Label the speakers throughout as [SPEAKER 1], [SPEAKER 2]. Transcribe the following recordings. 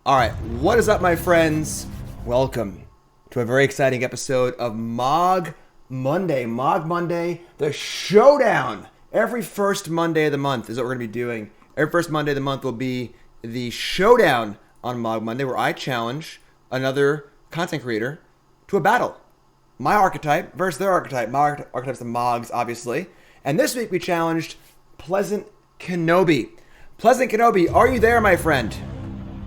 [SPEAKER 1] All right, what is up, my friends? Welcome to a very exciting episode of Mogg Monday. Mogg Monday, the showdown. Every first Monday of the month is what we're going to be doing. Every first Monday of the month will be the showdown on Mogg Monday, where I challenge another content creator to a battle. My archetype versus their archetype. My archetype's the Moggs, obviously. And this week we challenged PleasantKenobi. PleasantKenobi, are you there, my friend?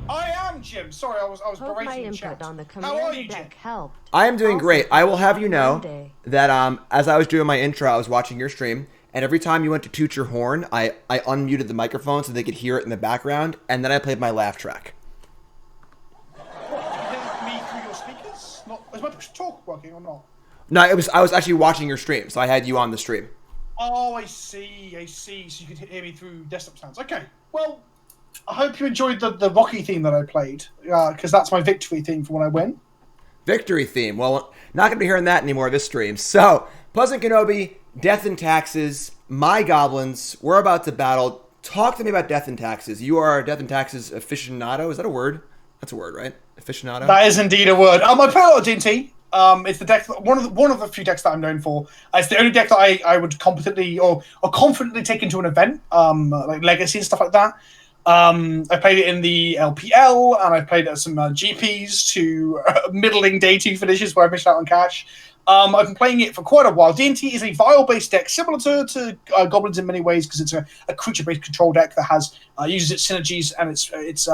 [SPEAKER 2] I am, Jim. Sorry, I was
[SPEAKER 3] Hope my
[SPEAKER 2] berating the
[SPEAKER 3] input
[SPEAKER 2] chat.
[SPEAKER 3] on the
[SPEAKER 2] How are you,
[SPEAKER 3] command
[SPEAKER 2] Jim?
[SPEAKER 3] deck helped.
[SPEAKER 1] I am doing great. I will have you know
[SPEAKER 3] Monday.
[SPEAKER 1] that as I was doing my intro, I was watching your stream, and every time you went to toot your horn, I unmuted the microphone so they could hear it in the background, and then I played my laugh track.
[SPEAKER 2] What, did you hear me through your speakers? Not, is my talk working or not?
[SPEAKER 1] No, I was actually watching your stream, so I had you on the stream.
[SPEAKER 2] Oh, I see. So you could hear me through desktop sounds. Okay. Well, I hope you enjoyed the Rocky theme that I played, because that's my victory theme for when I win.
[SPEAKER 1] Victory theme. Well, not going to be hearing that anymore this stream. So, PleasantKenobi, Death and Taxes, my goblins, we're about to battle. Talk to me about Death and Taxes. You are a Death and Taxes aficionado. Is that a word? That's a word, right? Aficionado?
[SPEAKER 2] That is indeed a word. I play a lot of D&T. It's the deck, one of the few decks that I'm known for. It's the only deck that I would competently or confidently take into an event, like Legacy and stuff like that. I played it in the LPL, and I played it at some GPs to middling day 2 finishes where I missed out on cash. I've been playing it for quite a while. D&T is a vial-based deck, similar to Goblins in many ways, because it's a creature-based control deck that has uses its synergies and its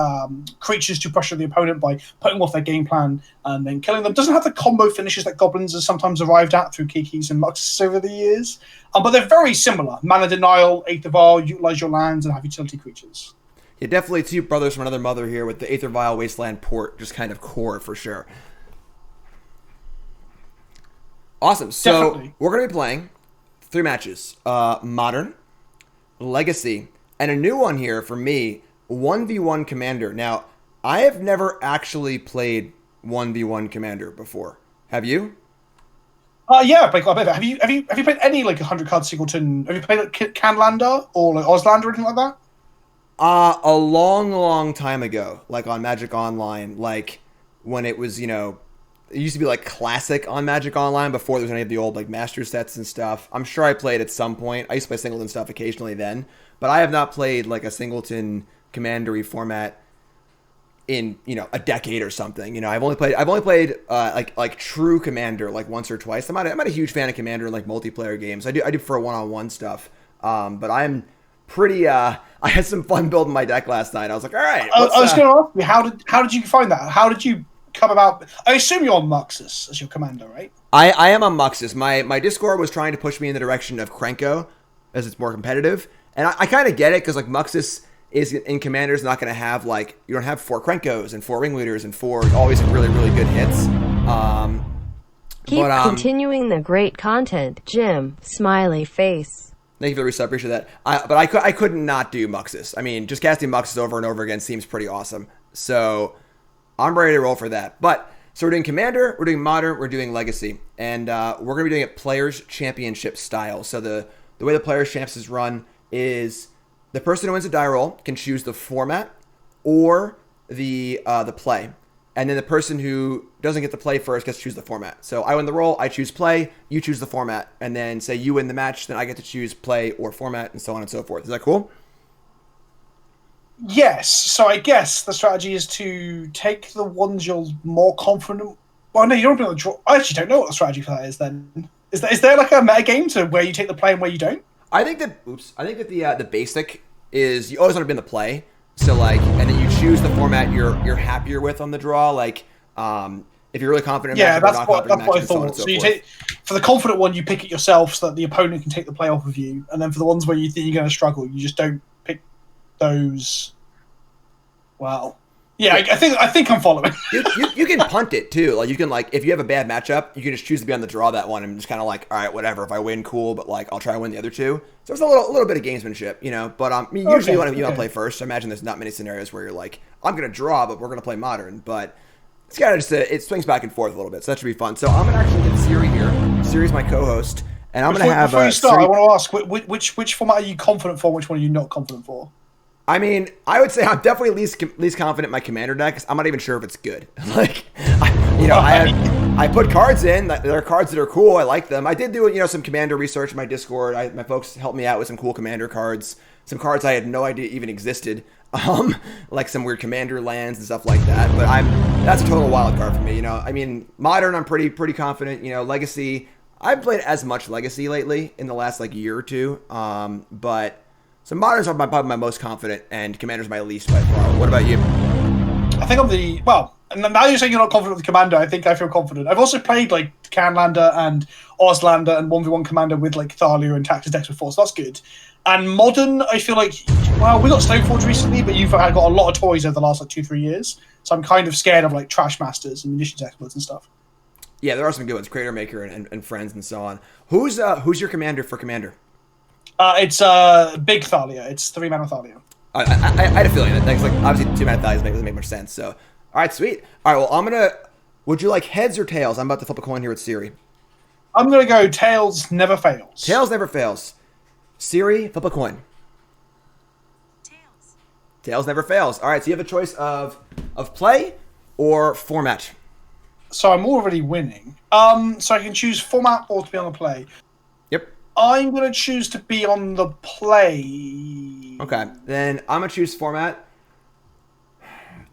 [SPEAKER 2] creatures to pressure the opponent by putting off their game plan and then killing them. Doesn't have the combo finishes that Goblins are sometimes arrived at through Kikis and Muxus over the years, but they're very similar. Mana Denial, Aether Vial, utilize your lands, and have utility creatures.
[SPEAKER 1] Yeah, definitely two brothers from another mother here with the Aether Vial Wasteland port just kind of core for sure. Awesome. So
[SPEAKER 2] Definitely.
[SPEAKER 1] we're going to be playing 3 matches. Modern, Legacy, and a new one here for me, 1v1 Commander. Now, I have never actually played 1v1 Commander before. Have you?
[SPEAKER 2] Yeah, I played quite a bit. Have you played any like 100-card singleton? Have you played like Canlander or like Oslander or anything like that?
[SPEAKER 1] A long time ago, like on Magic Online, like when it was, it used to be like classic on Magic Online before there was any of the old like master sets and stuff. I'm sure I played at some point. I used to play singleton stuff occasionally then, but I have not played like a singleton commandery format in, a decade or something. I've only played like true Commander like once or twice. I'm not a huge fan of Commander in like multiplayer games. I do for one-on-one stuff. But I'm pretty I had some fun building my deck last night. I was like, all right.
[SPEAKER 2] I was going to ask you, how did you find that? How did you come about? I assume you're on Muxus as your commander, right?
[SPEAKER 1] I am on Muxus. My Discord was trying to push me in the direction of Krenko as it's more competitive. And I kind of get it because like Muxus is in Commander's not going to have like, you don't have 4 Krenkos and 4 Ringleaders and 4 always really good hits.
[SPEAKER 3] Keep continuing the great content, Jim. Smiley face.
[SPEAKER 1] Thank you for the resub. Appreciate that. But I couldn't not do Muxus. I mean, just casting Muxus over and over again seems pretty awesome. So I'm ready to roll for that. But so we're doing Commander, we're doing Modern, we're doing Legacy, and we're going to be doing it Players Championship style. So the way the Players Champs is run is the person who wins a die roll can choose the format or the play. And then the person who doesn't get to play first gets to choose the format. So I win the roll, I choose play, you choose the format. And then say you win the match, then I get to choose play or format, and so on and so forth. Is that cool?
[SPEAKER 2] Yes. So I guess the strategy is to take the ones you're more confident. Well, no, you don't be able to draw. I actually don't know what the strategy for that is. Then is there like a meta game to where you take the play and where you don't?
[SPEAKER 1] I think that the basic is you always want to be in the play. So like, and then you choose the format you're happier with on the draw. Like, if you're really confident,
[SPEAKER 2] Yeah,
[SPEAKER 1] in
[SPEAKER 2] that's
[SPEAKER 1] matchup,
[SPEAKER 2] what I
[SPEAKER 1] so on and
[SPEAKER 2] thought.
[SPEAKER 1] so
[SPEAKER 2] So you
[SPEAKER 1] forth.
[SPEAKER 2] take for the confident one, you pick it yourself so that the opponent can take the play off of you, and then for the ones where you think you're going to struggle, you just don't pick those. Well, yeah, I think I'm following.
[SPEAKER 1] You can punt it too. Like you can like if you have a bad matchup, you can just choose to be on the draw that one and just kind of like, all right, whatever. If I win, cool. But like I'll try to win the other 2. So it's a little bit of gamesmanship, But I mean, usually you want to play first. So I imagine there's not many scenarios where you're like, I'm gonna draw, but we're gonna play Modern. But it's kind of just it swings back and forth a little bit. So that should be fun. So I'm gonna actually get Siri here. Siri's my co-host, and I'm gonna have
[SPEAKER 2] Before you start,
[SPEAKER 1] Siri.
[SPEAKER 2] I want to ask which format are you confident for? And which one are you not confident for?
[SPEAKER 1] I mean, I would say I'm definitely least confident in my commander deck because I'm not even sure if it's good. Like, I put cards in. There are cards that are cool. I like them. I did do some commander research in my Discord. My folks helped me out with some cool commander cards. Some cards I had no idea even existed. Like some weird commander lands and stuff like that. But that's a total wild card for me. I mean, modern I'm pretty confident. Legacy, I haven't played as much Legacy lately in the last like year or two. But so moderns are probably my most confident, and commander's my least by far. What about you?
[SPEAKER 2] I think and now you're saying you're not confident with the commander. I think I feel confident. I've also played like Canlander and Ozlander and 1v1 commander with like Thalia and Tactics decks before, so that's good. And modern, I feel like, well, we got Stoneforge recently, but you've got a lot of toys over the last like 2-3 years. So I'm kind of scared of like Trash Masters and Munitions Experts and stuff.
[SPEAKER 1] Yeah, there are some good ones, Crater Maker and friends and so on. Who's your commander for commander?
[SPEAKER 2] It's Big Thalia. It's 3-mana Thalia.
[SPEAKER 1] I had a feeling that like obviously 2-mana Thalia doesn't make much sense. So all right, sweet. All right, well would you like heads or tails? I'm about to flip a coin here with Siri.
[SPEAKER 2] I'm gonna go tails never fails.
[SPEAKER 1] Tails never fails. Siri, flip a coin.
[SPEAKER 4] Tails.
[SPEAKER 1] Tails never fails. All right, so you have a choice of play or format.
[SPEAKER 2] So I'm already winning. So I can choose format or to be on the play.
[SPEAKER 1] Yep.
[SPEAKER 2] I'm gonna choose to be on the play.
[SPEAKER 1] Okay, then I'm gonna choose format.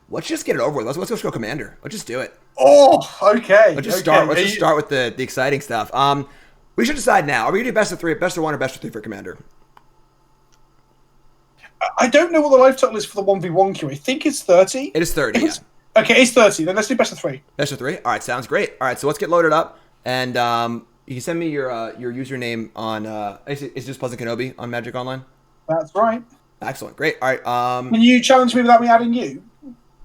[SPEAKER 1] Let's just get it over with. Let's go commander. Let's just do it.
[SPEAKER 2] Oh, okay.
[SPEAKER 1] Let's just start. Let's just start with the exciting stuff. We should decide now. Are we gonna do best of 3, best of 1, or best of 3 for commander?
[SPEAKER 2] I don't know what the life total is for the 1v1 queue. I think it's 30.
[SPEAKER 1] It is 30. Yeah.
[SPEAKER 2] Okay, it's 30. Then let's do best of 3.
[SPEAKER 1] Best of 3. All right, sounds great. All right, so let's get loaded up, and you can send me your username on. It's just PleasantKenobi on Magic Online.
[SPEAKER 2] That's right.
[SPEAKER 1] Excellent, great. All right.
[SPEAKER 2] Can you challenge me without me adding you?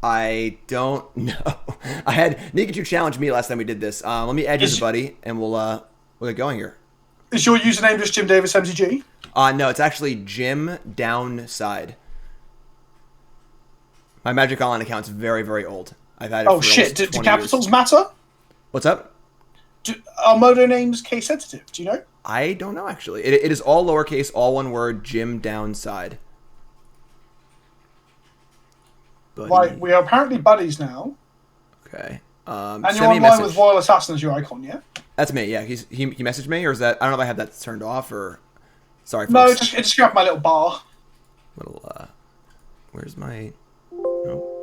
[SPEAKER 1] I don't know. I had Nikachu challenge me last time we did this. Let me add you as a buddy, and we'll get going here.
[SPEAKER 2] Is your username just Jim Davis MTG?
[SPEAKER 1] No, it's actually Jim Downside. My Magic Online account's very, very old. I've had it for
[SPEAKER 2] shit! Do
[SPEAKER 1] 20
[SPEAKER 2] capitals
[SPEAKER 1] years.
[SPEAKER 2] matter?
[SPEAKER 1] What's up?
[SPEAKER 2] Are Modo names case sensitive? Do you know?
[SPEAKER 1] I don't know actually. It is all lowercase, all one word. Jim Downside. Buddy.
[SPEAKER 2] Right, we are apparently buddies now.
[SPEAKER 1] Okay.
[SPEAKER 2] And you're online with Royal Assassin as your icon, yeah?
[SPEAKER 1] That's me. Yeah, he messaged me, or is that? I don't know if I have that turned off or. Sorry. Folks.
[SPEAKER 2] No, it just grabbed my little bar.
[SPEAKER 1] Where's my? Nope.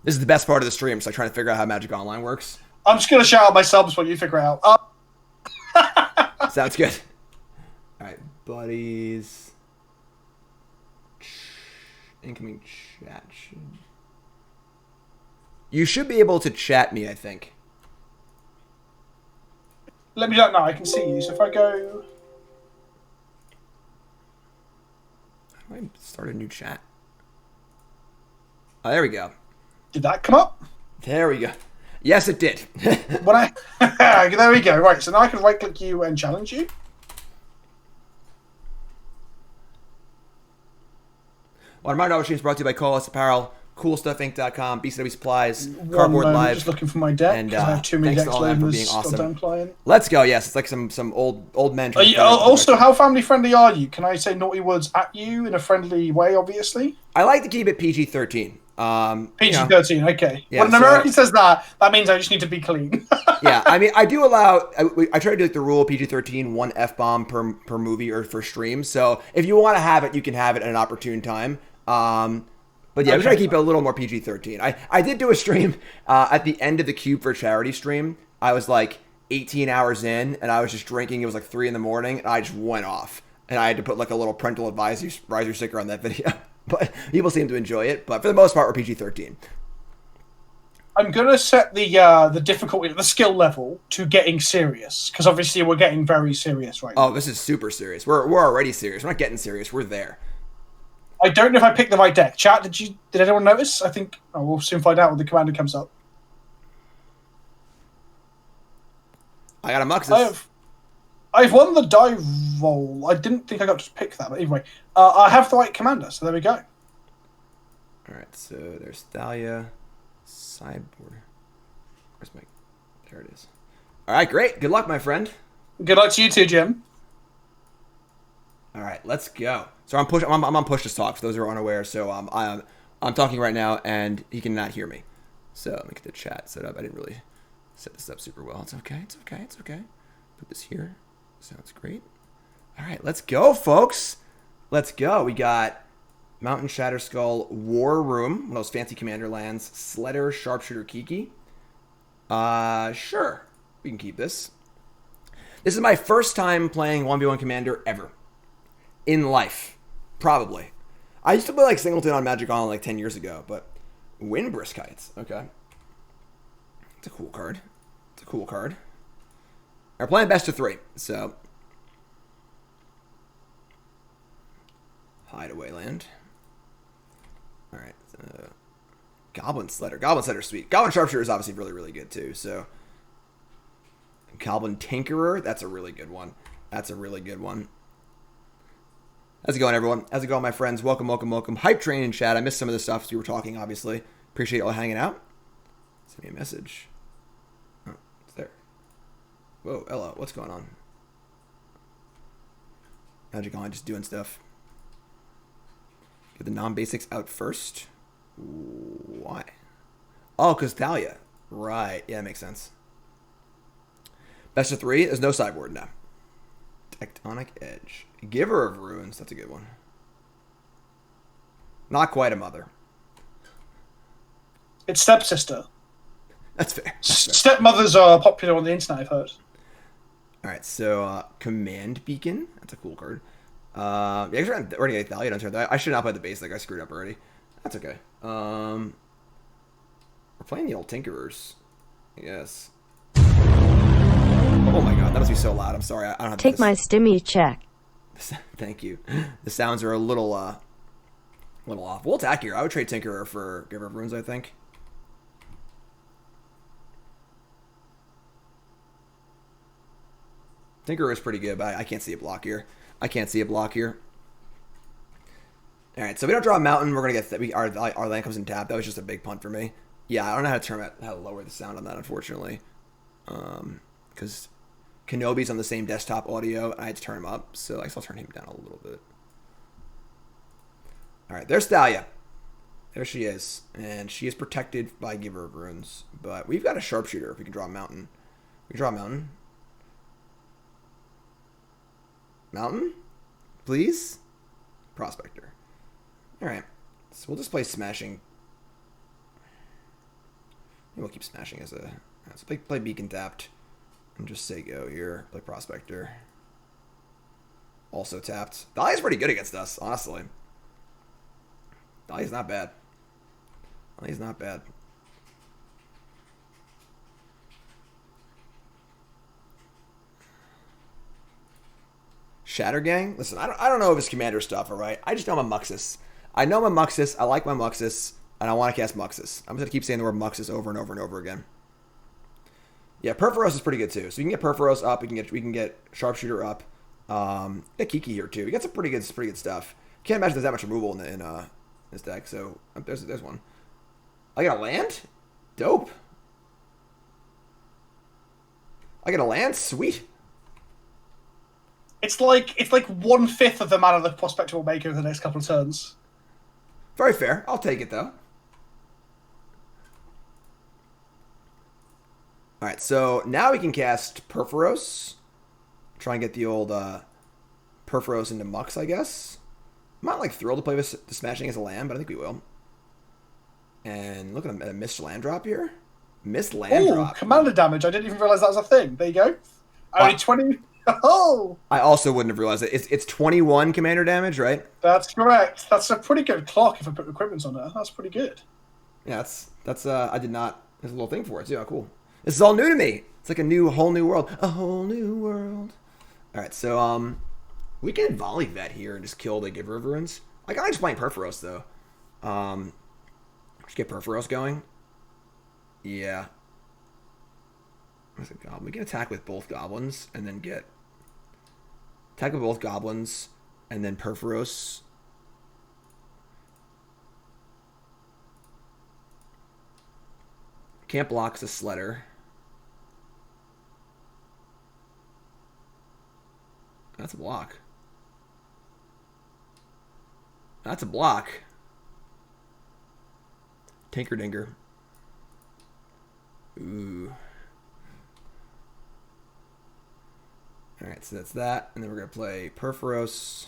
[SPEAKER 1] This is the best part of the stream, so I'm trying to figure out how Magic Online works.
[SPEAKER 2] I'm just gonna shout out my subs while you figure it out.
[SPEAKER 1] Sounds good. All right, buddies. Incoming chat. You should be able to chat me, I think.
[SPEAKER 2] Let me know now. I can see you. So if I go,
[SPEAKER 1] how do I start a new chat? Oh, there we go.
[SPEAKER 2] Did that come up?
[SPEAKER 1] There we go. Yes, it did.
[SPEAKER 2] When there we go. Right. So now I can right click you and challenge you.
[SPEAKER 1] Well, my knowledge is brought to you by Colas Apparel, CoolStuffInc.com, BCW Supplies, Cardboard Live.
[SPEAKER 2] Just looking for my deck.
[SPEAKER 1] And
[SPEAKER 2] I have too many
[SPEAKER 1] thanks
[SPEAKER 2] decks
[SPEAKER 1] to all them for being
[SPEAKER 2] still
[SPEAKER 1] awesome.
[SPEAKER 2] done playing.
[SPEAKER 1] Let's go. Yes, it's like some old men.
[SPEAKER 2] Also, how family friendly are you? Can I say naughty words at you in a friendly way? Obviously.
[SPEAKER 1] I like to keep it PG-13.
[SPEAKER 2] PG-13. Okay.
[SPEAKER 1] Yeah,
[SPEAKER 2] when an American says that means I just need to be clean.
[SPEAKER 1] Yeah, I mean, I do allow. I try to do like the rule PG-13, 1 F-bomb per movie or for stream. So if you want to have it, you can have it at an opportune time. But yeah, I'm trying to keep it a little more PG-13. I did do a stream at the end of the Cube for Charity stream. I was like 18 hours in, and I was just drinking. It was like 3 a.m, and I just went off. And I had to put like a little parental advisory sticker on that video. But people seem to enjoy it. But for the most part, we're PG-13.
[SPEAKER 2] I'm gonna set the difficulty, the skill level to getting serious, because obviously we're getting very serious right now.
[SPEAKER 1] Oh, this is super serious. We're already serious. We're not getting serious. We're there.
[SPEAKER 2] I don't know if I picked the right deck. Chat, did anyone notice? I think we'll soon find out when the commander comes up.
[SPEAKER 1] I got a Muxus.
[SPEAKER 2] I've won the die roll. I didn't think I got to pick that, but anyway, I have the right commander, so there we go.
[SPEAKER 1] All right, so there's Thalia, sideboard. Where's my? There it is. All right, great. Good luck, my friend.
[SPEAKER 2] Good luck to you too, Jim.
[SPEAKER 1] All right, let's go. So I'm on push to talk for those who are unaware. So I'm talking right now, and he cannot hear me. So let me get the chat set up. I didn't really set this up super well. It's okay. It's okay. It's okay. Put this here. Sounds great. All right, let's go, folks. Let's go. We got Mountain Shatterskull, War Room, one of those fancy commander lands. Sledder, Sharpshooter, Kiki. Sure. We can keep this. This is my first time playing 1v1 commander ever. In life. Probably. I used to play like Singleton on Magic Online like 10 years ago, but Windbrisk Kites. Okay. It's a cool card. It's a cool card. We're playing best of 3, so Hideaway land. All right. Goblin Sledder. Goblin Sledder's sweet. Goblin Sharpshooter is obviously really, really good too. So Goblin Tinkerer. That's a really good one. That's a really good one. How's it going, everyone? How's it going, my friends? Welcome, welcome, welcome. Hype train in chat. I missed some of the stuff as you were talking, obviously. Appreciate you all hanging out. Send me a message. Oh, it's there. Whoa, Ella, what's going on? Magic Online just doing stuff. Get the non-basics out first. Why? Oh, because Thalia. Right. Yeah, that makes sense. Best of 3. There's no sideboard now. Tectonic Edge. Giver of Runes. That's a good one. Not quite a mother.
[SPEAKER 2] It's stepsister.
[SPEAKER 1] That's fair.
[SPEAKER 2] Stepmothers are popular on the internet, I've heard.
[SPEAKER 1] Alright, so Command Beacon. That's a cool card. Actually, I'm already getting Thalia on turn. I should not play the basic. I screwed up already. That's okay. We're playing the old Tinkerers. Yes. Oh my god, that must be so loud. I'm sorry. I don't have
[SPEAKER 3] Take my stimmy check.
[SPEAKER 1] Thank you. The sounds are a little off. We'll attack here. I would trade Tinkerer for Giver of Runes, I think. Tinkerer is pretty good, but I can't see a block here. I can't see a block here. All right, so we don't draw a mountain. We're gonna get our land comes in tap. That was just a big punt for me. Yeah, I don't know how to how to lower the sound on that, unfortunately, because Kenobi's on the same desktop audio. I had to turn him up, so I guess I'll turn him down a little bit. All right, there's Thalia. There she is, and she is protected by Giver of Runes. But we've got a Sharpshooter. If we can draw a mountain, we can draw a mountain. Mountain, please. Prospector. All right, so we'll just play Smashing. We'll keep Smashing as a. So play Beacon tapped, and just say go here. Play Prospector. Also tapped. Thalia's pretty good against us, honestly. Thalia's not bad. Thalia's not bad. Shattergang? Listen, I don't know if it's commander stuff, alright? I just know I'm a Muxus. I know I'm a Muxus, I like my Muxus, and I want to cast Muxus. I'm just going to keep saying the word Muxus over and over and over again. Yeah, Perforos is pretty good too. So we can get Perforos up, we can get Sharpshooter up. Get Kiki here too. We got some pretty good stuff. Can't imagine there's that much removal in this deck, so there's one. I got a land? Dope. I got a land? Sweet.
[SPEAKER 2] It's like 1/5 of the mana the Prospector will make over the next couple of turns.
[SPEAKER 1] Very fair. I'll take it though. Alright, so now we can cast Perforos. Try and get the old Perforos into Mux, I guess. I'm not like thrilled to play with the Smashing as a land, but I think we will. And look at a missed land drop here. Missed land drop.
[SPEAKER 2] Commander damage. I didn't even realize that was a thing. There you go. Only 20. Oh!
[SPEAKER 1] I also wouldn't have realized it. It's 21 commander damage, right?
[SPEAKER 2] That's correct. That's a pretty good clock if I put equipment on it. That's pretty good.
[SPEAKER 1] Yeah, that's I did not. There's a little thing for it. Yeah, cool. This is all new to me. It's like a whole new world. A whole new world. All right, so we can volley vet here and just kill the Giver of Runes. Like, I'm just playing Perforos though. Just get Perforos going. Yeah. Where's a goblin? We can attack with both goblins and then get attack with both goblins and then Perforos. Can't block the Sledder. That's a block. That's a block. Tinker Dinker. Ooh. Alright, so that's that. And then we're going to play Perforos.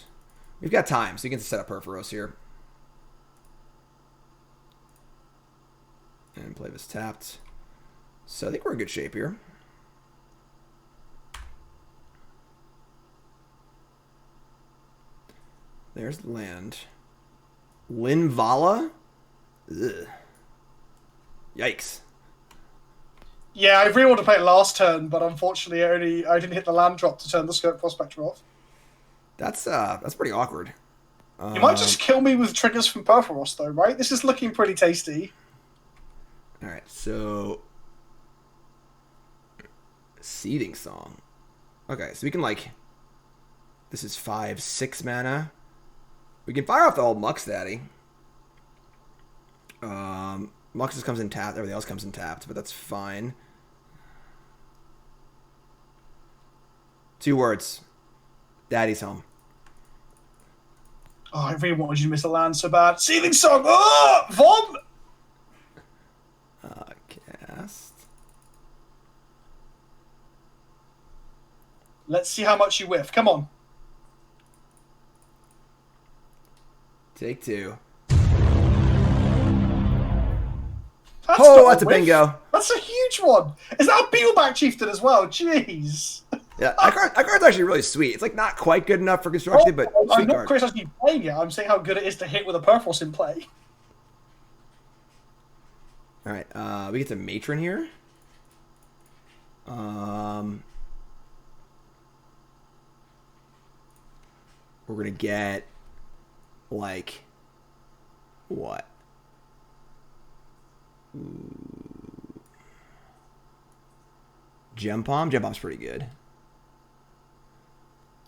[SPEAKER 1] We've got time, so you can set up Perforos here. And play this tapped. So I think we're in good shape here. There's the land. Linvala? Ugh. Yikes.
[SPEAKER 2] Yeah, I really wanted to play it last turn, but unfortunately I didn't hit the land drop to turn the Skirt Prospector off.
[SPEAKER 1] That's pretty awkward.
[SPEAKER 2] You might just kill me with triggers from Perforos, though, right? This is looking pretty tasty.
[SPEAKER 1] Alright, so... Seething Song. Okay, so we can, like... This is 5-6 mana. We can fire off the old Mux Daddy. Muxus comes in tapped. Everything else comes in tapped, but that's fine. 2 words. Daddy's home.
[SPEAKER 2] Oh, I really wanted you to miss a land so bad. Seething Song! Oh! Vom!
[SPEAKER 1] Cast.
[SPEAKER 2] Let's see how much you whiff. Come on.
[SPEAKER 1] Take 2.
[SPEAKER 2] That's
[SPEAKER 1] a bingo.
[SPEAKER 2] That's a huge one. Is that a Beetleback Chieftain as well? Jeez.
[SPEAKER 1] Yeah, that card's actually really sweet. It's like not quite good enough for construction, but
[SPEAKER 2] I'm
[SPEAKER 1] sweet
[SPEAKER 2] not
[SPEAKER 1] card.
[SPEAKER 2] criticizing you playing it. I'm saying how good it is to hit with a Perforos in play.
[SPEAKER 1] All right, we get to Matron here. We're gonna get like what? Gem Palm. Gem Palm's pretty good.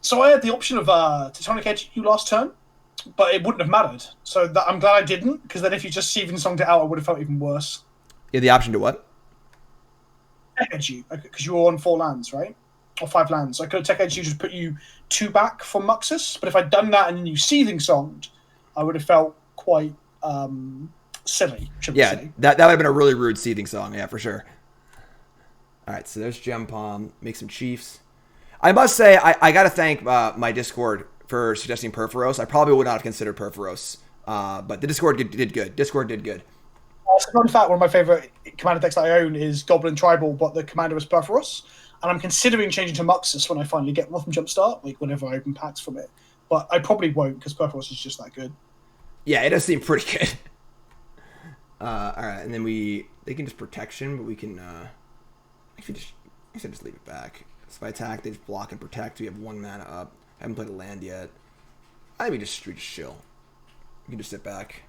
[SPEAKER 2] So I had the option of Tectonic Edge you last turn, but it wouldn't have mattered. So I'm glad I didn't, because then if you just Seething Songed it out, I would have felt even worse.
[SPEAKER 1] You had the option to what?
[SPEAKER 2] Tech Edge you, because you were on 4 lands, right? Or 5 lands. I could have Tech Edge you, just put you 2 back from Muxus, but if I'd done that and then you Seething Songed, I would have felt quite silly.
[SPEAKER 1] Yeah,
[SPEAKER 2] say.
[SPEAKER 1] that would have been a really rude Seething Song, yeah, for sure. All right, so there's Gem Palm. Make some Chiefs. I must say, I got to thank my Discord for suggesting Perforos. I probably would not have considered Perforos, but the Discord did good. Discord did good.
[SPEAKER 2] Fun fact, one of my favorite commander decks that I own is Goblin Tribal, but the commander is Perforos. And I'm considering changing to Muxus when I finally get one from Jumpstart, like whenever I open packs from it. But I probably won't, because Perforos is just that good.
[SPEAKER 1] Yeah, it does seem pretty good. All right, and then they can just protection, but we can I should just leave it back. So if I attack, they just block and protect. We have 1 mana up. I haven't played a land yet. I think we just chill. We can just sit back.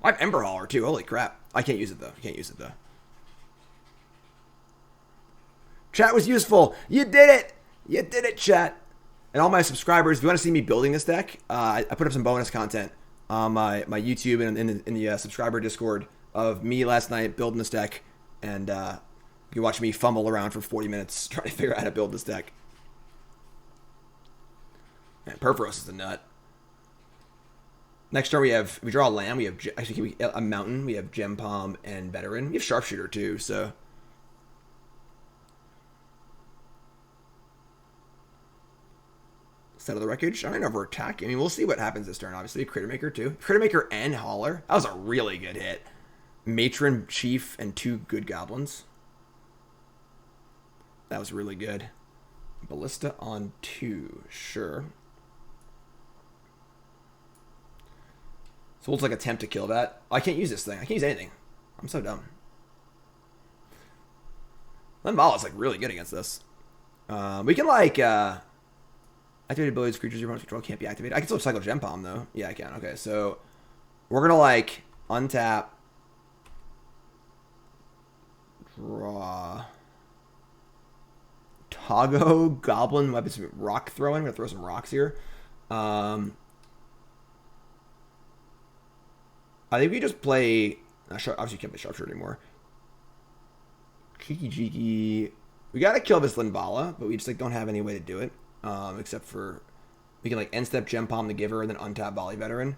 [SPEAKER 1] I have Ember Hauler too. Holy crap! I can't use it though. Chat was useful. You did it, chat. And all my subscribers, if you want to see me building this deck, I put up some bonus content on my YouTube and in the subscriber Discord of me last night building this deck, and you watch me fumble around for 40 minutes trying to figure out how to build this deck. Man, Perforos is a nut. Next turn we draw a land. We have a mountain. We have Gem Palm and Veteran. We have Sharpshooter too. So Set of the Wreckage. I don't know if we're attacking. I mean, we'll see what happens this turn. Obviously, Critter Maker too. Critter Maker and Hauler. That was a really good hit. Matron, Chief, and 2 good goblins. That was really good. Ballista on 2. Sure. So we'll just like attempt to kill that. Oh, I can't use this thing. I can't use anything. I'm so dumb. Linvala is like really good against this. We can like activate abilities, creatures your opponent's control can't be activated. I can still cycle Gem Palm though. Yeah, I can. Okay, so we're gonna like untap, draw, Toggo, Goblin, weapons, rock throwing. I'm gonna throw some rocks here. I think we just play. Obviously, you can't play Sharpshooter anymore. Cheeky Cheeky. We gotta kill this Linvala, but we just like don't have any way to do it, except for We can like end step Gem Palm the Giver and then untap Volley Veteran.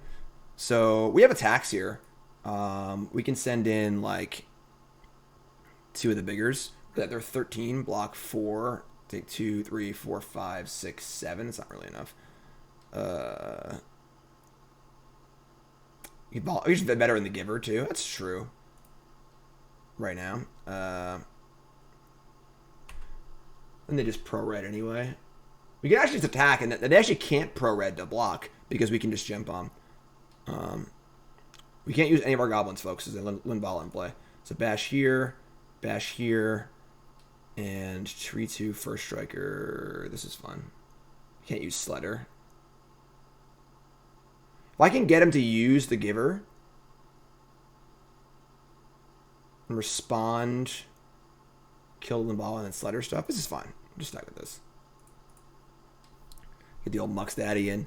[SPEAKER 1] So we have attacks here. We can send in like 2 of the biggers. They're 13, block 4, take 2, 3, 4, 5, 6, 7. It's not really enough. We should be better in the Giver too. That's true. Right now. And they just pro red anyway. We can actually just attack, and they actually can't pro red to block because we can just Gem Bomb. We can't use any of our goblins, folks. There's a Linvala in play. So bash here, and tree 2 first striker. This is fun. Can't use Sledder. If I can get him to use the Giver and respond, kill Linvala and then Sledder stuff, this is fine. I'm just stuck with this. Get the old Mux Daddy in.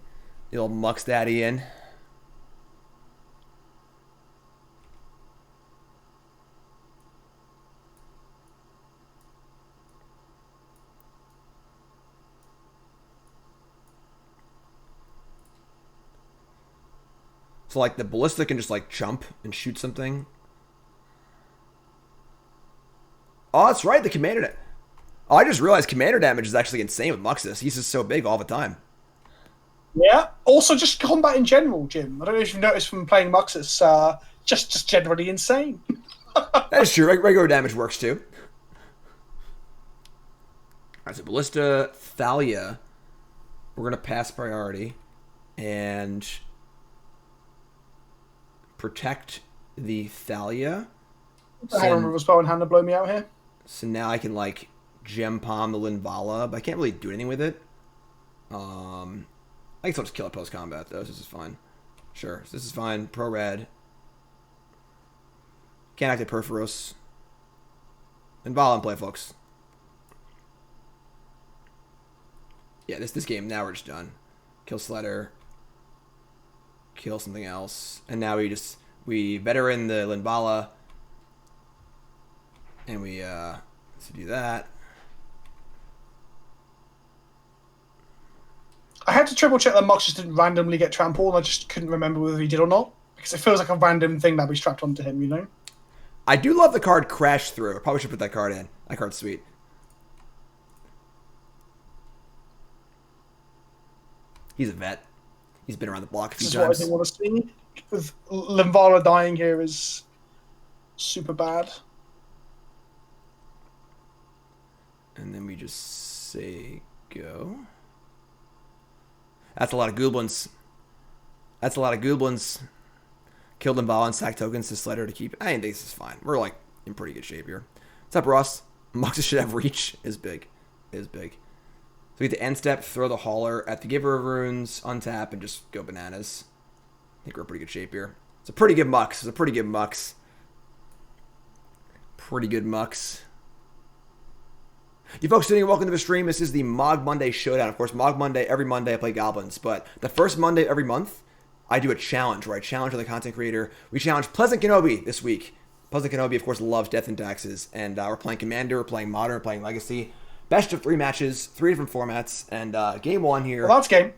[SPEAKER 1] So like the Ballista can just like jump and shoot something. Oh, that's right, the Commander. Oh, I just realized Commander damage is actually insane with Muxus. He's just so big all the time.
[SPEAKER 2] Yeah. Also, just combat in general, Jim. I don't know if you've noticed from playing Muxus, just generally insane.
[SPEAKER 1] That is true. Regular damage works too. Alright, so Ballista, Thalia. We're going to pass priority. And protect the Thalia.
[SPEAKER 2] I remember a spell in hand to blow me out here.
[SPEAKER 1] So now I can like Gem Palm the Linvala, but I can't really do anything with it. I can still just kill it post combat though. So this is fine. Sure, so this is fine. Pro red. Can't activate Perforos. Linvala in play, folks. Yeah, this game now we're just done. Kill Sledder. Kill something else, and now we veteran the Linvala, and we let's do that.
[SPEAKER 2] I had to triple check that Mox just didn't randomly get trampled. I just couldn't remember whether he did or not because it feels like a random thing that we strapped onto him. You know.
[SPEAKER 1] I do love the card Crash Through. I probably should put that card in. That card's sweet. He's a vet. He's been around the block a few times.
[SPEAKER 2] This is what I didn't want to see. With Linvala dying here is super bad.
[SPEAKER 1] And then we just say go. That's a lot of Goblins. Killed Linvala and sack tokens to Sledder to keep. I think this is fine. We're like in pretty good shape here. What's up, Ross? Muxus should have reach. Is big. So we get the end step, throw the Hauler at the Giver of Runes, untap, and just go bananas. I think we're in pretty good shape here. It's a pretty good Mux. Pretty good Mux. You folks tuning in, welcome to the stream. This is the Mogg Monday Showdown. Of course, Mogg Monday, every Monday I play Goblins. But the first Monday every month, I do a challenge where I challenge the content creator. We challenge PleasantKenobi this week. PleasantKenobi, of course, loves Death and Taxes. And we're playing Commander, we're playing Modern, we're playing Legacy. Best of 3 matches, 3 different formats, and game 1 here.
[SPEAKER 2] Well, that's game.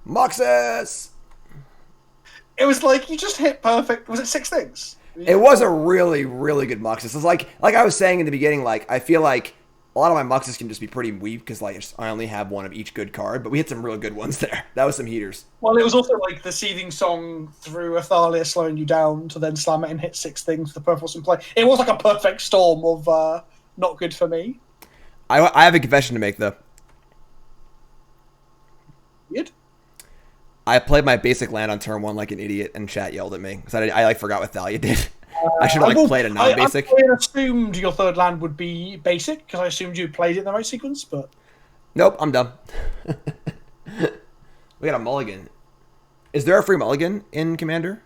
[SPEAKER 1] Muxus!
[SPEAKER 2] It was like you just hit perfect. Was it 6 things?
[SPEAKER 1] It was a really, really good Muxus. It's like I was saying in the beginning, like I feel like a lot of my Muxus can just be pretty weak because like I only have one of each good card, but we hit some real good ones there. That was some heaters.
[SPEAKER 2] Well, it was also like the Seething Song through a Thalia slowing you down to then slam it and hit 6 things with the Purples in play. It was like a perfect storm of not good for me.
[SPEAKER 1] I have a confession to make though.
[SPEAKER 2] Weird.
[SPEAKER 1] I played my basic land on turn 1 like an idiot, and chat yelled at me because I like forgot what Thalia did. I should have played a non-basic.
[SPEAKER 2] I assumed your third land would be basic because I assumed you played it in the right sequence, but
[SPEAKER 1] nope, I'm dumb. We got a mulligan. Is there a free mulligan in Commander?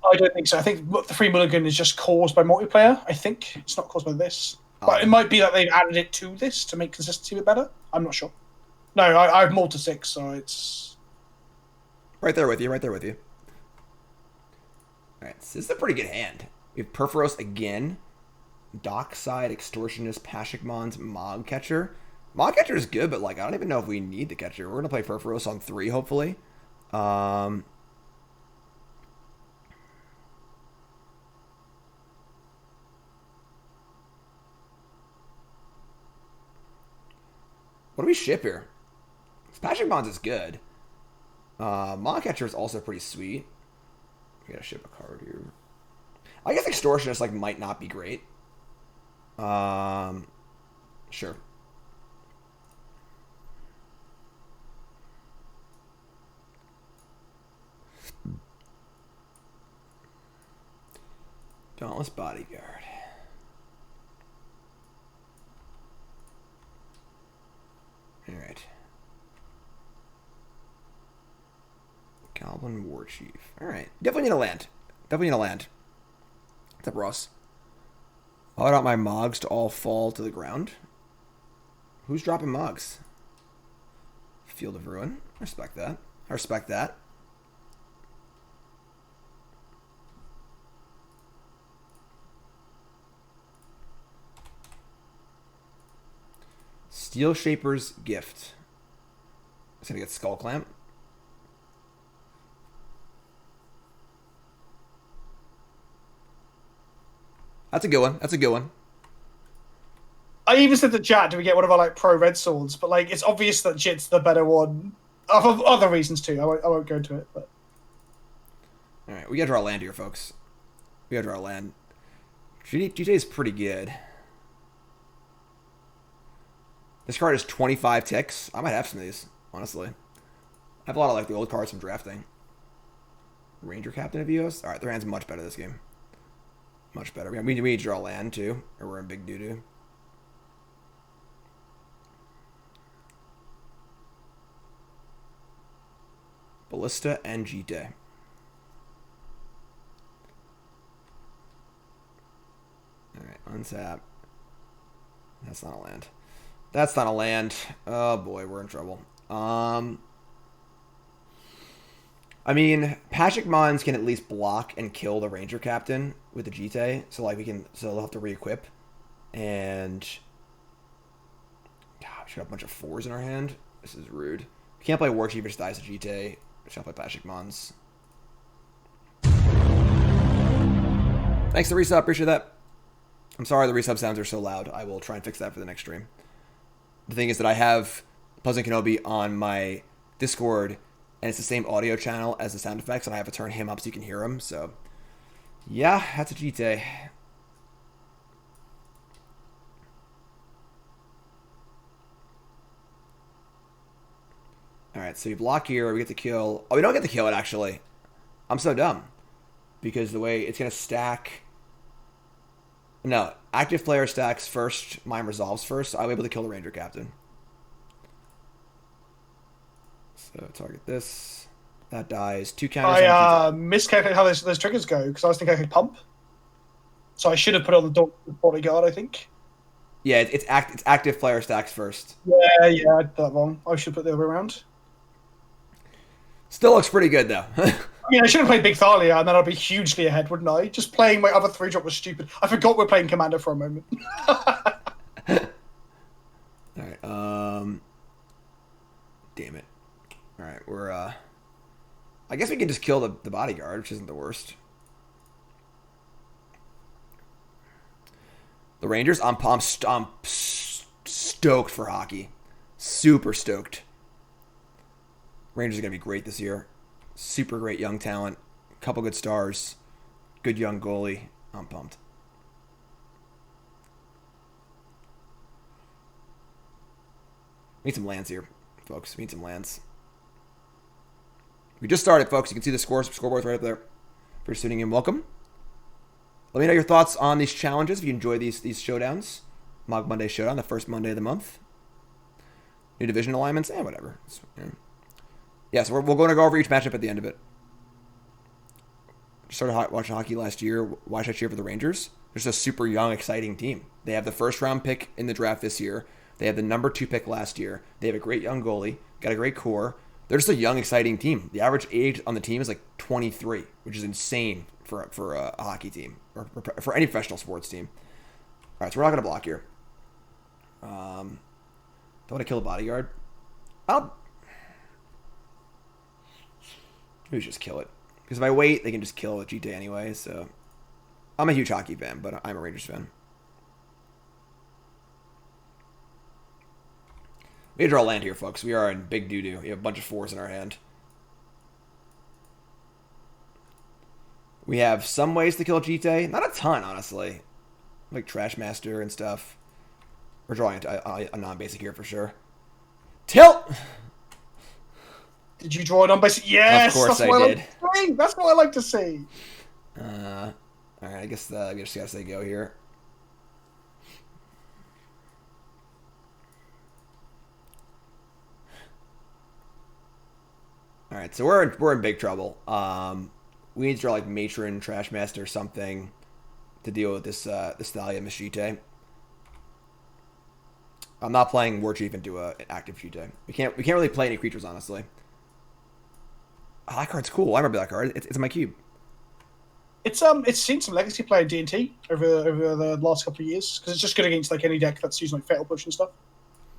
[SPEAKER 2] I don't think so. I think the free mulligan is just caused by multiplayer. I think it's not caused by this, but it might be that they've added it to this to make consistency a bit better. I'm not sure. No, I have more to 6, so it's
[SPEAKER 1] right there with you. All right, so this is a pretty good hand. We have Perforos again, Dockside, Extortionist, Pashikmon's Mogg Catcher. Mogg catcher is good, but like I don't even know if we need the catcher. We're gonna play Furfurous on 3, hopefully. What do we ship here? Patrick Bonds is good. Mogg catcher is also pretty sweet. We gotta ship a card here. I guess Extortionist like might not be great. Sure. Dauntless Bodyguard. All right. Goblin War Chief. All right. Definitely need a land. Definitely need a land. What's up, Ross? I want my Moggs to all fall to the ground. Who's dropping Moggs? Field of Ruin. I respect that. I respect that. Steel Shaper's Gift. It's gonna get Skull Clamp. That's a good one. That's a good one.
[SPEAKER 2] I even said to chat, do we get one of our like pro red swords? But like, it's obvious that Jit's the better one. For other reasons too. I won't go into it. But
[SPEAKER 1] all right, we gotta draw a land here, folks. We gotta draw a land. GJ is pretty good. This card is 25 ticks. I might have some of these, honestly. I have a lot of like the old cards from drafting. Ranger Captain of EOS. All right, their hand's much better this game. Much better. We need to draw land too, or we're in big doo-doo. Ballista and Jite. Alright, untap. That's not a land. That's not a land. Oh boy, we're in trouble. I mean, Patrick Mons can at least block and kill the Ranger Captain with the Jite, so like so they'll have to re-equip. And God, we should have a bunch of 4s in our hand. This is rude. We can't play War Chief, it just dies to Jite. We should play Patrick Mons. Thanks for the resub, appreciate that. I'm sorry the resub sounds are so loud. I will try and fix that for the next stream. The thing is that I have PleasantKenobi on my Discord, and it's the same audio channel as the sound effects, and I have to turn him up so you can hear him. So, yeah, that's a Jite. All right, so you block here. We get to kill. Oh, we don't get to kill it, actually. I'm so dumb. Because the way it's going to stack... No, active player stacks first. Mine resolves first. So I'm able to kill the Ranger Captain. So target this. That dies. 2 counters.
[SPEAKER 2] I miscalculated how those triggers go because I was thinking I could pump. So I should have put on the bodyguard, I think.
[SPEAKER 1] Yeah, it's active player stacks first.
[SPEAKER 2] Yeah, I did that wrong. I should put the other way around.
[SPEAKER 1] Still looks pretty good, though.
[SPEAKER 2] I mean, I should have played Big Thalia, and then I'd be hugely ahead, wouldn't I? Just playing my other 3-drop was stupid. I forgot we're playing Commander for a moment.
[SPEAKER 1] Alright, damn it. Alright, we're, I guess we can just kill the bodyguard, which isn't the worst. The Rangers, I'm stoked for hockey. Super stoked. Rangers are going to be great this year. Super great young talent. Couple good stars. Good young goalie. I'm pumped. We need some lands here, folks. We need some lands. We just started, folks. You can see the scoreboard right up there. If you're tuning in, welcome. Let me know your thoughts on these challenges if you enjoy these showdowns. Mogg Monday Showdown, the first Monday of the month. New division alignments, whatever. Yeah, so we're going to go over each matchup at the end of it. Started watching hockey last year. Why should I cheer for the Rangers? They're just a super young, exciting team. They have the first round pick in the draft this year. They had the number 2 pick last year. They have a great young goalie. Got a great core. They're just a young, exciting team. The average age on the team is like 23, which is insane for a hockey team or for any professional sports team. All right, so we're not going to block here. Don't want to kill a bodyguard. I'll maybe just kill it. Because if I wait, they can just kill GT anyway, so... I'm a huge hockey fan, but I'm a Rangers fan. We draw land here, folks. We are in big doo-doo. We have a bunch of 4s in our hand. We have some ways to kill GT. Not a ton, honestly. Like Trash Master and stuff. We're drawing a non-basic here for sure. Tilt!
[SPEAKER 2] Did you draw a non-basic? Yes!
[SPEAKER 1] Of course I did.
[SPEAKER 2] That's what I like to see.
[SPEAKER 1] Alright, I guess I just gotta say go here. Alright, so we're in big trouble. We need to draw like Matron, Trash Master, or something to deal with this Thalia Machite. I'm not playing War Chief into an active Chite. We can't really play any creatures, honestly. Oh, that card's cool. I remember that card. It's in my cube.
[SPEAKER 2] It's seen some legacy play in D&T over the last couple of years because it's just good against like any deck that's using like Fatal Push and stuff.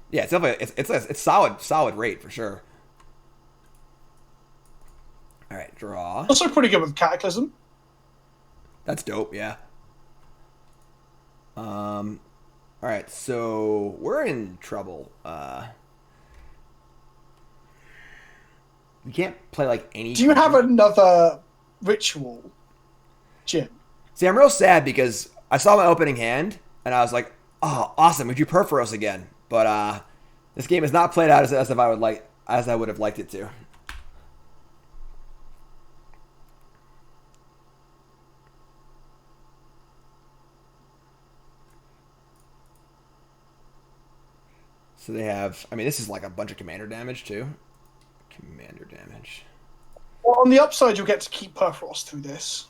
[SPEAKER 1] Yeah, it's definitely it's solid rate for sure. All right, draw.
[SPEAKER 2] Also pretty good with Cataclysm.
[SPEAKER 1] That's dope. Yeah. All right, so we're in trouble. We can't play like any.
[SPEAKER 2] Do you have another ritual, Jim?
[SPEAKER 1] See, I'm real sad because I saw my opening hand and I was like, "Oh, awesome! We drew Perforos again." But this game has not played out as I would have liked it to. So they have. I mean, this is like a bunch of commander damage too. Commander damage.
[SPEAKER 2] Well, on the upside, you'll get to keep Perforos through this.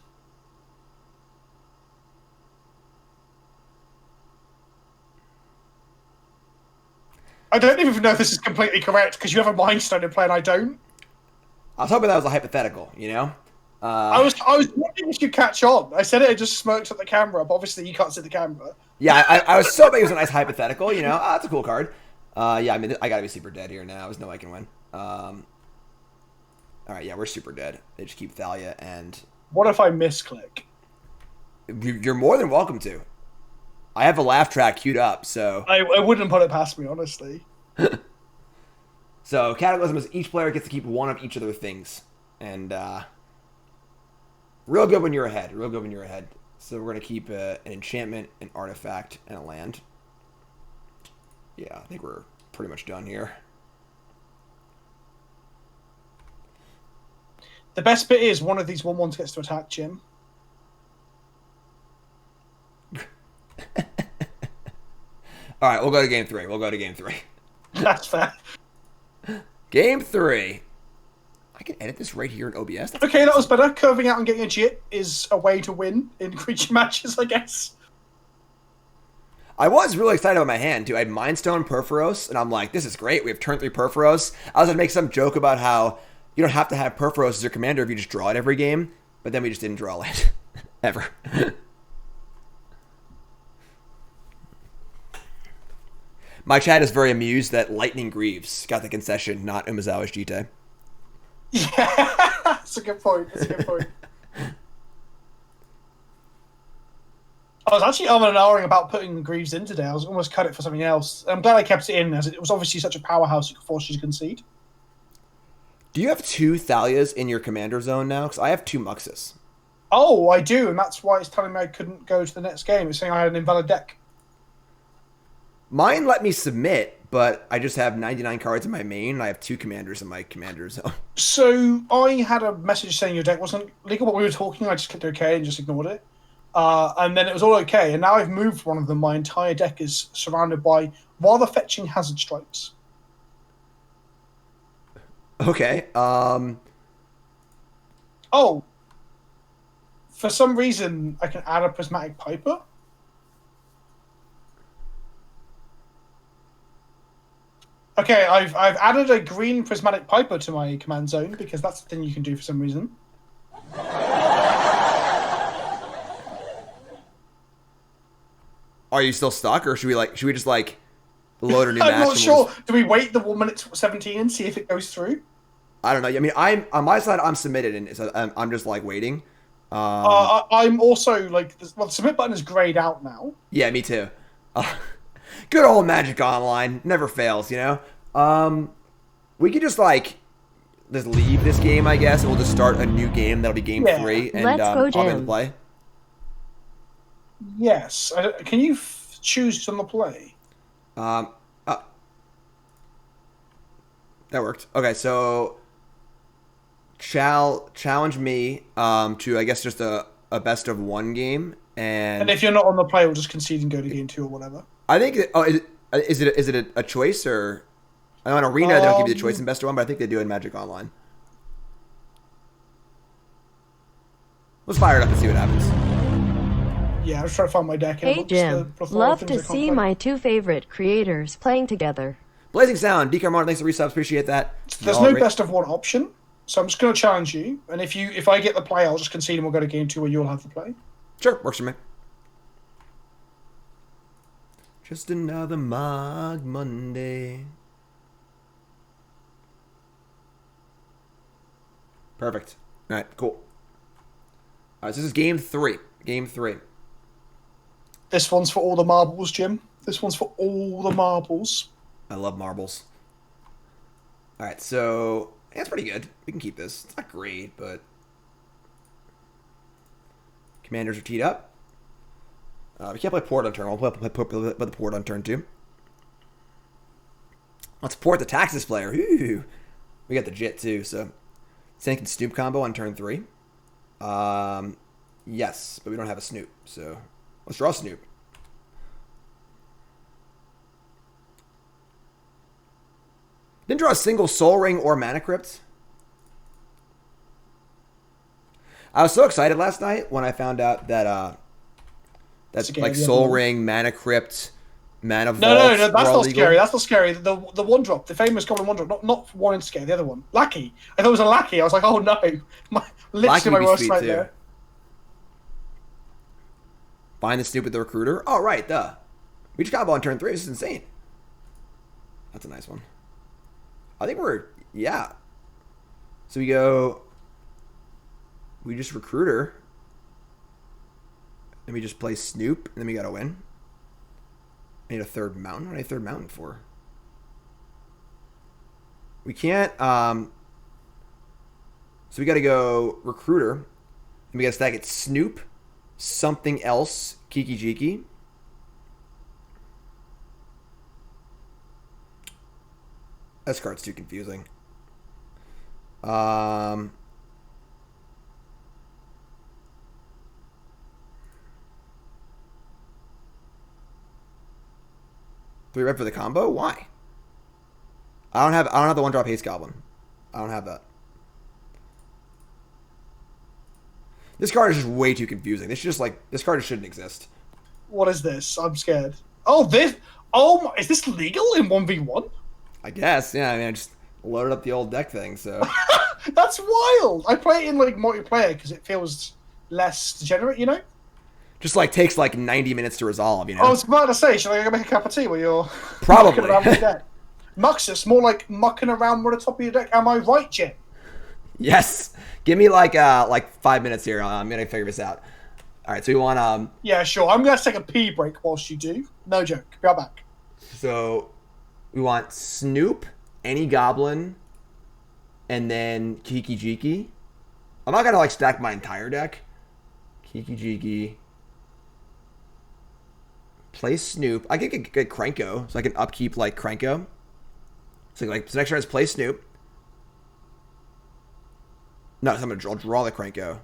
[SPEAKER 2] I don't even know if this is completely correct because you have a Mind Stone in play and I don't.
[SPEAKER 1] I was hoping that was a hypothetical, you know?
[SPEAKER 2] I was wondering if you catch on. I said it and just smirked at the camera, but obviously you can't see the camera.
[SPEAKER 1] Yeah, I was so big it was a nice hypothetical, you know? Oh, that's a cool card. Yeah, I mean, I gotta be super dead here now. There's no way I can win. Alright, yeah, we're super dead. They just keep Thalia and...
[SPEAKER 2] What if I misclick?
[SPEAKER 1] You're more than welcome to. I have a laugh track queued up, so...
[SPEAKER 2] I wouldn't put it past me, honestly.
[SPEAKER 1] So, Cataclysm is each player gets to keep one of each of their things. And, real good when you're ahead. Real good when you're ahead. So we're going to keep an enchantment, an artifact, and a land. Yeah, I think we're pretty much done here.
[SPEAKER 2] The best bit is one of these 1/1s gets to attack Jim.
[SPEAKER 1] All right, we'll go to game 3.
[SPEAKER 2] That's fair.
[SPEAKER 1] Game 3. I can edit this right here in OBS.
[SPEAKER 2] Okay, that was better. Curving out and getting a Jit is a way to win in creature matches, I guess.
[SPEAKER 1] I was really excited about my hand, too. I had Mind Stone, Perforos, and I'm like, this is great. We have turn 3 Perforos. I was going to make some joke about how you don't have to have Perforos as your commander if you just draw it every game, but then we just didn't draw land. Ever. My chat is very amused that Lightning Greaves got the concession, not Umezawa's Jite.
[SPEAKER 2] Yeah, that's a good point. I was actually hour about putting Greaves in today. I was almost cut it for something else. I'm glad I kept it in, as it was obviously such a powerhouse you could force you to concede.
[SPEAKER 1] Do you have 2 Thalias in your commander zone now? Because I have 2 Muxus.
[SPEAKER 2] Oh, I do, and that's why it's telling me I couldn't go to the next game. It's saying I had an invalid deck.
[SPEAKER 1] Mine let me submit, but I just have 99 cards in my main, and I have 2 commanders in my commander zone.
[SPEAKER 2] So I had a message saying your deck wasn't legal, but we were talking. I just clicked OK and just ignored it. And then it was all okay, and now I've moved one of them. My entire deck is surrounded by rather fetching hazard stripes.
[SPEAKER 1] Okay.
[SPEAKER 2] Oh. For some reason, I can add a Prismatic Piper. Okay, I've added a green Prismatic Piper to my command zone because that's the thing you can do for some reason.
[SPEAKER 1] Are you still stuck, or should we just load a new
[SPEAKER 2] I'm
[SPEAKER 1] match.
[SPEAKER 2] not sure. Do we wait the 1 minute 17 and see if it goes through?
[SPEAKER 1] I don't know. I mean, I'm on my side. I'm submitted, and so I'm just like waiting.
[SPEAKER 2] I'm also like, well, the submit button is grayed out now.
[SPEAKER 1] Yeah, me too. Good old Magic Online never fails, you know. We could just like just leave this game, I guess, and we'll just start a new game that'll be game 3, and
[SPEAKER 3] Let's go,
[SPEAKER 1] I'll be able to
[SPEAKER 3] Jim.
[SPEAKER 1] play.
[SPEAKER 2] Yes. Can you choose on the play?
[SPEAKER 1] Um, uh, that worked. Okay, so challenge me to I guess just a best of 1 game,
[SPEAKER 2] And if you're not on the play, we'll just concede and go to game 2 or whatever.
[SPEAKER 1] I think is it a choice, or I know in Arena they don't give you the choice in best of 1, but I think they do in Magic Online. Let's fire it up and see what happens.
[SPEAKER 2] Yeah, I was trying to find my deck.
[SPEAKER 3] Hey Jim, love to see my 2 favorite creators playing together.
[SPEAKER 1] Blazing Sound, D Carmona, thanks for resubs, appreciate that.
[SPEAKER 2] There's no best of 1 option, so I'm just going to challenge you. And if I get the play, I'll just concede and we'll go to game 2 where you'll have the play.
[SPEAKER 1] Sure, works for me. Just another Mogg Monday. Perfect. All right, cool. All right, so this is game 3. Game 3.
[SPEAKER 2] This one's for all the marbles, Jim. This one's for all the marbles.
[SPEAKER 1] I love marbles. All right, so that's pretty good. We can keep this. It's not great, but commanders are teed up. We can't play port on turn. I'll play the port on turn 2. Let's port the Taxes player. Ooh. We got the Jit too, so Sink and Snoop combo on turn 3. Yes, but we don't have a Snoop, so let's draw Snoop. Didn't draw a single Soul Ring or Mana Crypt. I was so excited last night when I found out that that's like Soul Ring, Mana Crypt, Mana Vault.
[SPEAKER 2] No, that's not scary. That's not scary. The 1-drop, the famous Goblin 1-drop, not one scary, the other one. Lackey. I thought it was a Lackey. I was like, oh no. Literally my worst nightmare.
[SPEAKER 1] Find the Snoop with the Recruiter. Oh, right, duh. We just got ball on turn 3. This is insane. That's a nice one. I think yeah. So we just Recruiter. Then we just play Snoop, and then we gotta win. I need a 3rd mountain. What do I need a 3rd mountain for? We can't, so we gotta go Recruiter. And we gotta stack it Snoop, something else, Kiki Jiki. This card's too confusing. Three red for the combo? Why? I don't have the 1-drop Haste Goblin. I don't have that. This card is just way too confusing. This card just shouldn't exist.
[SPEAKER 2] What is this? I'm scared. Is this legal in 1v1?
[SPEAKER 1] I guess, yeah. I mean, I just loaded up the old deck thing, so.
[SPEAKER 2] That's wild. I play it in like multiplayer because it feels less degenerate, you know?
[SPEAKER 1] Just like takes like 90 minutes to resolve, you know?
[SPEAKER 2] I was about to say, should I go make a cup of tea while you're
[SPEAKER 1] probably
[SPEAKER 2] mucking around with your deck? Muxus, more like mucking around with the top of your deck. Am I right, Jim?
[SPEAKER 1] Yes. Give me like 5 minutes here. I'm gonna figure this out. All right, so we want
[SPEAKER 2] Yeah, sure. I'm gonna take a pee break whilst you do. No joke. Be right back.
[SPEAKER 1] So we want Snoop, any Goblin, and then Kiki Jiki. I'm not gonna like stack my entire deck. Kiki Jiki. Play Snoop. I can get Krenko, so I can upkeep like Krenko. So next turn is play Snoop. No, so I'm gonna draw the Krenko.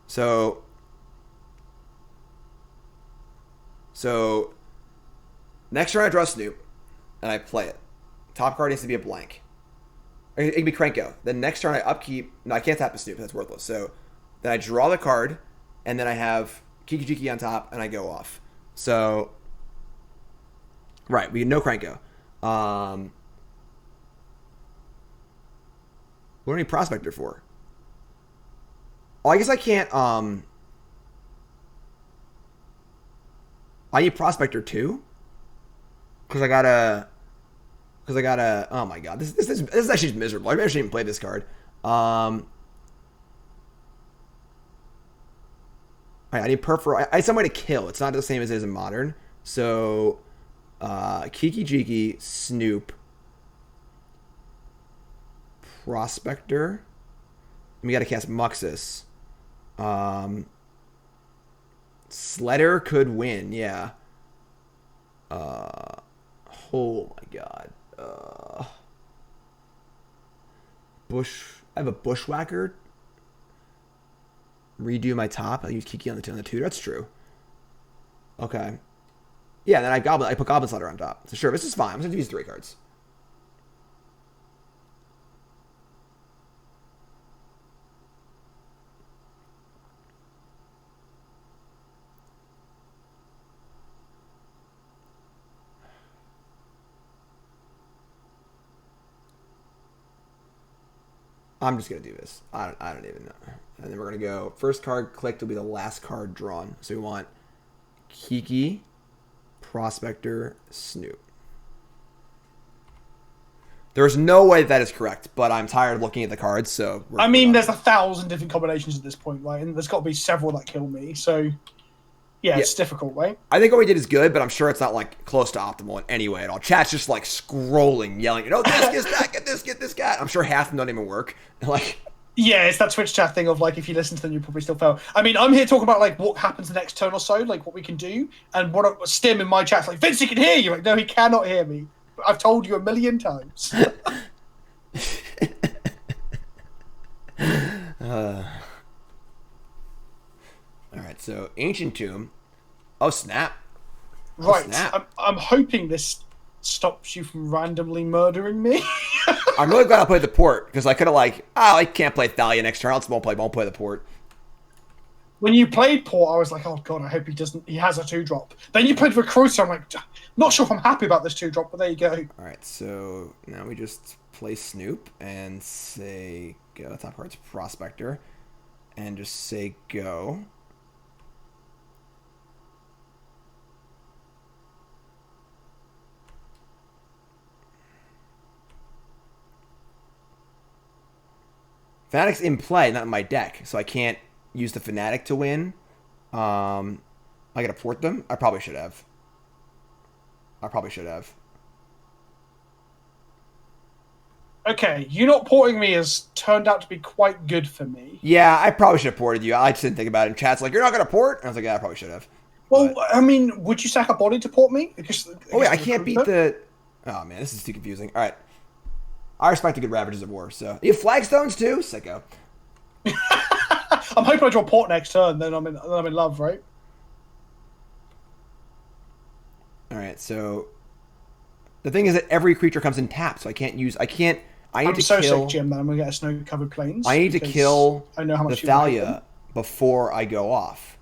[SPEAKER 1] So next turn I draw Snoop, and I play it. Top card needs to be a blank. It can be Krenko. Then next turn I upkeep. No, I can't tap the Snoop. That's worthless. So then I draw the card, and then I have Kiki Jiki on top, and I go off. So right, we no Krenko. What do I need Prospector for? Oh, I guess I can't. I need Prospector too. Because I gotta. Oh my god, this is actually just miserable. I maybe shouldn't even play this card. Alright, I need perfor. I need some way to kill. It's not the same as it is in Modern. So, Kiki Jiki, Snoop, Prospector. We gotta cast Muxus. Sledder could win, yeah. Oh my god. I have a Bushwhacker. Redo my top. I'll use Kiki on the tutor. That's true. Okay. Yeah, then I put Goblin Sledder on top. So sure, this is fine. I'm gonna use 3 cards. I'm just gonna do this. I don't even know. And then we're gonna go. First card clicked will be the last card drawn. So we want Kiki, Prospector, Snoop. There's no way that is correct, but I'm tired of looking at the cards. So
[SPEAKER 2] I mean, there's 1,000 different combinations at this point, right? And there's got to be several that kill me. So yeah, it's difficult, right?
[SPEAKER 1] I think what we did is good, but I'm sure it's not like close to optimal in any way at all. Chat's just like scrolling, yelling, this gets that, get this guy. I'm sure half of them don't even work. Like,
[SPEAKER 2] yeah, it's that Twitch chat thing of like, if you listen to them, you probably still fail. I mean, I'm here talking about like what happens the next turn or so, like what we can do, and what Stim in my chat's like, Vince, he can hear you. Like, no, he cannot hear me. I've told you 1,000,000 times.
[SPEAKER 1] All right, so Ancient Tomb. Oh, snap.
[SPEAKER 2] Right. Snap. I'm hoping this stops you from randomly murdering me.
[SPEAKER 1] I'm really glad I played the port, because I could have I can't play Thalia next turn. I just won't play the port.
[SPEAKER 2] When you played port, I was like, oh god, I hope he has a 2-drop. Then you played Recruiter, I'm like, not sure if I'm happy about this 2-drop, but there you go.
[SPEAKER 1] All right, so now we just play Snoop and say go. Top card's Prospector, and just say go. Fanatic's in play, not in my deck, so I can't use the Fanatic to win. I gotta port them. I probably should have.
[SPEAKER 2] Okay, you not porting me has turned out to be quite good for me.
[SPEAKER 1] Yeah, I probably should have ported you. I just didn't think about it. And chat's like, you're not gonna port? And I was like, yeah, I probably should have.
[SPEAKER 2] Well, I mean, would you sack a body to port me?
[SPEAKER 1] I can't beat the... Oh, man, this is too confusing. All right. I respect the good Ravagers of War, so... You have Flagstones, too? Sicko.
[SPEAKER 2] I'm hoping I draw port next turn, then I'm in love, right?
[SPEAKER 1] All right, so... The thing is that every creature comes in tap, so I can't use... I need
[SPEAKER 2] I'm
[SPEAKER 1] to
[SPEAKER 2] so
[SPEAKER 1] kill...
[SPEAKER 2] sick, Jim, that I'm going to get a snow-covered plains.
[SPEAKER 1] I need to kill
[SPEAKER 2] I know how much
[SPEAKER 1] the Thalia before I go off.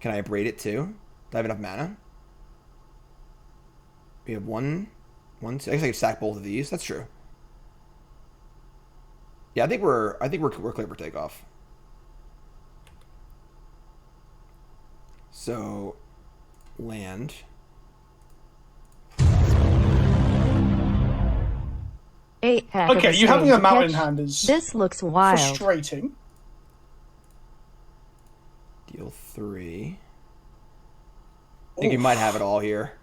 [SPEAKER 1] Can I abrade it, too? Do I have enough mana? We have one, two. I guess I could sack both of these. That's true. Yeah, I think we're clear for takeoff. So, land.
[SPEAKER 2] Okay, you having a mountain in hand is
[SPEAKER 3] this looks wild.
[SPEAKER 2] Frustrating.
[SPEAKER 1] Deal 3. I think you might have it all here.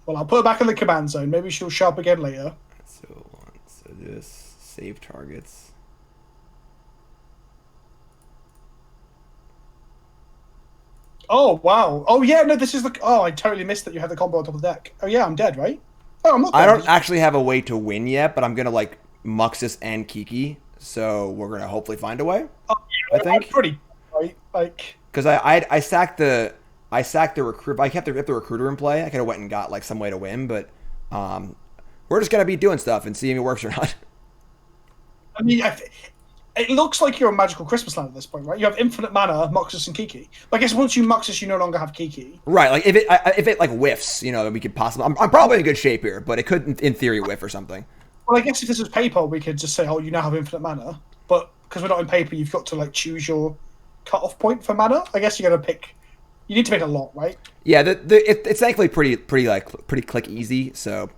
[SPEAKER 2] Well, I'll put her back in the command zone. Maybe she'll show up again later.
[SPEAKER 1] So this save targets.
[SPEAKER 2] Oh wow! Oh yeah, no, this is the. Oh, I totally missed that you had the combo on top of the deck. Oh yeah, I'm dead, right? Oh, I'm not dead.
[SPEAKER 1] I don't actually have a way to win yet, but I'm gonna like Muxus and Kiki, so we're gonna hopefully find a way.
[SPEAKER 2] Oh, yeah, I think. I'm pretty right, like.
[SPEAKER 1] Because I sacked the recruit. I kept the recruiter in play. I could have went and got like some way to win, but we're just gonna be doing stuff and seeing if it works or not.
[SPEAKER 2] I mean, it looks like you're a magical Christmas land at this point, right? You have infinite mana, Muxus and Kiki. But I guess once you Muxus, you no longer have Kiki.
[SPEAKER 1] Right. Like if it like whiffs, we could possibly. I'm probably in good shape here, but it could in theory whiff or something.
[SPEAKER 2] Well, I guess if this was paper, we could just say, oh, you now have infinite mana. But because we're not in paper, you've got to like choose your cutoff point for mana. I guess you got to pick. You need to pick a lot, right?
[SPEAKER 1] Yeah, it's thankfully pretty click easy. So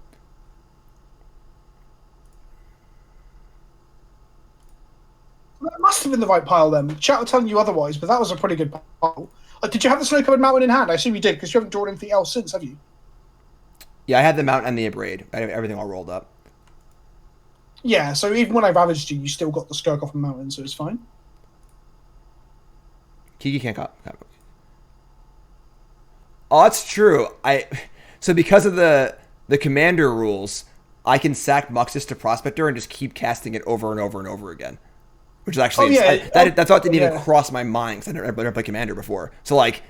[SPEAKER 2] That must have been the right pile then. Chat will tell you otherwise, but that was a pretty good pile. Did you have the snow-covered mountain in hand? I assume you did, because you haven't drawn anything else since, have you?
[SPEAKER 1] yeah, I had the mount and the abrade. I had everything all rolled up.
[SPEAKER 2] Yeah, so even when I ravaged you, you still got the Skirkoff mountain, so it's fine.
[SPEAKER 1] Kiki can't cop. Oh, that's true. So because of the commander rules, I can sack Muxus to Prospector and just keep casting it over and over and over again. Which is actually that's what didn't even cross my mind because I never played Commander before. So like,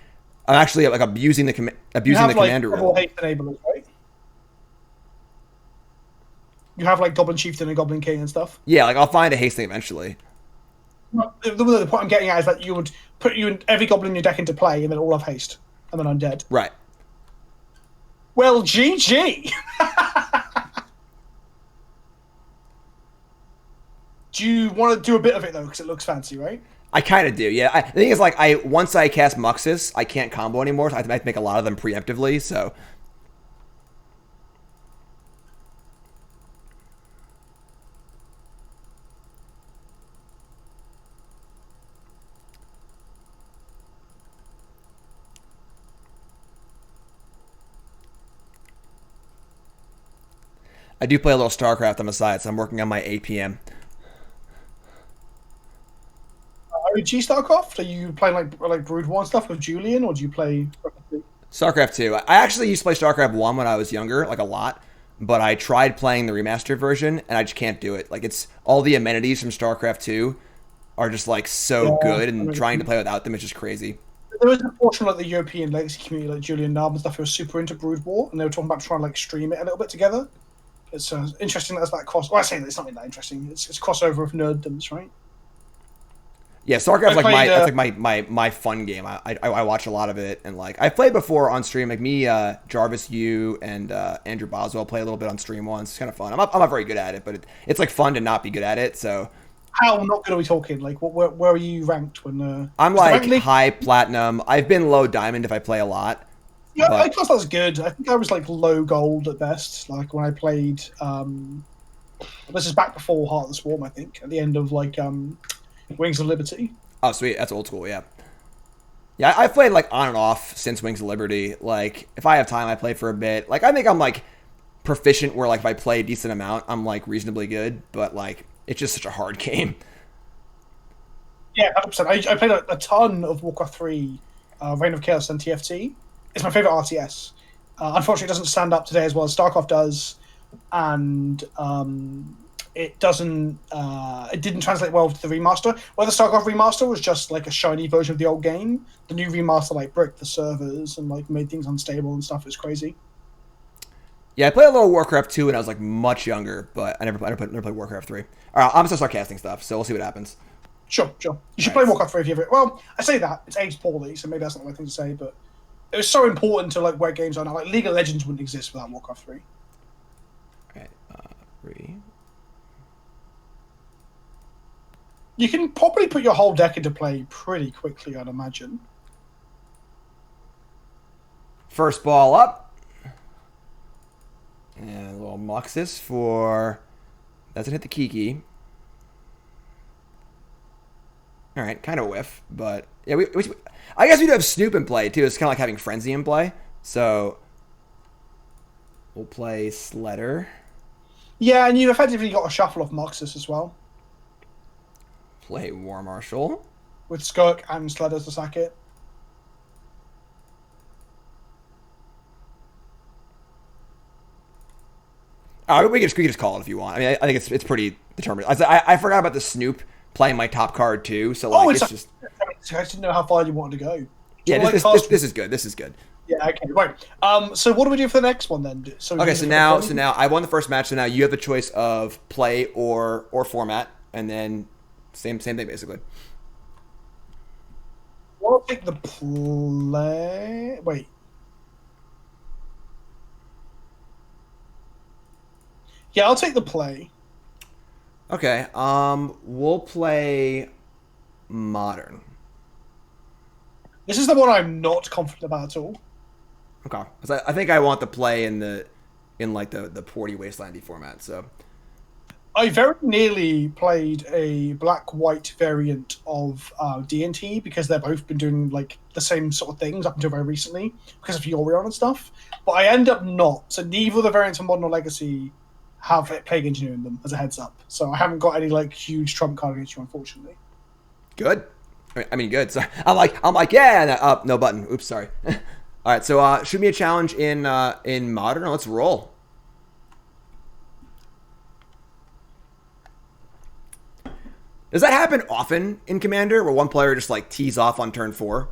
[SPEAKER 1] I'm actually like abusing the Commander rule.
[SPEAKER 2] Haste enablers, right? You have like Goblin Chieftain and Goblin King and stuff.
[SPEAKER 1] Yeah, like I'll find a haste thing eventually.
[SPEAKER 2] The point I'm getting at is that you would put every Goblin in your deck into play and then all have haste, and then I'm dead.
[SPEAKER 1] Right.
[SPEAKER 2] Well, GG. Do you want to do a bit of it though, because it looks fancy, right?
[SPEAKER 1] I kind of do, yeah. The thing is, like, once I cast Muxus, I can't combo anymore. So I have to make a lot of them preemptively. So I do play a little StarCraft on the side, so I'm working on my 8 p.m.
[SPEAKER 2] OG StarCraft? Are you playing like Brood War and stuff with Julian, or do you play
[SPEAKER 1] StarCraft 2? I actually used to play StarCraft 1 when I was younger, like a lot. But I tried playing the remastered version, and I just can't do it. Like, it's all the amenities from StarCraft 2 are just like so good, and trying to play without them is just crazy.
[SPEAKER 2] There was a portion of like the European legacy community, like Julian Nab and stuff, who was super into Brood War, and they were talking about trying to like stream it a little bit together. It's interesting that that cross. Well, I say that it's not really that interesting. It's crossover of nerddoms, right?
[SPEAKER 1] Yeah, StarCraft's like my fun game. I watch a lot of it, and like I've played before on stream. Like me, Jarvis, you, and Andrew Boswell play a little bit on stream once. It's kind of fun. I'm not very good at it, but it's like fun to not be good at it. So
[SPEAKER 2] how not good are we talking? Like, where are you ranked when?
[SPEAKER 1] I'm like high platinum. I've been low diamond if I play a lot.
[SPEAKER 2] Yeah, I thought that was good. I think I was like low gold at best. Like when I played. This is back before Heart of the Swarm, I think. At the end of like Wings of Liberty.
[SPEAKER 1] Oh, sweet. That's old school, yeah. Yeah, I've played like on and off since Wings of Liberty. Like if I have time, I play for a bit. Like I think I'm like proficient where like if I play a decent amount, I'm like reasonably good. But like it's just such a hard game.
[SPEAKER 2] Yeah, 100%. I played a ton of Warcraft 3, Reign of Chaos and TFT. It's my favorite RTS. Unfortunately, it doesn't stand up today as well as StarCraft does, and it doesn't. It didn't translate well to the remaster. Whether StarCraft remaster was just like a shiny version of the old game, the new remaster like bricked the servers and like made things unstable and stuff. It's crazy.
[SPEAKER 1] Yeah, I played a little Warcraft 2 when I was like much younger, but I never played Warcraft 3. All right, I'm gonna start casting stuff, so we'll see what happens.
[SPEAKER 2] Sure. You should play Warcraft 3 if you ever. Well, I say that it's aged poorly, so maybe that's not the right thing to say, but it was so important to like where games are now. Like League of Legends wouldn't exist without Warcraft 3.
[SPEAKER 1] All right, 3.
[SPEAKER 2] You can probably put your whole deck into play pretty quickly, I'd imagine.
[SPEAKER 1] First ball up. And a little Muxus for... Doesn't hit the Kiki. Alright, kind of whiff, but... Yeah, I guess we do have Snoop in play, too. It's kind of like having Frenzy in play. So... We'll play Sledder.
[SPEAKER 2] Yeah, and you've effectively got a shuffle of Muxus as well.
[SPEAKER 1] Play War Marshal.
[SPEAKER 2] With Skirk and Sledder to sack it.
[SPEAKER 1] We can just call it if you want. I mean, I think it's pretty determined. I forgot about the Snoop playing my top card too. So like, it's just.
[SPEAKER 2] I didn't know how far you wanted to go.
[SPEAKER 1] Yeah, this is good. This is good.
[SPEAKER 2] Yeah. Okay. Right. So what do we do for the next one then?
[SPEAKER 1] So now I won the first match. So now you have the choice of play or format, and then same thing basically.
[SPEAKER 2] I'll take the play. Wait. Yeah, I'll take the play.
[SPEAKER 1] Okay. We'll play Modern.
[SPEAKER 2] This is the one I'm not confident about at all.
[SPEAKER 1] Okay, 'cause I think I want to play in like the Porty Wastelandy format. So
[SPEAKER 2] I very nearly played a black-white variant of D&T because they've both been doing like the same sort of things up until very recently because of Yorion and stuff. But I end up not. So neither of the variants of Modern or Legacy have Plague Engineer in them as a heads up. So I haven't got any like huge trump card against you, unfortunately.
[SPEAKER 1] good. I mean, good. So I'm like, yeah. No button. Oops, sorry. All right, so shoot me a challenge in Modern. Let's roll. Does that happen often in Commander, where one player just like tees off on turn 4?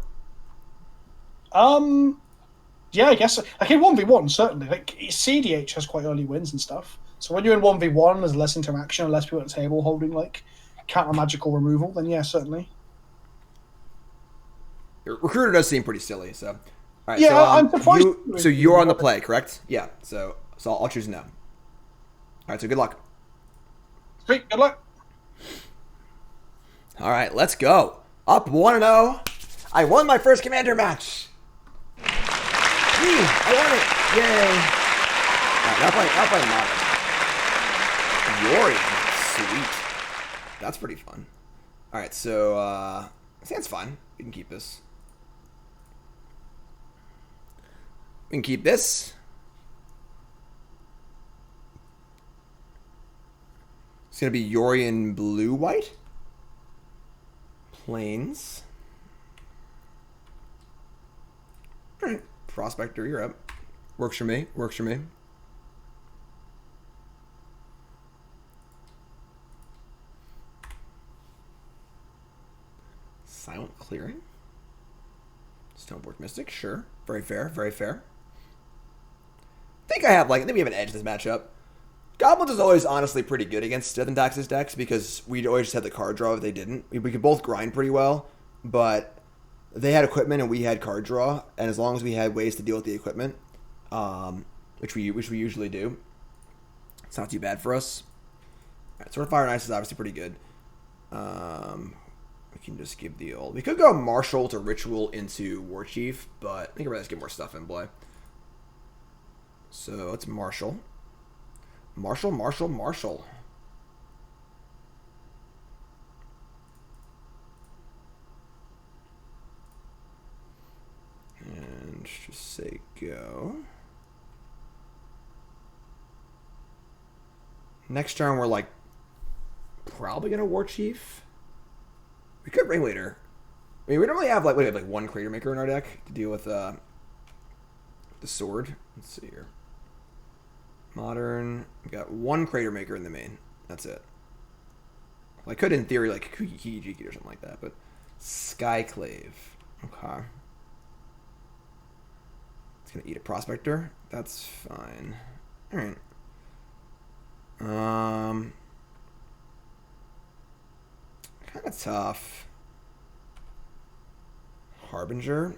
[SPEAKER 2] Yeah, I guess like in 1v1 certainly. Like CDH has quite early wins and stuff. So when you're in 1v1, there's less interaction, less people at the table holding like counter magical removal. Then yeah, certainly.
[SPEAKER 1] Your recruiter does seem pretty silly. So, all right.
[SPEAKER 2] Yeah,
[SPEAKER 1] so,
[SPEAKER 2] I'm surprised.
[SPEAKER 1] so you're on the play, correct? Yeah. So I'll choose no. All right. So good luck.
[SPEAKER 2] Sweet, good luck.
[SPEAKER 1] All right. Let's go. Up 1-0. I won my first Commander match. I won it! Yay! Right, not playing Modern. Yorion, sweet. That's pretty fun. All right, so I think that's fine. We can keep this. We can keep this. It's gonna be Yorion blue-white. Plains. All right. Prospector, you're up. Works for me. Works for me. Silent Clearing. Stoneborg Mystic, sure. Very fair, very fair. I think we have an edge in this matchup. Goblins is always honestly pretty good against Death and Taxes decks because we'd always just had the card draw if they didn't. We could both grind pretty well, but they had equipment and we had card draw, and as long as we had ways to deal with the equipment, which we usually do, it's not too bad for us. All right, Sword of Fire and Ice is obviously pretty good. We can just give the old. We could go Marshal to Ritual into War Chief, but I think I'd rather just get more stuff in play. So it's Marshal. Marshal. And just say go. Next turn, we're like probably gonna War Chief. We could Ringleader. I mean, we don't really have like one Crater Maker in our deck to deal with the sword. Let's see here. Modern. We got one Crater Maker in the main. That's it. Well, I could, in theory, like Jiki or something like that, but Skyclave. Okay. It's gonna eat a Prospector. That's fine. All right. Kind of tough. Harbinger.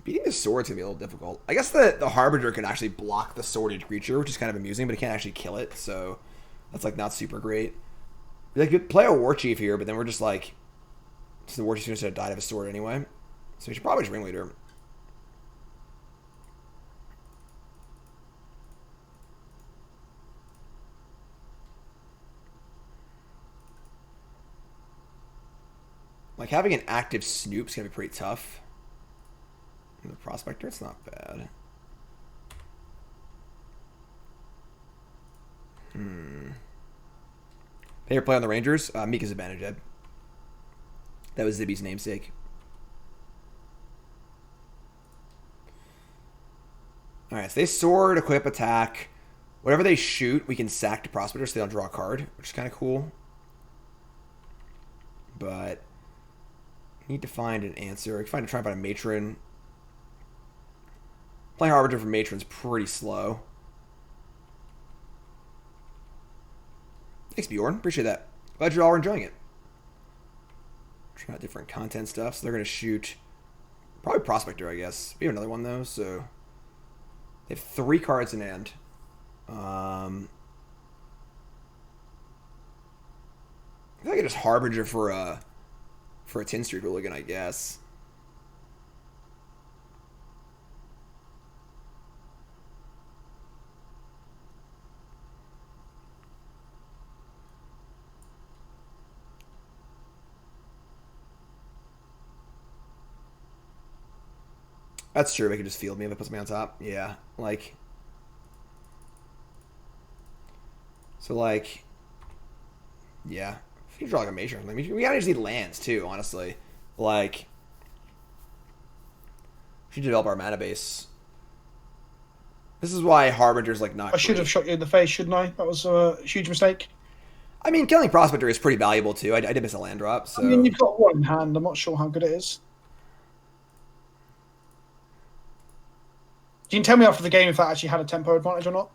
[SPEAKER 1] Beating the sword's gonna be a little difficult. I guess the Harbinger can actually block the sworded creature, which is kind of amusing, but it can't actually kill it, so that's like not super great. We could play a War Chief here, but then we're just like, so the War Chief's gonna die of a sword anyway. So we should probably just Ringleader. Like having an active Snoop's gonna be pretty tough. The Prospector, it's not bad. Favorite play on the Rangers? Mika's Zibanejad. That was Zibby's namesake. Alright, so they sword, equip, attack. Whatever they shoot, we can sack to Prospector so they don't draw a card, which is kind of cool. But need to find an answer. I can try and find a Matron. Playing Harbinger for Matron's pretty slow. Thanks, Bjorn. Appreciate that. Glad you all are enjoying it. Try out different content stuff. So they're going to shoot probably Prospector, I guess. We have another one, though. So they have 3 cards in hand. I feel like I just Harbinger for a Tin Street Hooligan, I guess. That's true. It could just field me if it puts me on top. Yeah, like. So like. Yeah, if you draw like a major, I mean, we gotta just need lands too. Honestly, like. We should develop our mana base. This is why Harbinger's like not.
[SPEAKER 2] I should have shot you in the face, shouldn't I? That was a huge mistake.
[SPEAKER 1] I mean, killing Prospector is pretty valuable too. I did miss a land drop, so.
[SPEAKER 2] I mean, you've got one in hand. I'm not sure how good it is. You can tell me after the game if that actually had a tempo advantage or not.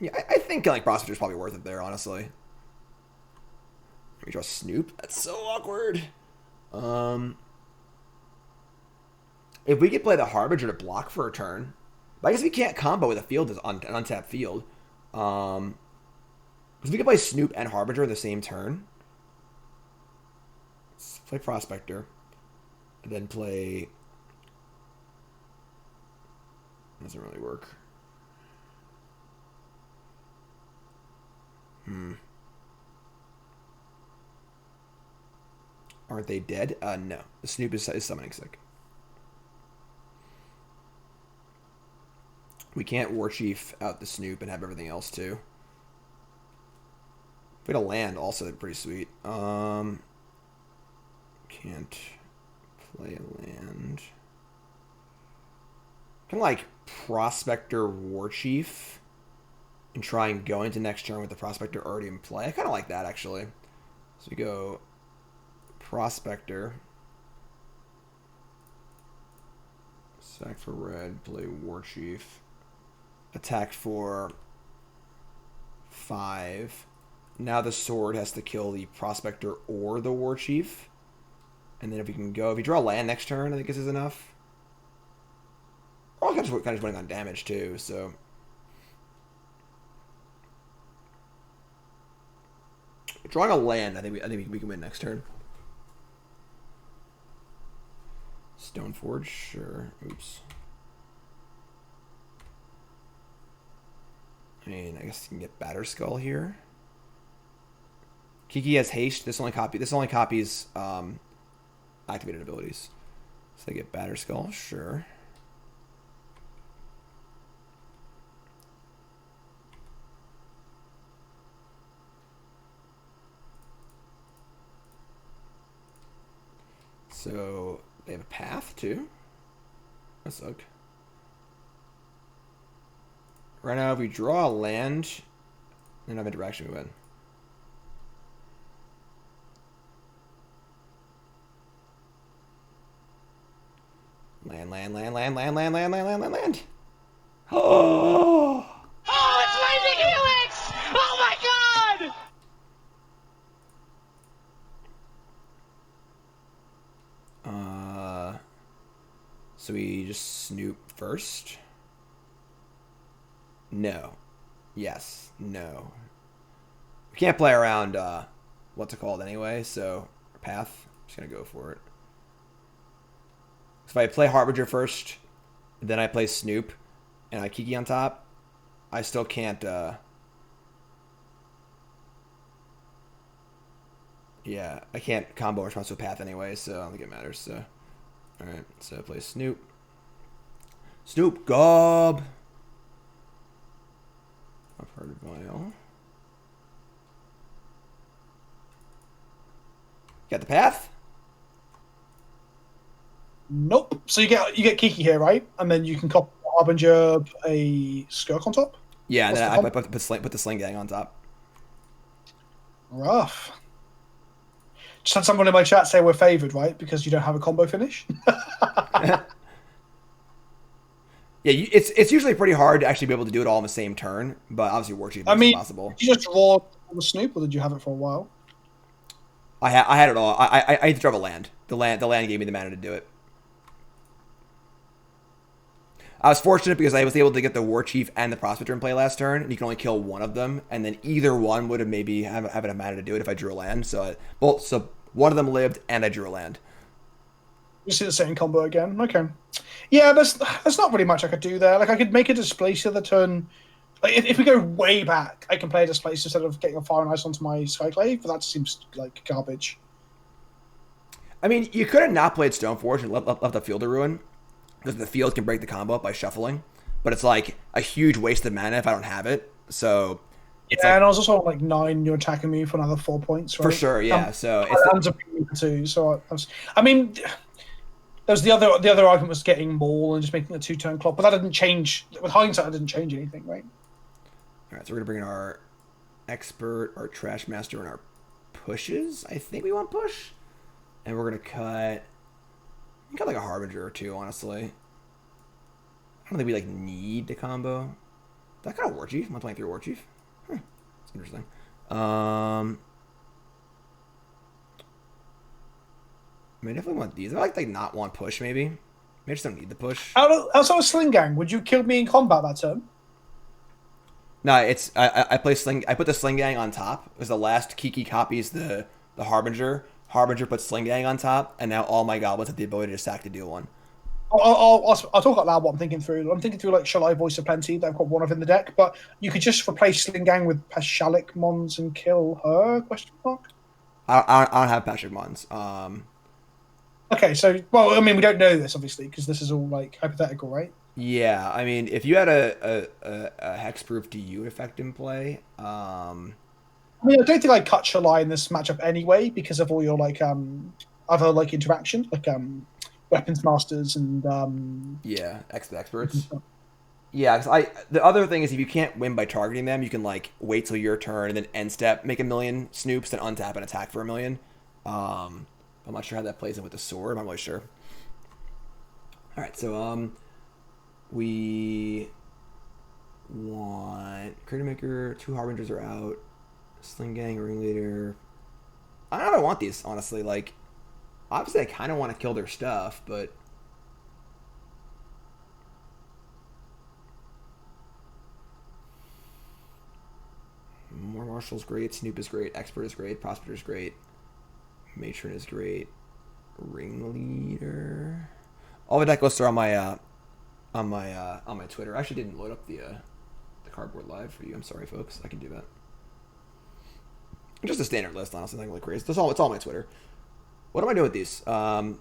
[SPEAKER 1] Yeah, I think killing Prospector is probably worth it there, honestly. Let me draw Snoop. That's so awkward. If we could play the Harbinger to block for a turn, but I guess we can't combo with a field on an untapped field. Because we could play Snoop and Harbinger the same turn. Let's play Prospector, and then play. Doesn't really work. Aren't they dead? No. The Snoop is summoning sick. We can't War Chief out the Snoop and have everything else too. If we had a land, also that'd be pretty sweet. Can't play a land. Can like Prospector War Chief and try and go into next turn with the Prospector already in play. I kind of like that actually. So we go Prospector. Sack for red, play War Chief. Attack for 5. Now the sword has to kill the Prospector or the War Chief. And then if you draw land next turn, I think this is enough. We're all kind of winning on damage too, so. Drawing a land, I think we can win next turn. Stoneforge, sure. Oops. I mean, I guess you can get Batterskull here. Kiki has haste. This only copies activated abilities. So they get Batterskull, sure. So they have a path too. That sucks. Right now, if we draw a land, then have interaction, we win. Land. Oh!
[SPEAKER 4] Oh, it's Lightning Helix! Oh my god!
[SPEAKER 1] So we just Snoop first. No. Yes. No. We can't play around what's it called anyway, so path. I'm just gonna go for it. So if I play Harbinger first, then I play Snoop, and I Kiki on top, I still can't yeah, I can't combo response to a path anyway, so I don't think it matters, so alright, so I play Snoop. Snoop Gob. I've heard of Vial. Got the path?
[SPEAKER 2] Nope. So you get Kiki here, right? And then you can copy Harbinger a Skirk on top?
[SPEAKER 1] Yeah, and
[SPEAKER 2] What's
[SPEAKER 1] then
[SPEAKER 2] the
[SPEAKER 1] I put the Sling Gang on top.
[SPEAKER 2] Rough. Just had someone in my chat say we're favoured, right? Because you don't have a combo finish.
[SPEAKER 1] Yeah, it's usually pretty hard to actually be able to do it all in the same turn, but obviously War Chief makes it possible.
[SPEAKER 2] Did you just draw the Snoop, or did you have it for a while?
[SPEAKER 1] I had it all. I had to draw a land. The land gave me the mana to do it. I was fortunate because I was able to get the War Chief and the Prospector in play last turn, and you can only kill one of them, and then either one would have maybe have a mana to do it if I drew a land. So one of them lived, and I drew a land.
[SPEAKER 2] You see the same combo again. Okay. Yeah, there's not really much I could do there. Like I could make a Displacer the turn. Like if we go way back, I can play a Displacer instead of getting a Fire and Ice onto my Skyclave, but that seems like garbage.
[SPEAKER 1] I mean, you could have not played Stoneforge and left the field to ruin, because the field can break the combo up by shuffling. But it's like a huge waste of mana if I don't have it. So it's
[SPEAKER 2] Yeah,
[SPEAKER 1] like,
[SPEAKER 2] and I was also on like 9. You're attacking me for another 4 points, right?
[SPEAKER 1] for sure, yeah. So
[SPEAKER 2] it's
[SPEAKER 1] it's
[SPEAKER 2] hands up too. So I mean, there's the other argument was getting Maul and just making a 2-turn clock, but that didn't change. With hindsight, it didn't change anything, right?
[SPEAKER 1] all right. So we're gonna bring in our expert, our trash master, and our pushes. I think we want push, and we're gonna cut. We got like a harbinger or two, honestly. I don't think we like need the combo. That kind of war chief. Am I playing through war chief? It's interesting. I mean, I definitely want these. I like not want push, maybe. Maybe I just don't need the push.
[SPEAKER 2] Outside of Sling Gang, would you kill me in combat that turn?
[SPEAKER 1] No, it's I play Sling. I put the Sling Gang on top. It was the last Kiki copies the Harbinger. Harbinger puts Sling Gang on top, and now all my goblins have the ability to sack to deal 1.
[SPEAKER 2] I'll talk out loud what I'm thinking through. I'm thinking through like Shall I Voice of Plenty that I've got one of in the deck, but you could just replace Sling Gang with Pashalik Mons and kill her? Question mark.
[SPEAKER 1] I don't have Patrick Mons.
[SPEAKER 2] Okay, so well, I mean, we don't know this obviously because this is all like hypothetical, right?
[SPEAKER 1] Yeah, I mean, if you had a hexproof DU effect in play,
[SPEAKER 2] I mean, I don't think I'd cut Shalai in this matchup anyway because of all your like other like interactions, like weapons masters and
[SPEAKER 1] yeah, experts. Yeah, because the other thing is if you can't win by targeting them, you can like wait till your turn and then end step, make 1,000,000 snoops, then untap and attack for 1,000,000. I'm not sure how that plays in with the sword. I'm not really sure. All right, so we want Creator Maker. 2 Harbingers are out. Sling Gang, Ringleader. I don't know if I want these, honestly. Like, obviously, I kind of want to kill their stuff, but More Marshal's great. Snoop is great. Expert is great. Prospector is great. Matron is great. Ringleader. All the deck lists are on my Twitter. I actually didn't load up the cardboard live for you. I'm sorry, folks. I can do that. Just a standard list, honestly. Nothing really crazy. It's all on my Twitter. What am I doing with these? Do I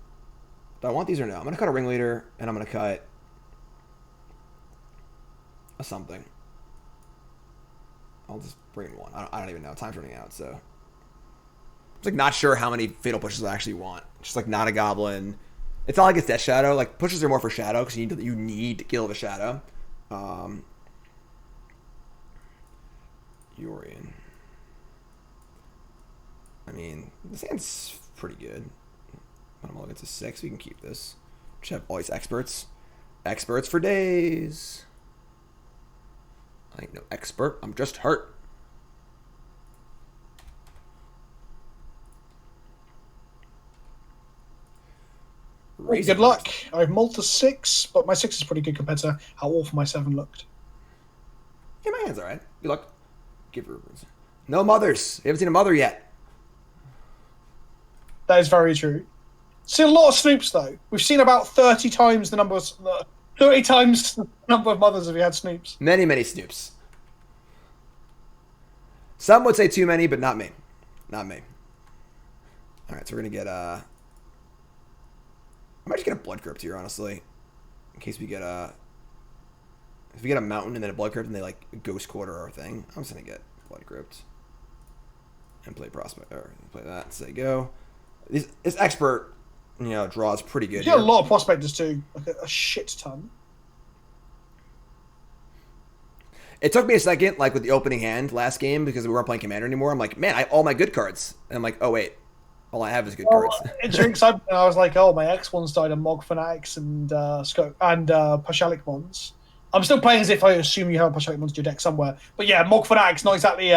[SPEAKER 1] want these or no? I'm gonna cut a Ringleader and I'm gonna cut a something. I'll just bring in one. I don't even know. Time's running out, so I'm just like not sure how many fatal pushes I actually want. Just like not a goblin. It's not like it's Death Shadow. Like pushes are more for Shadow because you need to kill the Shadow. Yorian. I mean, this hand's pretty good. I'm looking to 6. We can keep this. Just have all these experts. Experts for days. I ain't no expert. I'm just hurt.
[SPEAKER 2] Good luck. I have Malta 6, but my 6 is pretty good compared to how awful my 7 looked.
[SPEAKER 1] Yeah, my hand's alright. Good luck. Give Rubens. No mothers. We haven't seen a mother yet.
[SPEAKER 2] That is very true. See a lot of Snoops though. We've seen about 30 times the number of 30 times the number of mothers if we had Snoops.
[SPEAKER 1] Many, many Snoops. Some would say too many, but not me. Not me. Alright, so we're gonna get I might just get a Blood Crypt here, honestly. In case we get if we get a Mountain and then a Blood Crypt and they like Ghost Quarter our thing, I'm just gonna get Blood Crypt. And play Prospect, or play that, say go. This expert, draws pretty good.
[SPEAKER 2] You get a lot of prospectors too, like a shit ton.
[SPEAKER 1] It took me a second, like with the opening hand last game, because we weren't playing Commander anymore. I'm like, man, I have all my good cards. And I'm like, oh wait, all I have is good cards.
[SPEAKER 2] During excitement, I was like, oh, my X1's died on Mogg Fanatics and Scope and Pashalik Mons. I'm still playing as if I assume you have a Pashalik Mons in your deck somewhere. But yeah, Mogg Fanatics not exactly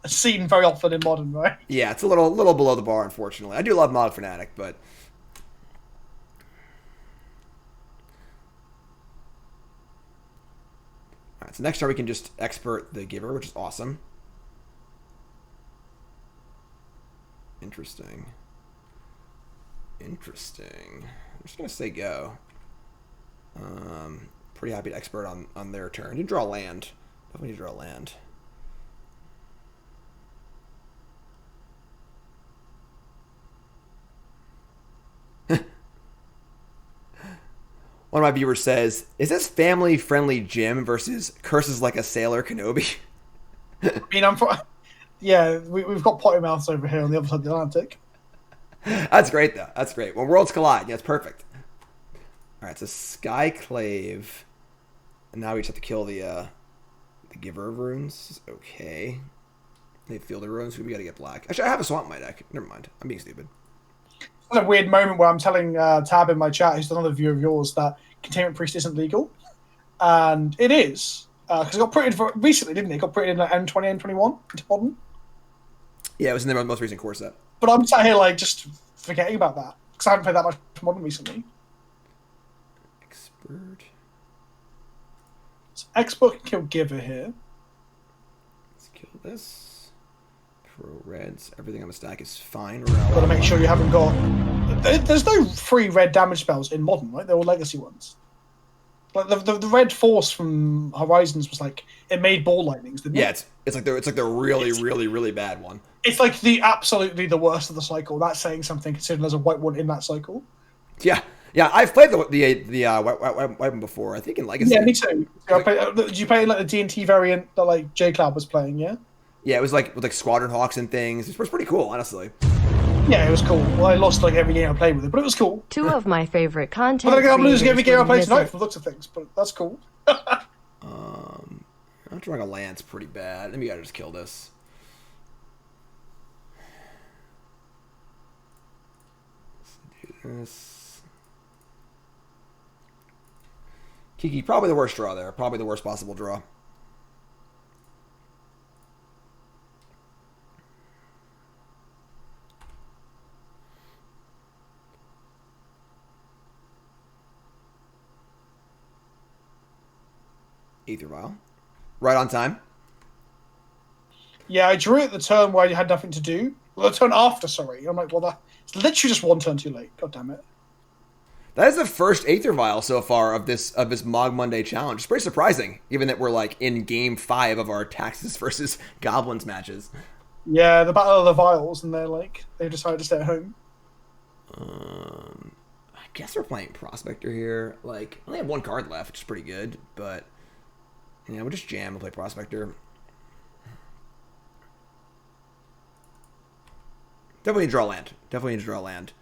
[SPEAKER 2] seen very often in Modern, right?
[SPEAKER 1] Yeah, it's a little below the bar, unfortunately. I do love Mogg Fanatic, but alright, so next turn we can just expert the Giver, which is awesome. Interesting. I'm just gonna say go. Pretty happy to expert on their turn. You draw land. Definitely need to draw land. one of my viewers says, "Is this family-friendly gym versus curses like a sailor Kenobi?"
[SPEAKER 2] I mean, yeah, we've got potty mouths over here on the other side of the Atlantic.
[SPEAKER 1] That's great, though. That's great. When worlds collide, yeah, it's perfect. All right, so Skyclave, and now we just have to kill the Giver of Runes. Okay, they Fielder Runes. We gotta get black. Actually, I have a swamp in my deck. Never mind. I'm being stupid.
[SPEAKER 2] It's a weird moment where I'm telling Tab in my chat, who's another viewer of yours, that Containment Priest isn't legal, and it is because it got printed recently, didn't it? It got printed in like M20, M21 into Modern.
[SPEAKER 1] Yeah, it was in the most recent core set.
[SPEAKER 2] But I'm sat here like just forgetting about that because I haven't played that much Modern recently.
[SPEAKER 1] Expert.
[SPEAKER 2] So Expert can kill Giver here.
[SPEAKER 1] Let's kill this. Pro Reds. Everything on the stack is fine.
[SPEAKER 2] Got to make sure you haven't got. There's no free red damage spells in Modern, right? They're all legacy ones. Like the red force from Horizons was like it made ball lightnings, didn't it?
[SPEAKER 1] Yeah, it's like the really bad one.
[SPEAKER 2] It's like the absolutely the worst of the cycle. That's saying something considering there's a white one in that cycle.
[SPEAKER 1] Yeah, I've played the white one before. I think in Legacy.
[SPEAKER 2] Yeah, me too. Did you play like the D&T variant that like J Cloud was playing? Yeah.
[SPEAKER 1] Yeah, it was like with like Squadron Hawks and things. It was pretty cool, honestly.
[SPEAKER 2] Yeah, it was cool. Well, I lost like every game I played with it, but it was cool.
[SPEAKER 3] Two of my favorite content.
[SPEAKER 2] But I'm losing every game I play tonight
[SPEAKER 3] visit-
[SPEAKER 2] from the looks of things, but that's cool.
[SPEAKER 1] I'm drawing a lance pretty bad. Maybe I gotta just kill this. Let's do this. Kiki, probably the worst draw there. Probably the worst possible draw. Aether Vial. Right on time.
[SPEAKER 2] Yeah, I drew it the turn where I had nothing to do. Well, the turn after, sorry. I'm like, well, it's literally just one turn too late. God damn it.
[SPEAKER 1] That is the first Aether Vial so far of this Mogg Monday challenge. It's pretty surprising, given that we're like in game 5 of our Taxes versus Goblins matches.
[SPEAKER 2] Yeah, the Battle of the Vials, and they decided to stay at home.
[SPEAKER 1] I guess we're playing Prospector here. Like, I only have one card left, which is pretty good, but yeah, we'll just jam and play Prospector. Definitely need to draw land. Definitely need to draw land.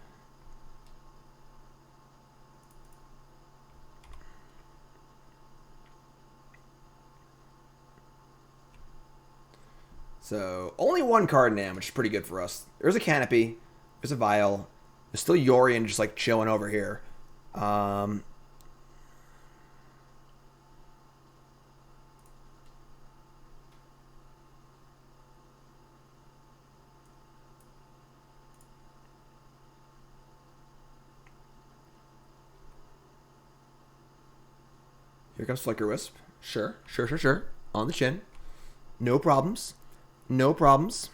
[SPEAKER 1] So, only one card in hand, which is pretty good for us. There's a Canopy. There's a Vial. There's still Yorion just, like, chilling over here. Here comes Flicker Wisp. Sure. On the chin. No problems. No problems.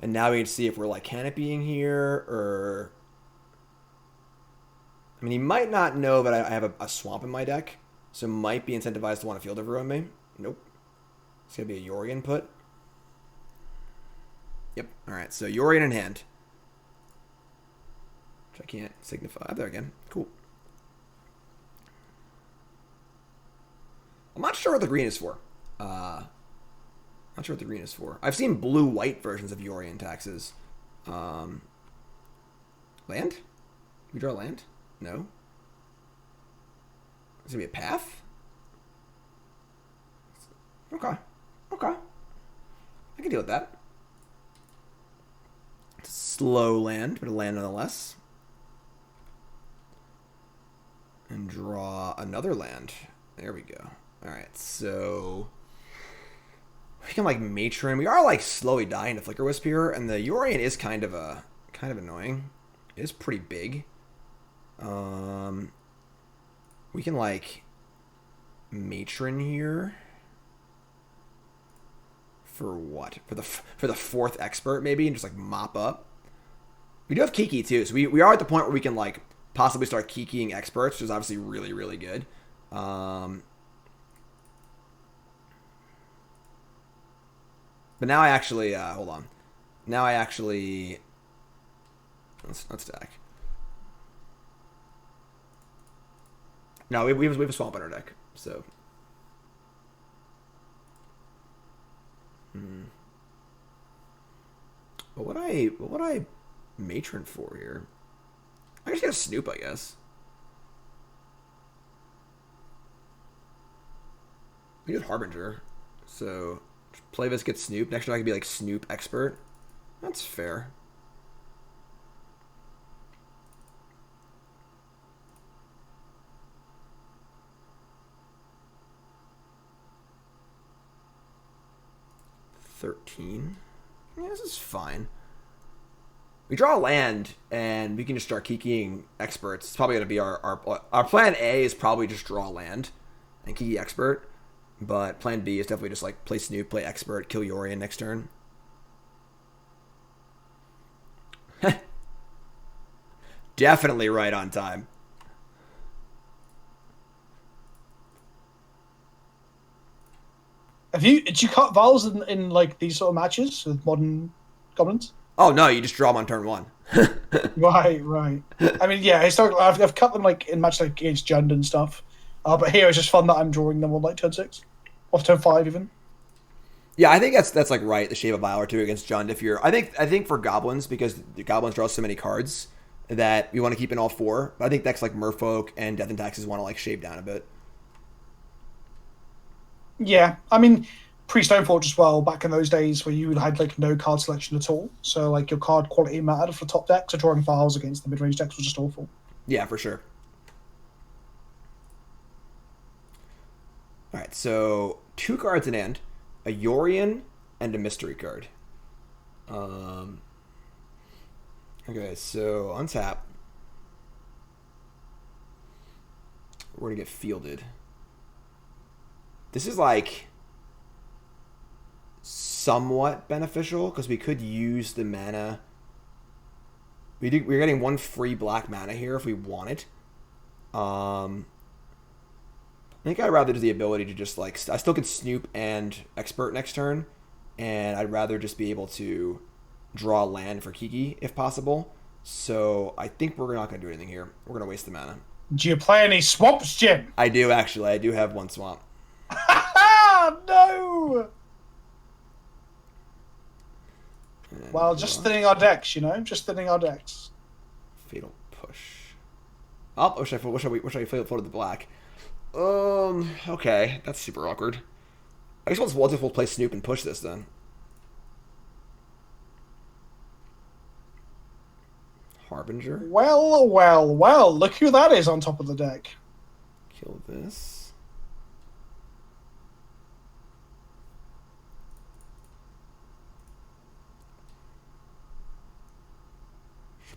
[SPEAKER 1] And now we need to see if we're like canopying here or... I mean, he might not know that I have a swamp in my deck, so might be incentivized to want to field over on me. Nope. It's going to be a Yorion put. Yep. All right, so Yorion in hand. Which I can't signify. There again. Cool. I'm not sure what the green is for. Not sure what the green is for. I've seen blue-white versions of Yorion taxes. Land? We draw land? No. Is it gonna be a path? Okay. I can deal with that. It's a slow land, but a land nonetheless. And draw another land. There we go. Alright, so... we can, like, Matron. We are, like, slowly dying to Flicker Wisp here, and the Yorion is kind of annoying. It is pretty big. We can, like, Matron here. For what? For the 4th Expert, maybe, and just, like, mop up. We do have Kiki, too, so we are at the point where we can, like, possibly start Kikiing Experts, which is obviously really, really good. But now I actually hold on. Now I actually let's stack. No, we have a swamp on our deck, so. What would I matron for here? I just get a Snoop, I guess. We get Harbinger, so play this, get Snoop. Next turn I could be like Snoop Expert. That's fair. $13. Yeah, this is fine. We draw a land, and we can just start kikiing experts. It's probably going to be our plan A is probably just draw land and kiki expert. But plan B is definitely just like play Snoop, play expert, kill Yorion next turn. Definitely right on time.
[SPEAKER 2] Did you cut Vowels in like these sort of matches with modern goblins?
[SPEAKER 1] Oh no, you just draw them on turn 1.
[SPEAKER 2] Right. I mean, yeah, historically, I've cut them like in matches like against Jund and stuff. But here it's just fun that I'm drawing them on like turn 6, off turn 5 even.
[SPEAKER 1] Yeah, I think that's like right. The Shave a Vial or two against Jund. If you're, I think for goblins, because the goblins draw so many cards that you want to keep in all 4. But I think decks like Merfolk and Death and Taxes want to like shave down a bit.
[SPEAKER 2] Yeah, I mean, pre-Stoneforge as well, back in those days where you had like no card selection at all. So like your card quality mattered for top decks, so drawing files against the mid-range decks was just awful.
[SPEAKER 1] Yeah, for sure. All right, so 2 cards in hand, a Yorion and a mystery card. Okay, so untap. We're gonna get fielded. This is like somewhat beneficial because we could use the mana. We're getting 1 free black mana here if we want it. I think I'd rather do the ability to just like I still could Snoop and Expert next turn, and I'd rather just be able to draw land for Kiki if possible. So I think we're not going to do anything here. We're going to waste the mana.
[SPEAKER 2] Do you play any swamps, Jim?
[SPEAKER 1] I do actually. I do have 1 swamp.
[SPEAKER 2] No! Well, just thinning our decks, you know? Just thinning our decks.
[SPEAKER 1] Fatal Push. Oh, wish I floated the black. Okay. That's super awkward. I guess we'll play Snoop and push this then. Harbinger.
[SPEAKER 2] Well. Look who that is on top of the deck.
[SPEAKER 1] Kill this.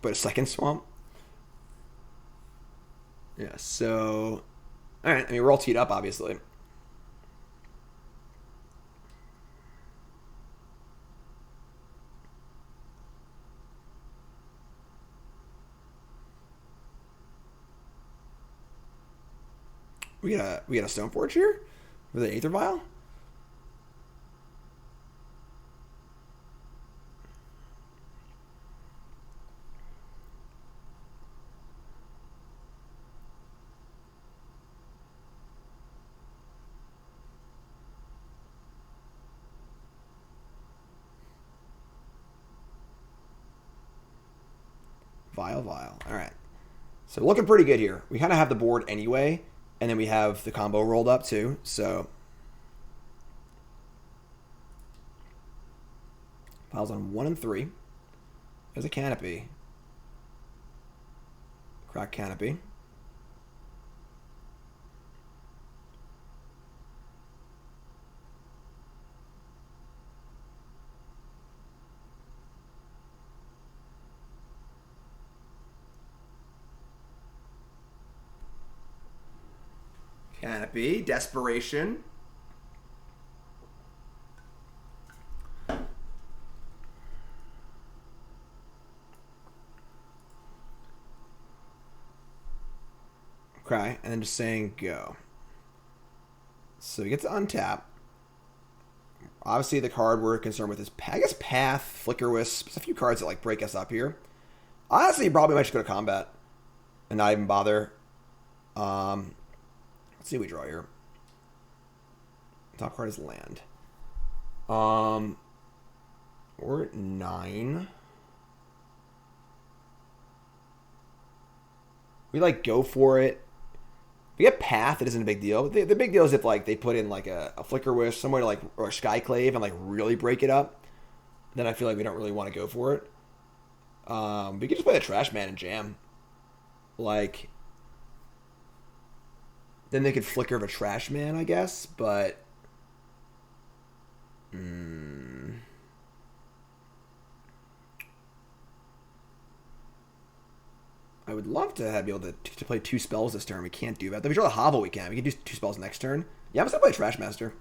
[SPEAKER 1] Put a second swamp. Yeah, so... Alright, I mean, we're all teed up, obviously. We got a Stoneforge here? With an Aether Vial? Vial. All right. So looking pretty good here. We kind of have the board anyway, and then we have the combo rolled up too. So piles on 1 and 3. There's a Canopy. Crack Canopy. Canopy, Desperation. Okay, and then just saying go. So we get to untap. Obviously, the card we're concerned with is, I guess, Path, Flicker Wisp. There's a few cards that like break us up here. Honestly, probably might just go to combat and not even bother. Let's see what we draw here. Top card is land. We're at 9. We like go for it. If we get Path, it isn't a big deal. The big deal is if like they put in like a Flicker Wish somewhere to like, or a Skyclave and like really break it up. Then I feel like we don't really want to go for it. We could just play the Trash Man and jam. Like, then they could Flicker of a Trash Man, I guess, but I would love to be able to play 2 spells this turn. We can't do that. If we draw the Hobble, we can. We can do 2 spells next turn. Yeah, I'm going to play Trash Master.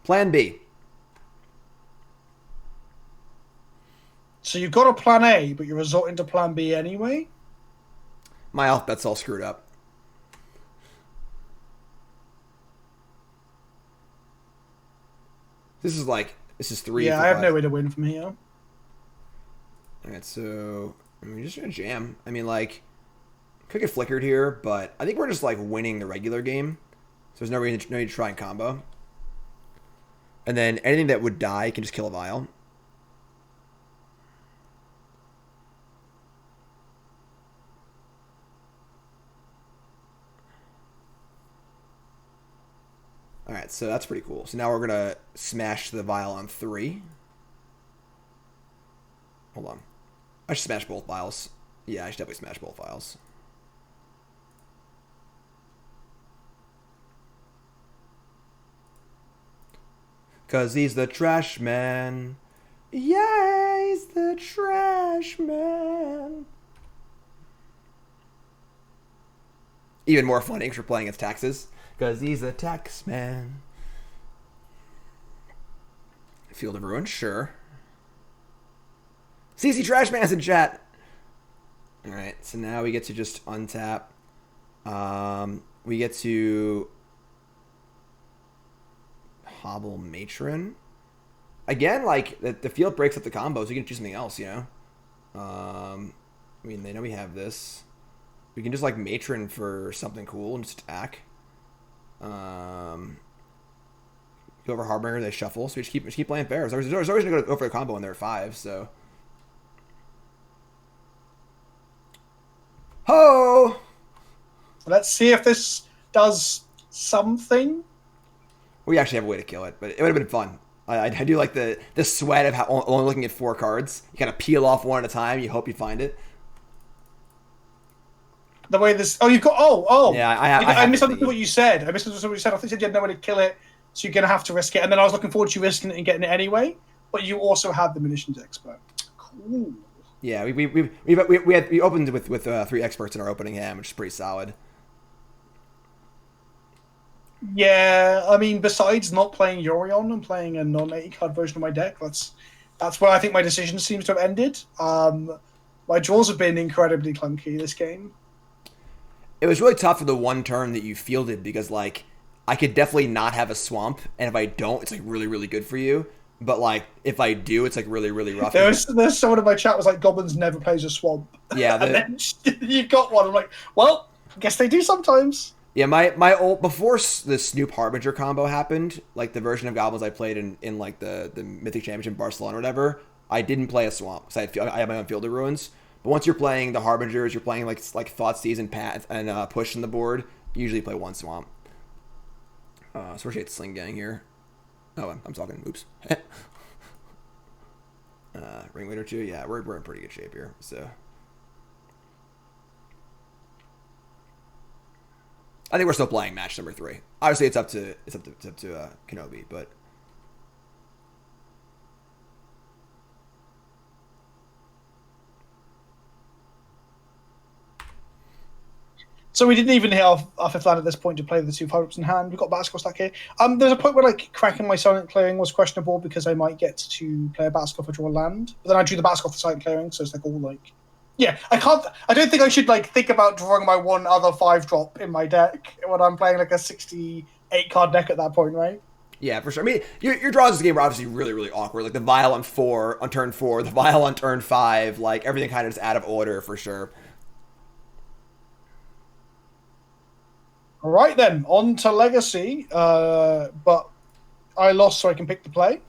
[SPEAKER 1] Plan B.
[SPEAKER 2] So you've got a plan A, but you're resorting to plan B anyway?
[SPEAKER 1] My alphabet's all screwed up. This is 3.
[SPEAKER 2] Yeah, I have no way to win from here.
[SPEAKER 1] Alright, so we're just gonna jam. I mean, like, could get flickered here, but I think we're just like winning the regular game. So there's no need to try and combo. And then anything that would die can just kill a vial. Alright, so that's pretty cool. So now we're gonna smash the vial on 3. Hold on. I should smash both vials. Yeah, I should definitely smash both vials. Cause he's the trash man. Yeah, he's the trash man. Even more funny because we're playing as taxes. Cause he's a tax man. Field of Ruin, sure. CC Trash Man's in chat. Alright, so now we get to just untap. We get to Hobble Matron. Again, like, the field breaks up the combos. We can do something else, you know? I mean, they know we have this. We can just, like, Matron for something cool and just attack. Go over Harbinger, they shuffle. So we just keep playing fair. There's always going to go for a combo when they're 5, so... Ho!
[SPEAKER 2] Let's see if this does something.
[SPEAKER 1] We actually have a way to kill it, but it would have been fun. I do like the sweat of only looking at 4 cards. You kind of peel off one at a time. You hope you find it.
[SPEAKER 2] The way this... Oh, you've got... Oh.
[SPEAKER 1] Yeah,
[SPEAKER 2] I misunderstood what you said. I misunderstood what you said. I thought you said you had no way to kill it, so you're going to have to risk it. And then I was looking forward to you risking it and getting it anyway. But you also had the Munitions Expert. Cool.
[SPEAKER 1] Yeah, we opened with 3 experts in our opening hand, which is pretty solid.
[SPEAKER 2] Yeah, I mean, besides not playing Yorion and playing a non-80 card version of my deck, that's where I think my decision seems to have ended. My draws have been incredibly clunky this game.
[SPEAKER 1] It was really tough for the one turn that you fielded because, like, I could definitely not have a swamp, and if I don't, it's, like, really, really good for you. But, like, if I do, it's, like, really, really rough.
[SPEAKER 2] There's someone in my chat was like, Goblins never plays a swamp.
[SPEAKER 1] Yeah.
[SPEAKER 2] And then you got one. I'm like, well, I guess they do sometimes.
[SPEAKER 1] Yeah, my old... Before the Snoop Harbinger combo happened, like, the version of Goblins I played in like, the Mythic Championship in Barcelona or whatever, I didn't play a swamp, because I had my own Field of Ruins. But once you're playing the Harbingers, you're playing, like Thoughtseize and Path and Push in the board, you usually play 1 swamp. So we're the Sling Gang here. Oh, I'm talking. Oops. Ringleader 2, yeah, we're in pretty good shape here. So I think we're still playing match number 3. Obviously, it's up to Kenobi, but
[SPEAKER 2] so we didn't even hit our 5th land at this point to play the 2 pirates in hand. We've got Battle stack here. There's a point where like cracking my silent clearing was questionable because I might get to play a Battle or draw a land. But then I drew the Battle for silent clearing, so it's like all like... Yeah, I don't think I should like think about drawing my one other 5-drop in my deck when I'm playing like a 60 8-card deck at that point, right?
[SPEAKER 1] Yeah, for sure. I mean, your draws this game are obviously really, really awkward. Like the Vial on turn 4, the Vial on turn 5, like everything kind of just out of order for sure.
[SPEAKER 2] All right, then. On to Legacy. But I lost, so I can pick the play.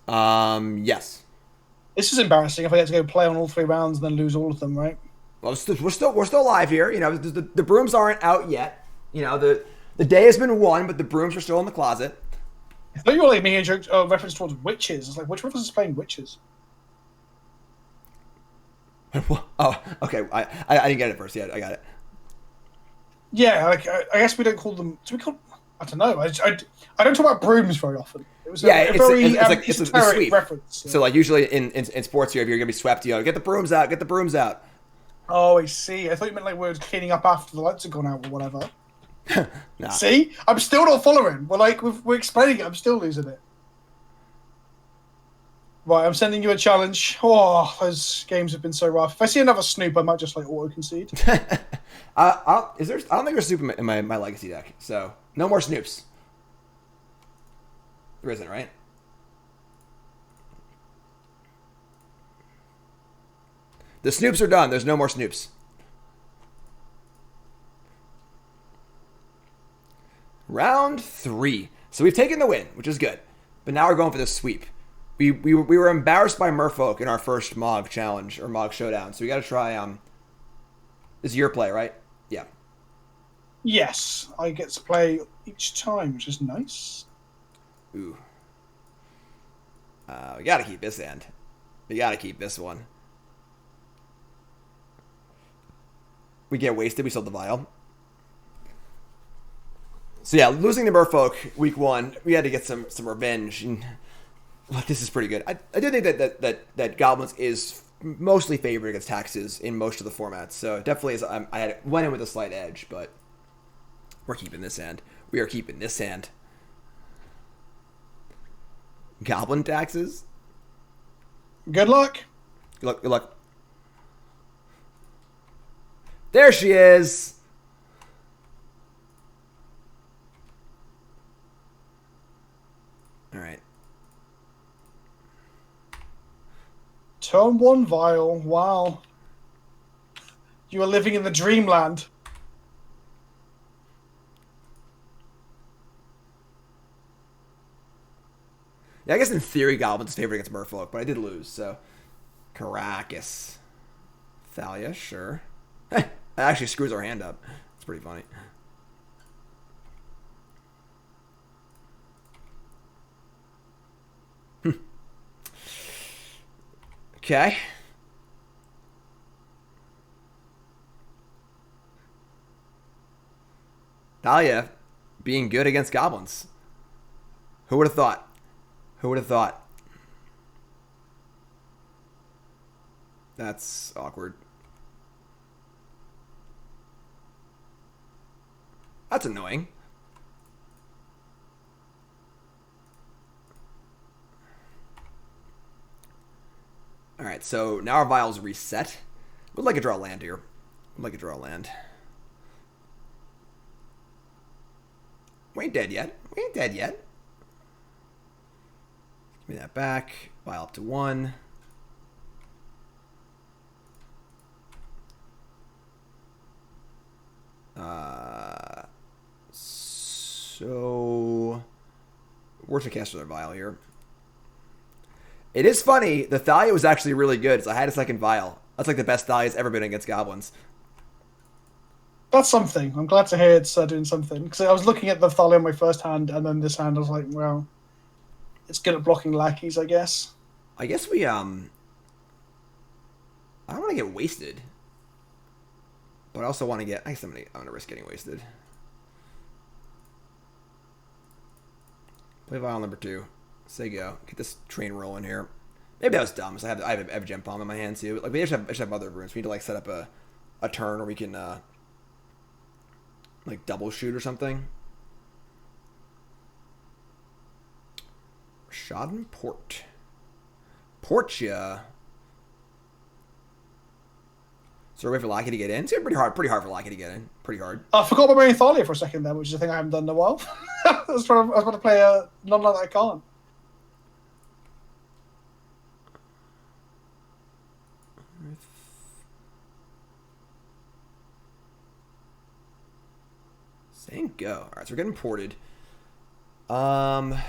[SPEAKER 1] Yes.
[SPEAKER 2] This is embarrassing if I get to go play on all 3 rounds and then lose all of them, right?
[SPEAKER 1] Well, we're still alive here. You know, the brooms aren't out yet. You know, the day has been won, but the brooms are still in the closet.
[SPEAKER 2] I thought you were like making a reference towards witches. It's like, which reference is playing witches?
[SPEAKER 1] Oh, okay. I didn't get it first. Yeah, I got it.
[SPEAKER 2] Yeah, like, I guess we don't call them. Do we call? I don't know. I don't talk about brooms very often. It was
[SPEAKER 1] it's a sweep
[SPEAKER 2] reference.
[SPEAKER 1] So like usually in sports here, if you're gonna be swept, you know, get the brooms out, get the brooms out.
[SPEAKER 2] Oh, I see. I thought you meant like we were cleaning up after the lights had gone out or whatever.
[SPEAKER 1] Nah.
[SPEAKER 2] See, I'm still not following. We're explaining it. I'm still losing it. Right, I'm sending you a challenge. Oh, those games have been so rough. If I see another Snoop, I might just like auto concede.
[SPEAKER 1] I don't think there's Snoop in my legacy deck, so no more Snoops. There isn't, right? The Snoops are done. There's no more Snoops. Round 3. So we've taken the win, which is good. But now we're going for the sweep. We were embarrassed by Merfolk in our first Mogg challenge or Mogg Showdown. So we got to try. This is your play, right? Yeah.
[SPEAKER 2] Yes, I get to play each time, which is nice.
[SPEAKER 1] Ooh. We got to keep this hand. We got to keep this one. We get wasted. We sold the Vial. So yeah, losing to Merfolk week 1, we had to get some revenge. And, well, this is pretty good. I do think that Goblins is mostly favored against taxes in most of the formats. So it definitely is. I went in with a slight edge, but we're keeping this hand. We are keeping this hand. Goblin taxes.
[SPEAKER 2] Good luck.
[SPEAKER 1] Good luck. Good luck. There she is. All right.
[SPEAKER 2] Turn 1 Vial. Wow. You are living in the dreamland.
[SPEAKER 1] Yeah, I guess in theory Goblins is favored against Merfolk, but I did lose, so. Caracas. Thalia, sure. That actually screws our hand up. It's pretty funny. Okay. Thalia being good against Goblins. Who would have thought? Who would have thought? That's awkward. That's annoying. Alright, so now our Vial's reset. Would like to draw a land here. Would like to draw a land. We ain't dead yet. We ain't dead yet. Give me that back. Vial up to 1. So we're to cast another Vial here. It is funny. The Thalia was actually really good. So I had a second Vial. That's like the best Thalia's ever been against Goblins.
[SPEAKER 2] That's something. I'm glad to hear it's doing something. Because I was looking at the Thalia in my first hand, and then this hand, I was like, well, it's good at blocking lackeys, I guess.
[SPEAKER 1] I guess we, I don't want to get wasted. But I also want to get, I guess I'm going to risk getting wasted. Play Vial number 2. Say go. Get this train rolling here. Maybe that was dumb. So I have a Gem Palm in my hand too. Like we should have other runes. We need to like set up a turn where we can like double shoot or something. Schadenport. Portia. So So we're waiting for Lackey to get in. It's pretty hard for Lackey to get in. Pretty hard.
[SPEAKER 2] I forgot about Mary Thalia for a second there, which is a thing I haven't done in a while. I was about to play a non-land that I can't.
[SPEAKER 1] Saying go. Alright, so we're getting ported. There's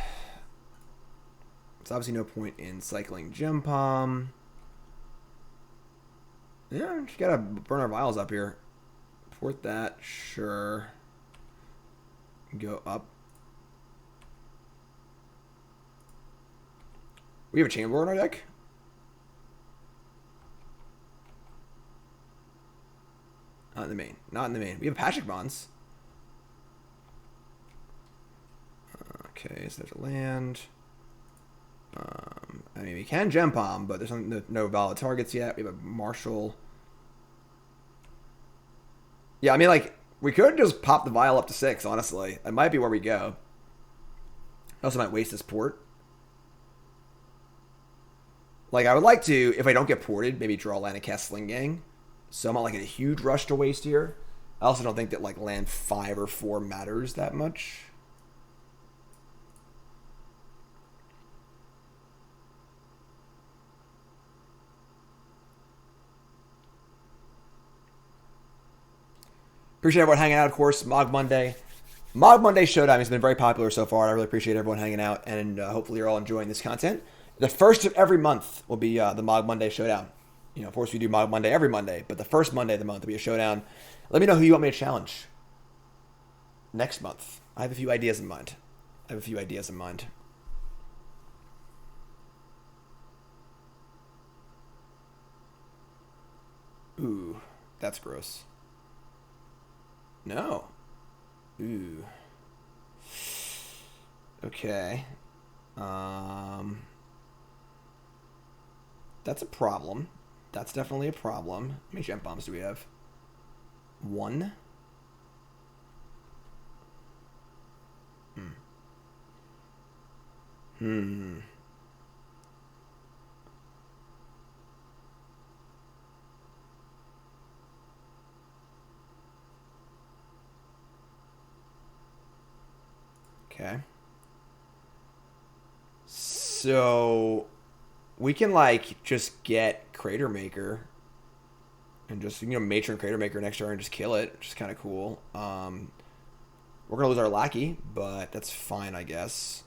[SPEAKER 1] obviously no point in cycling Gem Palm. Yeah, just gotta burn our vials up here. Port that, sure. Go up. We have a Chamber in our deck? Not in the main. Not in the main. We have Pashik Bonds. Okay, so there's a land. I mean, we can Gem Palm, but there's no valid targets yet. We have a Marshall. Yeah, I mean, like, we could just pop the vial up to 6, honestly. That might be where we go. I also might waste this port. Like, I would like to, if I don't get ported, maybe draw land and cast Sling Gang. So I'm not, like, in a huge rush to waste here. I also don't think that, like, land 5 or 4 matters that much. Appreciate everyone hanging out, of course. Mogg Monday. Mogg Monday Showdown has been very popular so far. I really appreciate everyone hanging out, and hopefully you're all enjoying this content. The first of every month will be the Mogg Monday Showdown. You know, of course, we do Mogg Monday every Monday, but the first Monday of the month will be a showdown. Let me know who you want me to challenge next month. I have a few ideas in mind. Ooh, that's gross. No. Ooh. Okay. That's a problem. That's definitely a problem. How many Gem Bombs do we have? 1? Okay. So we can like just get Crater Maker and just Matron Crater Maker next turn and just kill it, which is kind of cool. We're gonna lose our Lackey, but that's fine, I guess.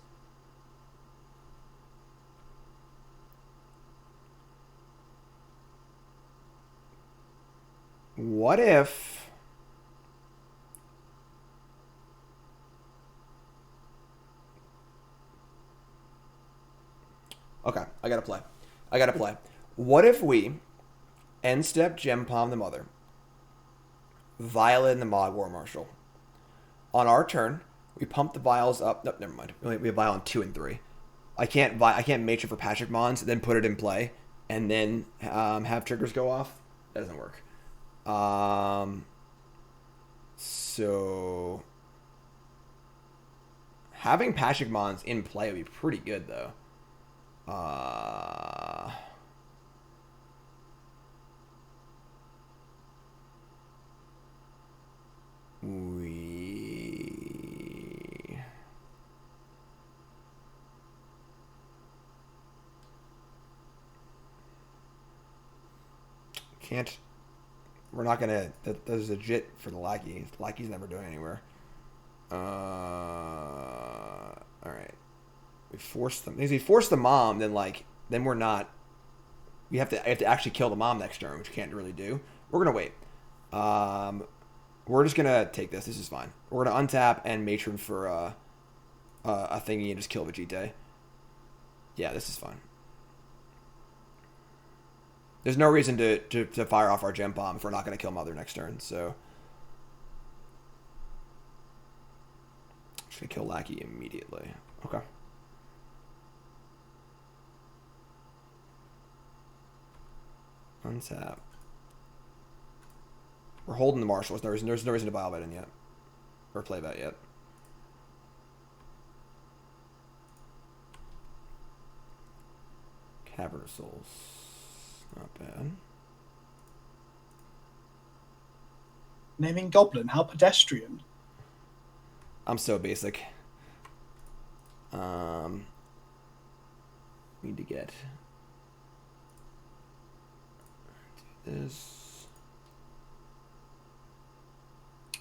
[SPEAKER 1] What if? Okay, I gotta play. What if we end step Gem Palm the Mother, Violet and the Mogg War Marshal? On our turn, we pump the vials up. No, never mind. We have vial on 2 and 3. I can't matron for Pashik Mons, then put it in play, and then have triggers go off. That doesn't work. So having Pashik Mons in play would be pretty good, though. We can't. We're not gonna. There's a JIT for the Lackey. The Lackey's never going anywhere. All right. We force them. If we force the mom, then we're not. I have to actually kill the mom next turn, which we can't really do. We're gonna wait. We're just gonna take this. This is fine. We're gonna untap and matron for a thingy and just kill Vegeta. Yeah, this is fine. There's no reason to fire off our Gem Bomb if we're not gonna kill Mother next turn. So just gonna kill Lackey immediately. Okay. Untap. We're holding the Marshals. There's no reason to buy that in yet. Or play that yet. Cavern of Souls. Not bad.
[SPEAKER 2] Naming Goblin, how pedestrian.
[SPEAKER 1] I'm so basic. Need to get this.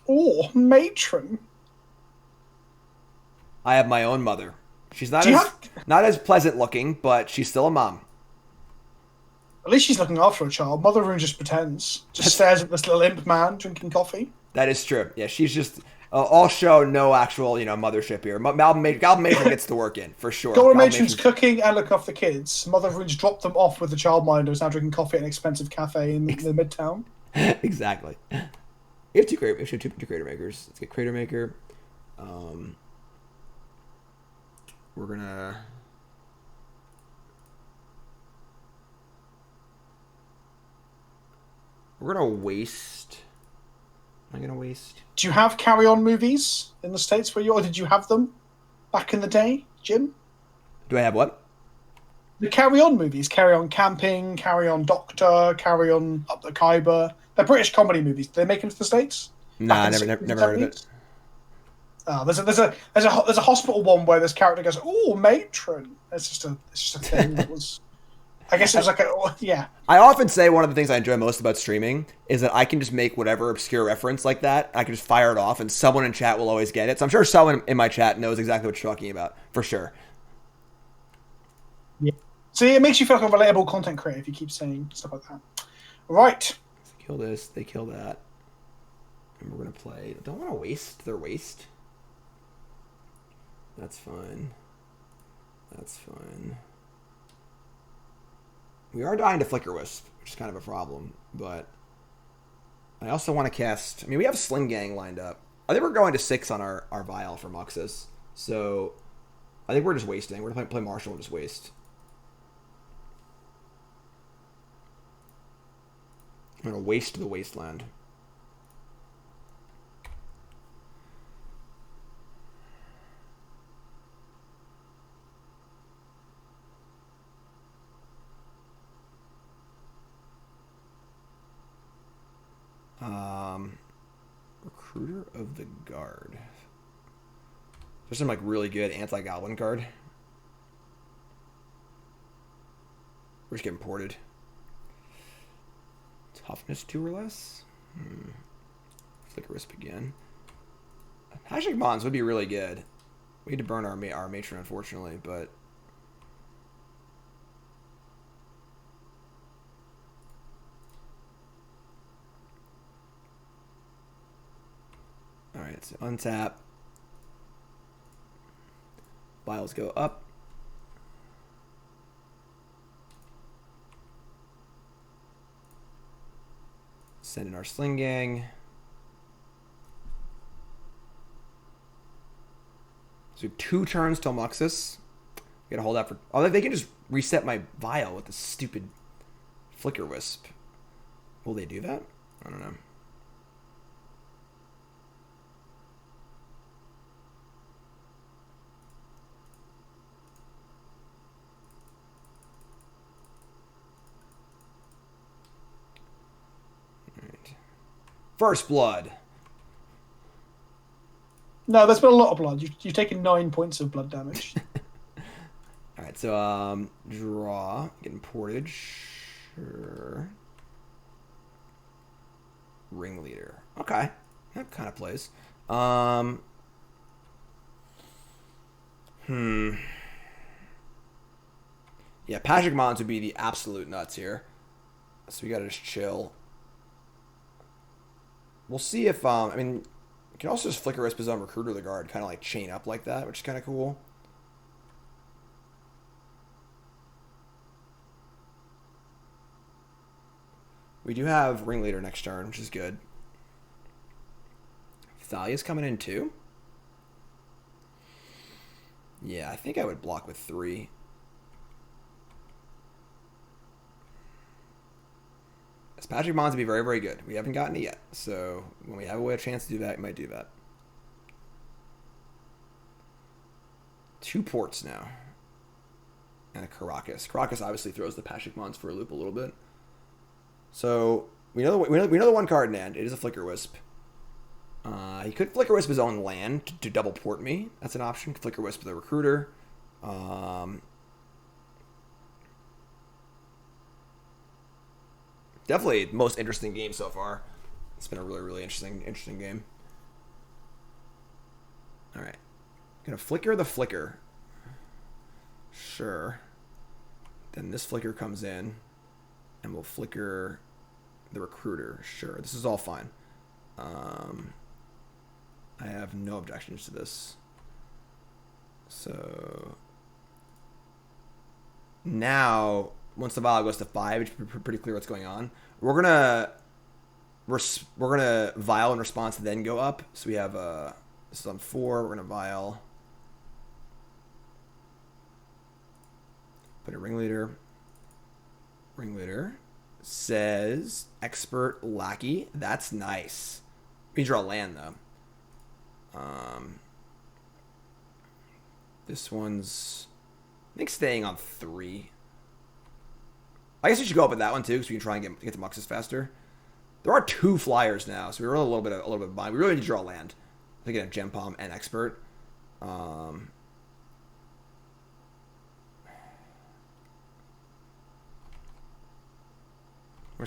[SPEAKER 2] Oh, matron.
[SPEAKER 1] I have my own mother. She's not
[SPEAKER 2] Do you
[SPEAKER 1] not as pleasant looking, but she's still a mom.
[SPEAKER 2] At least she's looking after a child. Mother Rune just pretends. Just stares at this little imp man drinking coffee.
[SPEAKER 1] That is true. Yeah, she's just all show, no actual, mothership here. Goblin Matron gets the work in, for sure.
[SPEAKER 2] Goblin Matron's cooking and looking after the kids. Mother Rune's dropped them off with the childminder who's now drinking coffee at an expensive cafe in the Midtown.
[SPEAKER 1] Exactly. We have two creator makers. Let's get creator maker. We're gonna waste. Am I gonna waste?
[SPEAKER 2] Do you have carry-on movies in the States where you, or did you have them back in the day, Jim?
[SPEAKER 1] Do I have what?
[SPEAKER 2] The carry-on movies, Carry On Camping, Carry On Doctor, Carry On Up the Khyber. They're British comedy movies. Did they make them to the States?
[SPEAKER 1] Nah, I never heard of it.
[SPEAKER 2] There's a hospital one where this character goes, "Oh, matron." It's just a thing that was. I guess it was like yeah.
[SPEAKER 1] I often say one of the things I enjoy most about streaming is that I can just make whatever obscure reference like that. I can just fire it off, and someone in chat will always get it. So I'm sure someone in my chat knows exactly what you're talking about for sure.
[SPEAKER 2] Yeah. See, it makes you feel like a relatable content creator if you keep saying stuff like that. Right.
[SPEAKER 1] Kill this. They kill that. And we're gonna play. Don't want to waste their waste. That's fine. That's fine. We are dying to Flicker Wisp, which is kind of a problem, but I also want to cast... I mean, we have Sling Gang lined up. I think we're going to 6 on our Vial for Muxus, so I think we're just wasting. We're going to play Marshall and just waste. I'm going to waste the Wasteland. Recruiter of the Guard. There's some like really good anti-goblin card. We're just getting ported. Toughness 2 or less. Flicker Wisp again. Hashik Bonds would be really good. We need to burn our matron, unfortunately, but alright, so untap. Vials go up. Send in our Sling Gang. So 2 turns till Muxus. We gotta hold out for... Oh, they can just reset my Vial with the stupid Flicker Wisp. Will they do that? I don't know. First Blood.
[SPEAKER 2] No, there's been a lot of blood. You've taken 9 points of blood damage.
[SPEAKER 1] Alright, so draw. Getting ported. Sure. Ringleader. Okay. That kind of plays. Yeah, Patrick Mons would be the absolute nuts here. So we gotta just chill. We'll see if, I mean, you can also just Flicker Wisp his own Recruiter of the Guard, kind of like chain up like that, which is kind of cool. We do have Ringleader next turn, which is good. Thalia's coming in too? Yeah, I think I would block with 3. Patrick Mons would be very, very good. We haven't gotten it yet. So when we have a chance to do that, we might do that. 2 ports now. And a Caracas. Caracas obviously throws the Patrick Mons for a loop a little bit. So we know the one card in hand. It is a Flicker Wisp. He could Flicker Wisp his own land to double port me. That's an option. Flicker Wisp the Recruiter. Definitely the most interesting game so far. It's been a really, really interesting game. All right. Gonna Flicker the Flicker. Sure. Then this Flicker comes in, and we'll Flicker the Recruiter. Sure. This is all fine. I have no objections to this. So now, once the vial goes to 5, it's pretty clear what's going on. We're gonna vial in response, then go up. So we have this is on 4. We're gonna vial. Put a ringleader. Ringleader says expert lackey. That's nice. We draw land though. This one's, I think, staying on 3. I guess we should go up with that one too, because we can try and get to Muxus faster. There are 2 flyers now, so we're a little bit behind. We really need to draw land. I think I have Gem Palm and Expert. We're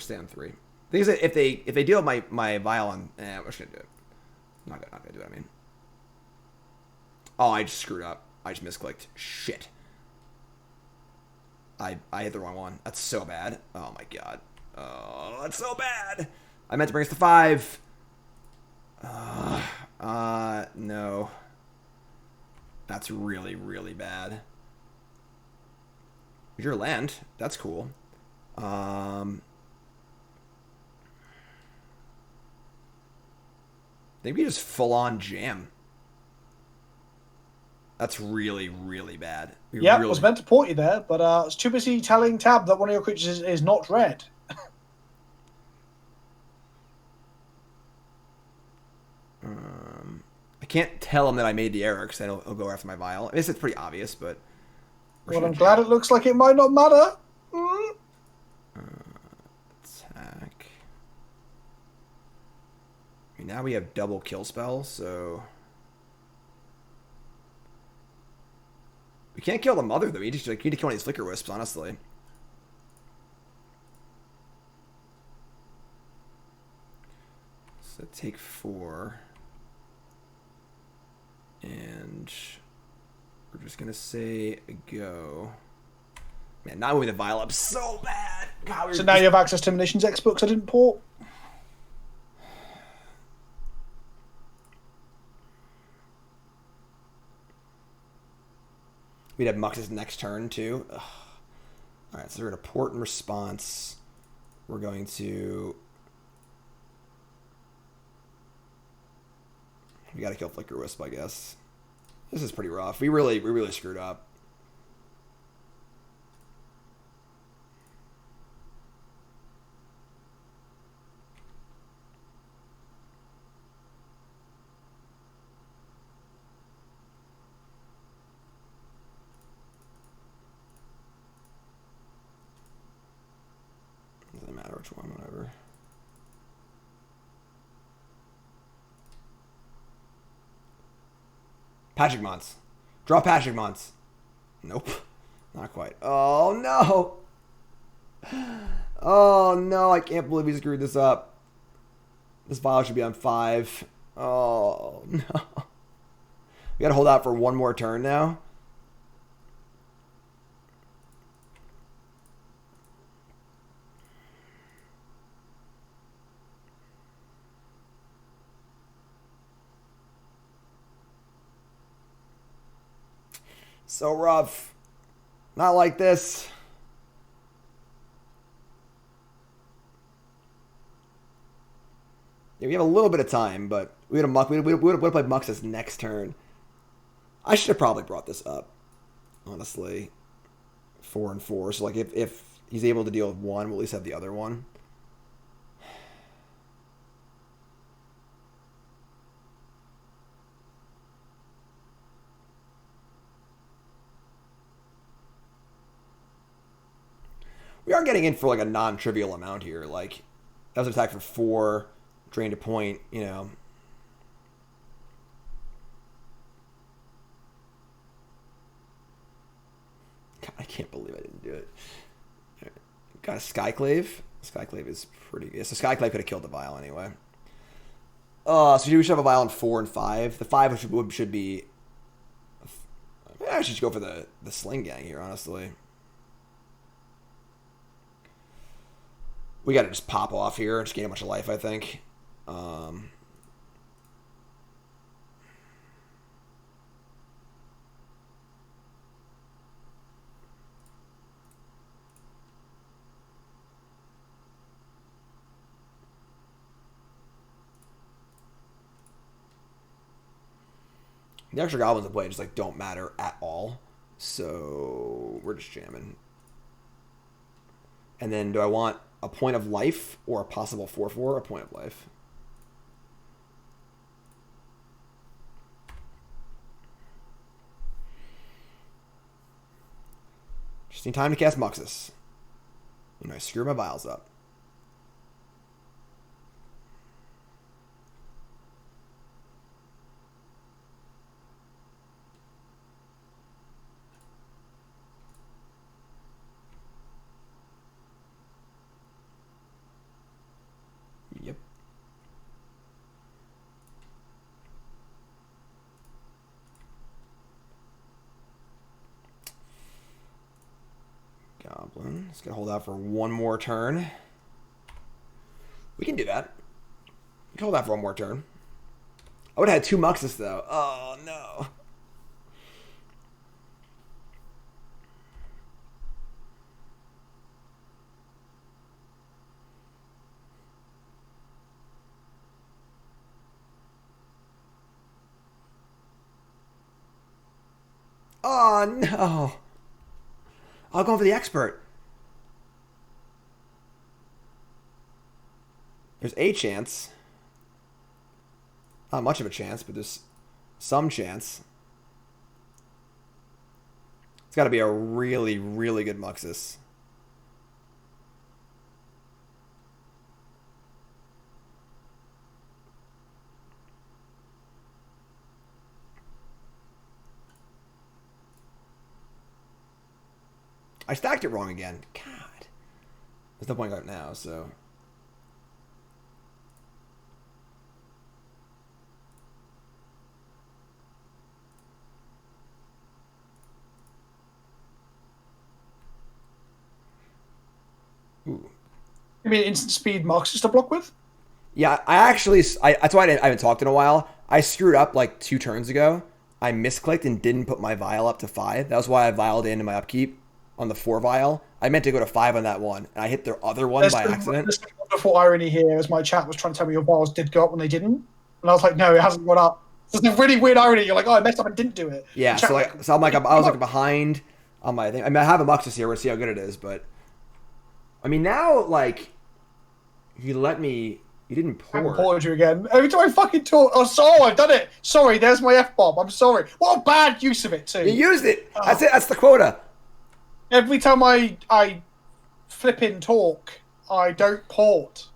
[SPEAKER 1] staying on 3. Thing is that if they deal with my vial on, we're just gonna do it. I'm not gonna do it. I mean, oh, I just screwed up. I just misclicked. Shit. I hit the wrong one. That's so bad. Oh my god. Oh, that's so bad. I meant to bring us to 5. No. That's really, really bad. Your land. That's cool. Maybe just full on jam. That's really, really bad.
[SPEAKER 2] Yeah,
[SPEAKER 1] really...
[SPEAKER 2] I was meant to port you there, but I was too busy telling Tab that one of your creatures is not red.
[SPEAKER 1] I can't tell him that I made the error because then he'll go after my vial. I guess it's pretty obvious, but...
[SPEAKER 2] Well, I'm glad it looks like it might not matter.
[SPEAKER 1] Attack. I mean, now we have double kill spell, so... We can't kill the mother, though. We need to kill one of these Flicker Wisps, honestly. So take 4. And we're just going to say go. Man, not moving the vial up so bad. God,
[SPEAKER 2] so now you have access to Munitions Expert because I didn't port?
[SPEAKER 1] We'd have Muxus next turn, too. Ugh. All right, so we're going to port in response. We're going to... We got to kill Flicker Wisp, I guess. This is pretty rough. We really screwed up. Doesn't matter which one, whatever. Patrick Mons. Draw Patrick Mons. Nope. Not quite. Oh, no. Oh, no. I can't believe we screwed this up. This vial should be on 5. Oh, no. We gotta hold out for one more turn now. So rough. Not like this. Yeah, we have a little bit of time, but we would have played Muxus next turn. I should have probably brought this up, honestly. 4 and 4. So like if he's able to deal with one, we'll at least have the other one. We are getting in for like a non-trivial amount here. Like that was an attack for 4, drained a point, you know. God, I can't believe I didn't do it. Got a Skyclave. Skyclave is pretty good. So Skyclave could have killed the Vial anyway. So we should have a Vial in 4 and 5. The 5 should be... I should go for the Sling Gang here, honestly. We got to just pop off here. Just gain a bunch of life, I think. The extra goblins in play just like don't matter at all. So we're just jamming. And then do I want a point of life or a possible 4/4? A point of life. Just need time to cast Muxus. I screw my vials up. Yep. Goblin. It's going to hold out for one more turn. We can do that. We can hold out for one more turn. I would have had 2 Muxus, though. Oh, no. Oh, no. I'll go for the expert. There's a chance. Not much of a chance, but there's some chance. It's got to be a really, really good Muxus. I stacked it wrong again. God. There's no point going now, so...
[SPEAKER 2] Ooh. You mean instant speed Muxus to block with?
[SPEAKER 1] Yeah, that's why I haven't talked in a while. I screwed up like 2 turns ago. I misclicked and didn't put my vial up to 5. That was why I vialed into my upkeep on the 4 vial. I meant to go to 5 on that one, and I hit the other one by accident.
[SPEAKER 2] There's wonderful irony here, as my chat was trying to tell me your vials did go up when they didn't, and I was like, no, it hasn't gone up. There's a really weird irony. You're like, oh, I messed up and didn't do it.
[SPEAKER 1] Yeah, so I was behind on my thing. I mean, I have a Muxus here. We'll see how good it is, but I mean, now like you let me. You didn't pour.
[SPEAKER 2] I poured you again. Every time I fucking talk. Oh, sorry, I've done it. Sorry, there's my F-bomb. I'm sorry. What a bad use of it, too.
[SPEAKER 1] You used it. That's it. That's the quota.
[SPEAKER 2] Every time I flipping talk, I don't port.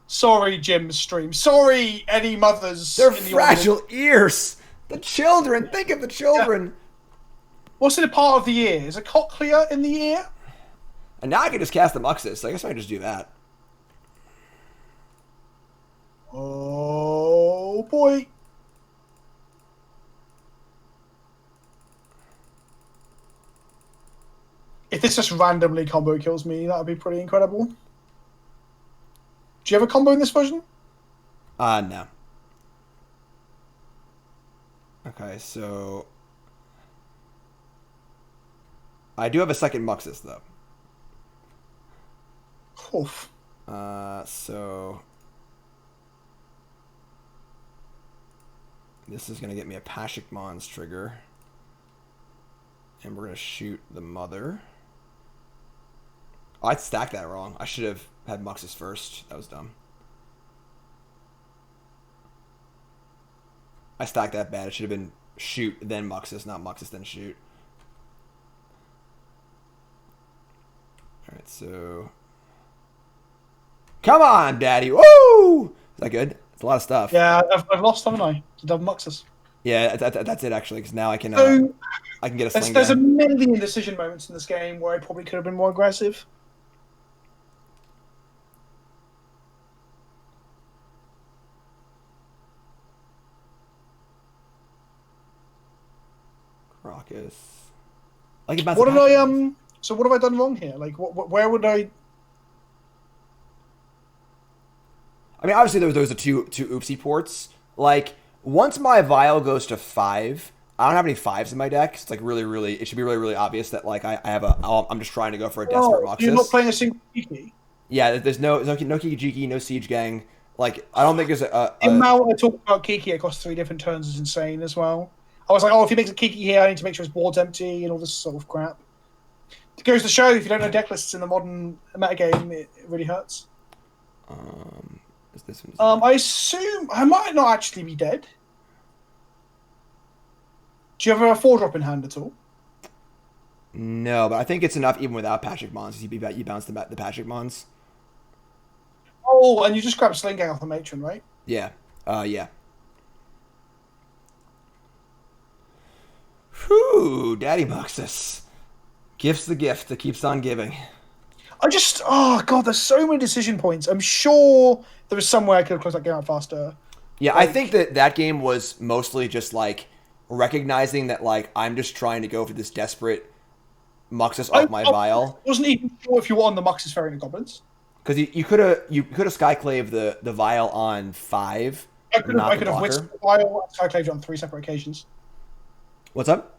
[SPEAKER 2] Sorry, Jim's stream. Sorry, any mothers.
[SPEAKER 1] They're fragile ears. The children. Think of the children.
[SPEAKER 2] Yeah. What's in a part of the ear? Is a cochlea in the ear?
[SPEAKER 1] And now I can just cast the Muxus. So I guess I can just do that.
[SPEAKER 2] Oh, boy. If this just randomly combo kills me, that would be pretty incredible. Do you have a combo in this version?
[SPEAKER 1] No. Okay, so... I do have a second Muxus, though.
[SPEAKER 2] Oof.
[SPEAKER 1] So... This is going to get me a Pashik Mons trigger. And we're going to shoot the mother. Oh, I stacked that wrong. I should have had Muxus first. That was dumb. I stacked that bad. It should have been shoot, then Muxus, not Muxus, then shoot. Alright, so... Come on, Daddy! Woo! Is that good? It's a lot of stuff.
[SPEAKER 2] Yeah, I've lost, haven't I? To double Muxus.
[SPEAKER 1] Yeah, that's it, actually, because now I can... I can get a sling
[SPEAKER 2] There's a
[SPEAKER 1] down.
[SPEAKER 2] million decision moments in this game where I probably could have been more aggressive.
[SPEAKER 1] Crocus. Like about
[SPEAKER 2] What did I So what have I done wrong here? Like, where would I?
[SPEAKER 1] I mean, obviously there was the two oopsie ports. Like once my vial goes to 5, I don't have any 5s in my deck. It's like really, it should be really obvious that like I have I'm just trying to go for a desperate
[SPEAKER 2] Oh,
[SPEAKER 1] Muxus.
[SPEAKER 2] you're not playing a single Kiki.
[SPEAKER 1] Yeah, there's no Kiki Jiki, no Siege Gang. Like I don't think there's
[SPEAKER 2] The amount I talk about Kiki across 3 different turns is insane as well. I was like, oh, if he makes a Kiki here, I need to make sure his board's empty and all this sort of crap. It goes to show if you don't know deck lists in the modern metagame, it really hurts.
[SPEAKER 1] Is this one?
[SPEAKER 2] I assume I might not actually be dead. Do you have a 4-drop in hand at all?
[SPEAKER 1] No, but I think it's enough even without Patrick Mons. You bounce the Patrick Mons.
[SPEAKER 2] Oh, and you just grab Sling Gang off the Matron, right?
[SPEAKER 1] Yeah. Yeah. Whew, Daddy Muxus. Gift's the gift that keeps on giving.
[SPEAKER 2] Oh god, there's so many decision points. I'm sure there was some way I could have closed that game out faster.
[SPEAKER 1] Yeah, I think that game was mostly just like recognizing that like I'm just trying to go for this desperate Muxus off my vial.
[SPEAKER 2] I wasn't even sure if you were on the Muxus Variant Goblins.
[SPEAKER 1] Because you could have Skyclave the vial on 5.
[SPEAKER 2] I could have whisked the vial and Skyclaved it on 3 separate occasions.
[SPEAKER 1] What's up?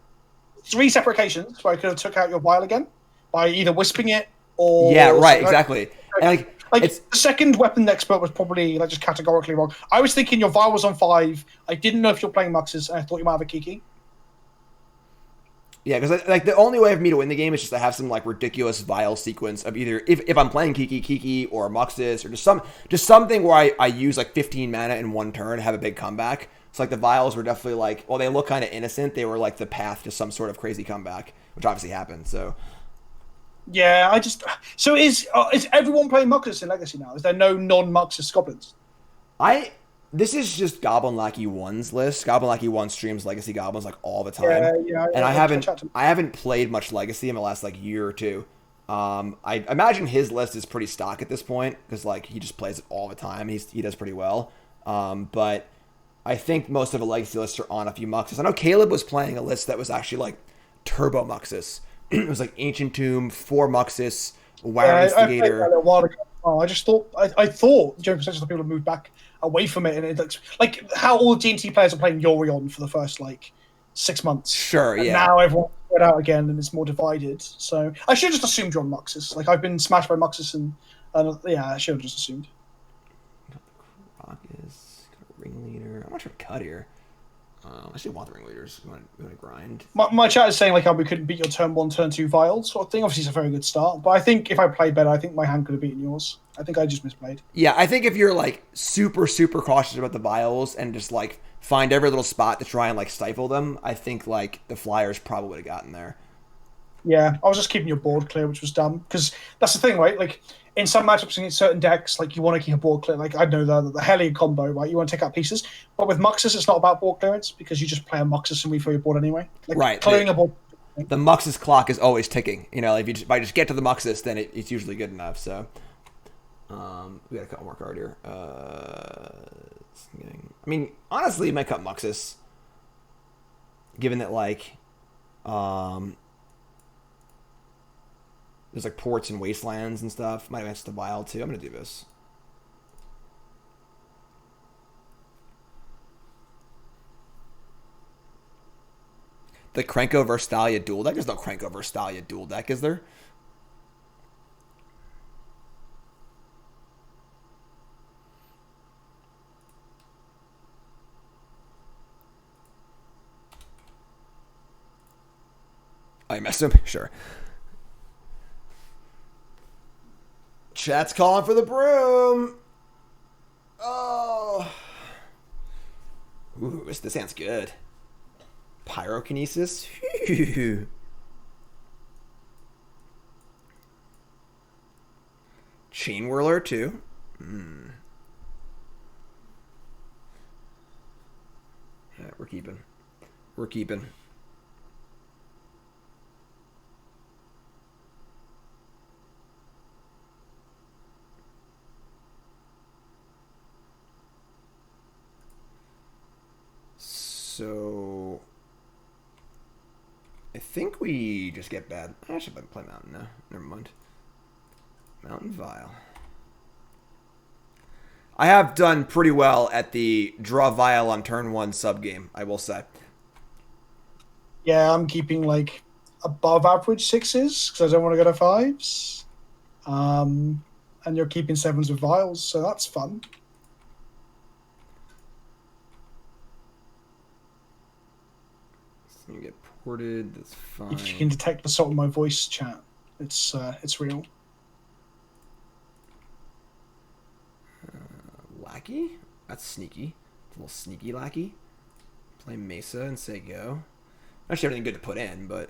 [SPEAKER 2] 3 separate occasions where I could have took out your vial again by either wisping it or
[SPEAKER 1] yeah, right, exactly. And
[SPEAKER 2] like the second weapon expert was probably like just categorically wrong. I was thinking your vial was on 5. I didn't know if you're playing Muxus, and I thought you might have a Kiki.
[SPEAKER 1] Yeah, because like the only way for me to win the game is just to have some like ridiculous vial sequence of either if I'm playing Kiki or Muxus or just something where I use like 15 mana in one turn and have a big comeback. So like the vials were definitely like, well, they look kind of innocent. They were like the path to some sort of crazy comeback, which obviously happened. So
[SPEAKER 2] yeah, so is everyone playing Muxus in Legacy now? Is there no non-Muxus goblins?
[SPEAKER 1] This is just Goblin Lackey 1's list. Goblin Lackey 1 streams Legacy Goblins like all the time.
[SPEAKER 2] Yeah,
[SPEAKER 1] and I haven't played much Legacy in the last like year or two. I imagine his list is pretty stock at this point because like he just plays it all the time. He does pretty well. But I think most of the Legacy lists are on a few Muxus. I know Caleb was playing a list that was actually like Turbo Muxus. It was like Ancient Tomb, 4 Muxus, Wire Instigator.
[SPEAKER 2] I just thought I thought during percentage of people have moved back away from it, and it looks like how all G&T players are playing Yorion for the first like 6 months.
[SPEAKER 1] Sure, yeah.
[SPEAKER 2] Now everyone's spread out again, and it's more divided. So I should have just assumed you're on Muxus. Like I've been smashed by Muxus, and yeah, I should have just assumed.
[SPEAKER 1] Crocus, Ringleader. I'm not sure to cut here. I still want the Ringleaders. We want to grind.
[SPEAKER 2] My chat is saying like, we couldn't beat your turn 1, turn 2 vials sort of thing. Obviously, it's a very good start, but I think if I played better, I think my hand could have beaten yours. I think I just misplayed.
[SPEAKER 1] Yeah, I think if you're like super cautious about the vials and just like find every little spot to try and like stifle them, I think like the Flyers probably would have gotten there.
[SPEAKER 2] Yeah, I was just keeping your board clear, which was dumb because that's the thing, right? Like in some matchups against certain decks, like you want to keep a board clear. Like I know the Hellion combo, right? You want to take out pieces, but with Muxus, it's not about board clearance because you just play a Muxus and refill your board anyway. Like,
[SPEAKER 1] right,
[SPEAKER 2] clearing a board.
[SPEAKER 1] The Muxus clock is always ticking. You know, if I just get to the Muxus, then it's usually good enough. So, we got a couple more card here. I mean, honestly, you might cut Muxus, given that like, there's like ports and wastelands and stuff. Might have answered the wild too. I'm gonna do this. The Krenko vs. Thalia dual deck? There's no Krenko vs. Thalia dual deck, is there? I messed him? Sure. Chat's calling for the broom. Oh. Ooh, this sounds good. Pyrokinesis. Chain Whirler too. Yeah, we're keeping. So I think we just get bad. I should play Mountain now. Never mind. Mountain Vial. I have done pretty well at the draw Vial on turn 1 sub game, I will say.
[SPEAKER 2] Yeah, I'm keeping like above average 6s because I don't want to go to 5s. And you're keeping 7s with vials, so that's fun.
[SPEAKER 1] So you get ported, that's fine.
[SPEAKER 2] If you can detect the salt in my voice chat, it's real.
[SPEAKER 1] Lackey? That's sneaky. It's a little sneaky Lackey. Play Mesa and say go. Not sure everything good to put in, but...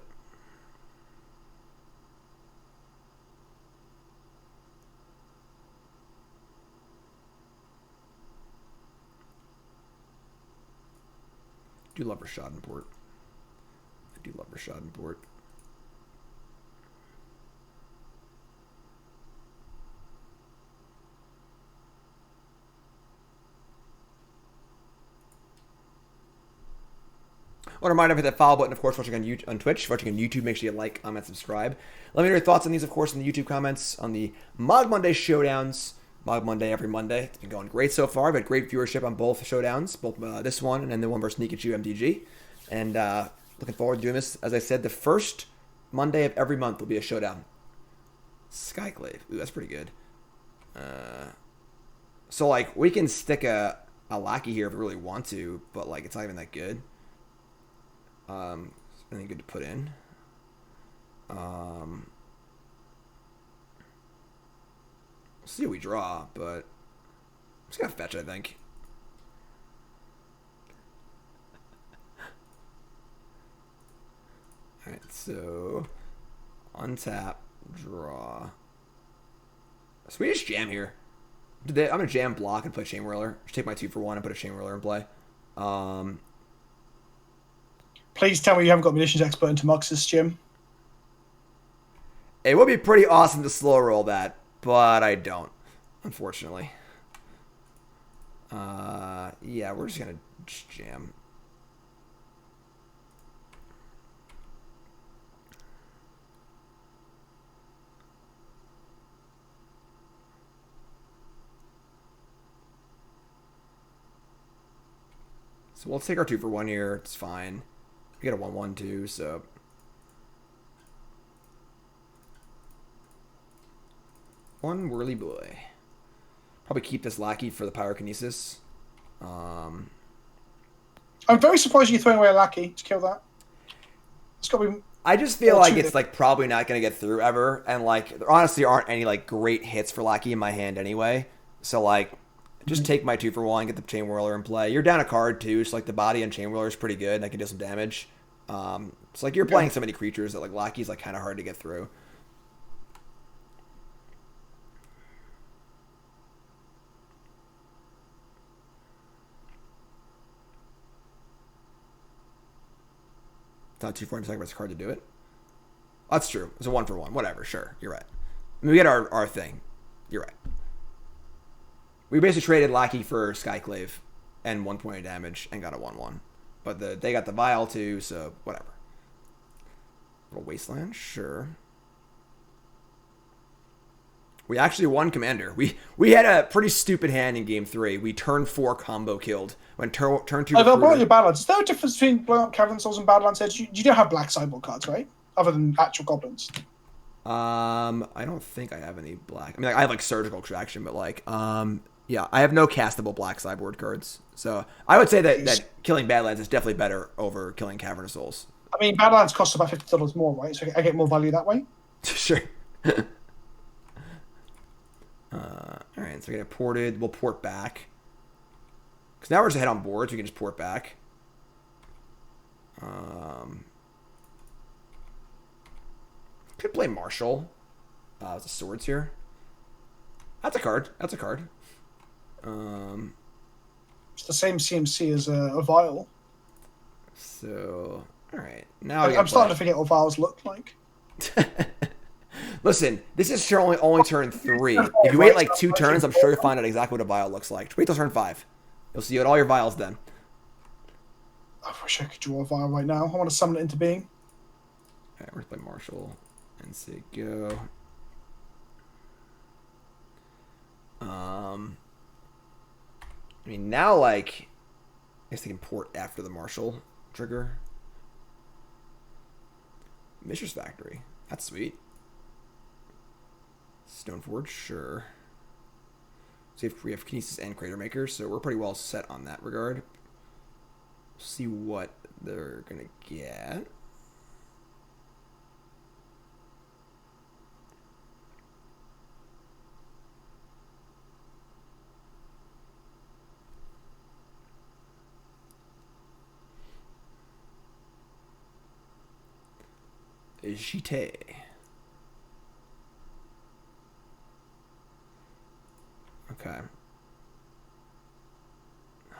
[SPEAKER 1] I do love Rashadenport. I do love Rashadenport. I want to remind everyone that follow button, of course, watching on Twitch, watching on YouTube. Make sure you like, comment, subscribe. Let me know your thoughts on these, of course, in the YouTube comments on the Mogg Monday Showdowns. Mogg Monday every Monday. It's been going great so far. I've had great viewership on both showdowns, both this one and then the one versus Nikachu MTG. And looking forward to doing this. As I said, the first Monday of every month will be a showdown. Skyclave. Ooh, that's pretty good. So, like, we can stick a Lackey here if we really want to, but, like, it's not even that good. Anything good to put in? We'll see what we draw, but I'm just gonna fetch, I think. Alright, so untap, draw. Swedish Jam here. I'm gonna jam block and play Chain Whirler. Just take my 2-for-1 and put a Chain Whirler in play.
[SPEAKER 2] Please tell me you haven't got Munitions Expert into Muxus, Jim.
[SPEAKER 1] It would be pretty awesome to slow roll that, but I don't, unfortunately. Yeah, we're just gonna jam. So we'll take our 2-for-1 here. It's fine. We get a 1/1 too, so. One whirly boy. Probably keep this Lackey for the Pyrokinesis.
[SPEAKER 2] I'm very surprised you're throwing away a Lackey to kill that. It's got to be.
[SPEAKER 1] I just feel like it's like probably not going to get through ever, and like there honestly aren't any like great hits for Lackey in my hand anyway. So like, just take my 2-for-1, get the Chain Whirler in play. You're down a card too, so like the body on Chain Whirler is pretty good. And I can do some damage. So like you're playing so many creatures that like Lackey's like kind of hard to get through. It's not too far to sacrifice a card to do it. That's true. It's a 1-for-1. Whatever. Sure. You're right. I mean, we get our thing. You're right. We basically traded Lackey for Skyclave and 1 point of damage and got a 1/1. But they got the Vial too, so whatever. Little Wasteland? Sure. We actually won Commander. We had a pretty stupid hand in Game 3. We turn 4 combo killed. When turn 2...
[SPEAKER 2] They'll blow your Badlands. Is there a difference between blowing up Cavern Souls and Badlands Edge? You don't have black sideboard cards, right? Other than actual goblins.
[SPEAKER 1] I don't think I have any black. I mean, like, I have like Surgical Extraction, but like, yeah, I have no castable black sideboard cards. So I would say that killing Badlands is definitely better over killing Cavern of Souls.
[SPEAKER 2] I mean, Badlands costs about $50 more, right? So I get more value that way.
[SPEAKER 1] Sure. All right, so we get it ported. We'll port back. Because now we're just ahead on board, so we can just port back. Could play Marshall. The swords here. That's a card. That's a card.
[SPEAKER 2] It's the same CMC as a Vial.
[SPEAKER 1] So, all right. Now
[SPEAKER 2] I'm starting to forget what Vials look like.
[SPEAKER 1] Listen, this is sure only turn 3. If you wait like 2 turns, I'm sure you'll find out exactly what a Vial looks like. Wait till turn 5. You'll see all your Vials then.
[SPEAKER 2] I wish I could draw a vial right now. I want to summon it into being.
[SPEAKER 1] Alright, we're gonna play Marshall and say go. I mean, now, like, I guess they can port after the Marshall trigger. Mishra's Factory. That's sweet. Stoneforge, sure. So we have Kinesis and Crater Maker, so we're pretty well set on that regard. See what they're gonna get. Jite. Okay.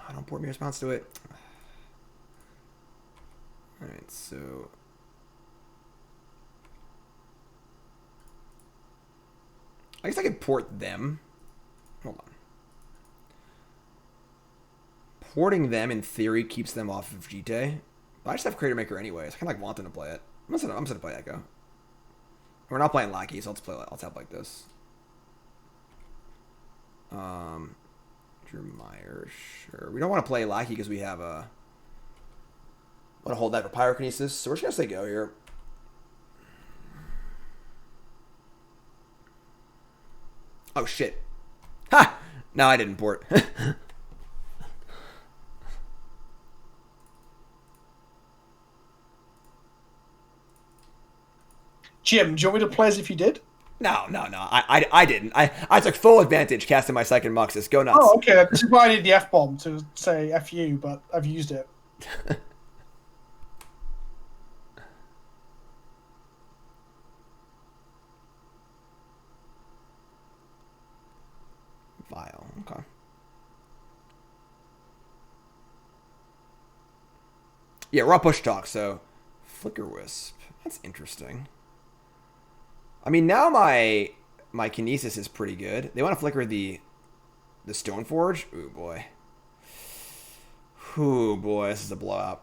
[SPEAKER 1] I don't port me response to it. Alright, so I guess I could port them. Hold on. Porting them in theory keeps them off of Jite. But I just have Crater Maker anyways. I kinda like want them to play it. I'm just gonna play Echo. We're not playing Lackey, so I'll tap like this. Drew Meyer, sure. We don't want to play Lackey because we have a want to hold that for Pyrokinesis, so we're just gonna say go here. Oh shit. Ha! No, I didn't port.
[SPEAKER 2] Jim, do you want me to play as if you did?
[SPEAKER 1] No. I didn't. I took full advantage casting my second Muxus. Go nuts.
[SPEAKER 2] Oh, okay. This is why I need the F-bomb to say F you, but I've used it.
[SPEAKER 1] Vial. Okay. Yeah, we're on push talk, so Flicker Wisp. That's interesting. I mean, now my Kinesis is pretty good. They want to flicker the Stoneforge. Ooh boy. Ooh boy, this is a blowout.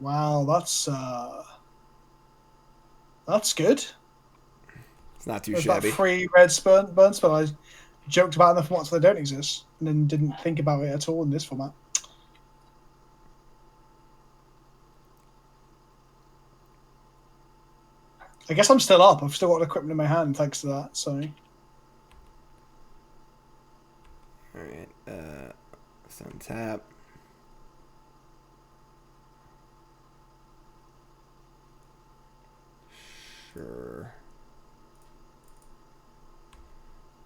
[SPEAKER 2] Wow, that's good.
[SPEAKER 1] It's not too
[SPEAKER 2] There's
[SPEAKER 1] shabby.
[SPEAKER 2] that free red burn spell I joked about in the formats that don't exist, and then didn't think about it at all in this format. I guess I'm still up. I've still got equipment in my hand thanks to that, so...
[SPEAKER 1] Alright, sun tap. Sure.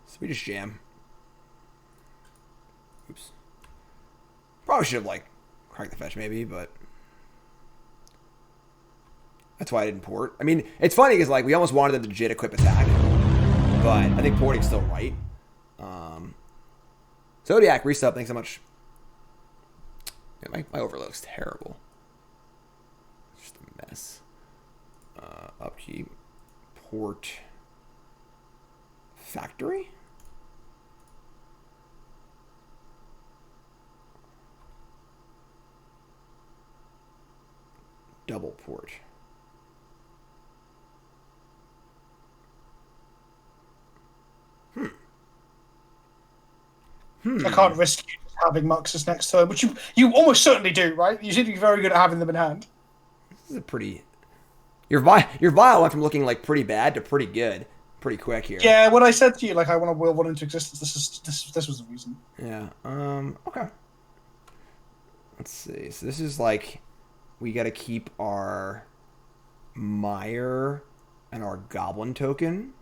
[SPEAKER 1] Swedish Jam. Oops. Probably should have, like, cracked the fetch maybe, but... That's why I didn't port. I mean, it's funny because, like, we almost wanted them to legit equip attack. But I think porting's still right. Zodiac, resub, thanks so much. Yeah, my overload looks terrible. It's just a mess. Upkeep. Port. Factory? Double port.
[SPEAKER 2] I can't risk you having Muxus next turn, which you almost certainly do, right? You seem to be very good at having them in hand.
[SPEAKER 1] This is a pretty... Your vial went from looking like pretty bad to pretty good pretty quick here.
[SPEAKER 2] Yeah, when I said to you, like, I want to will one into existence, this was the reason.
[SPEAKER 1] Yeah, okay. Let's see. So this is like... We gotta keep our Meyer and our Goblin token.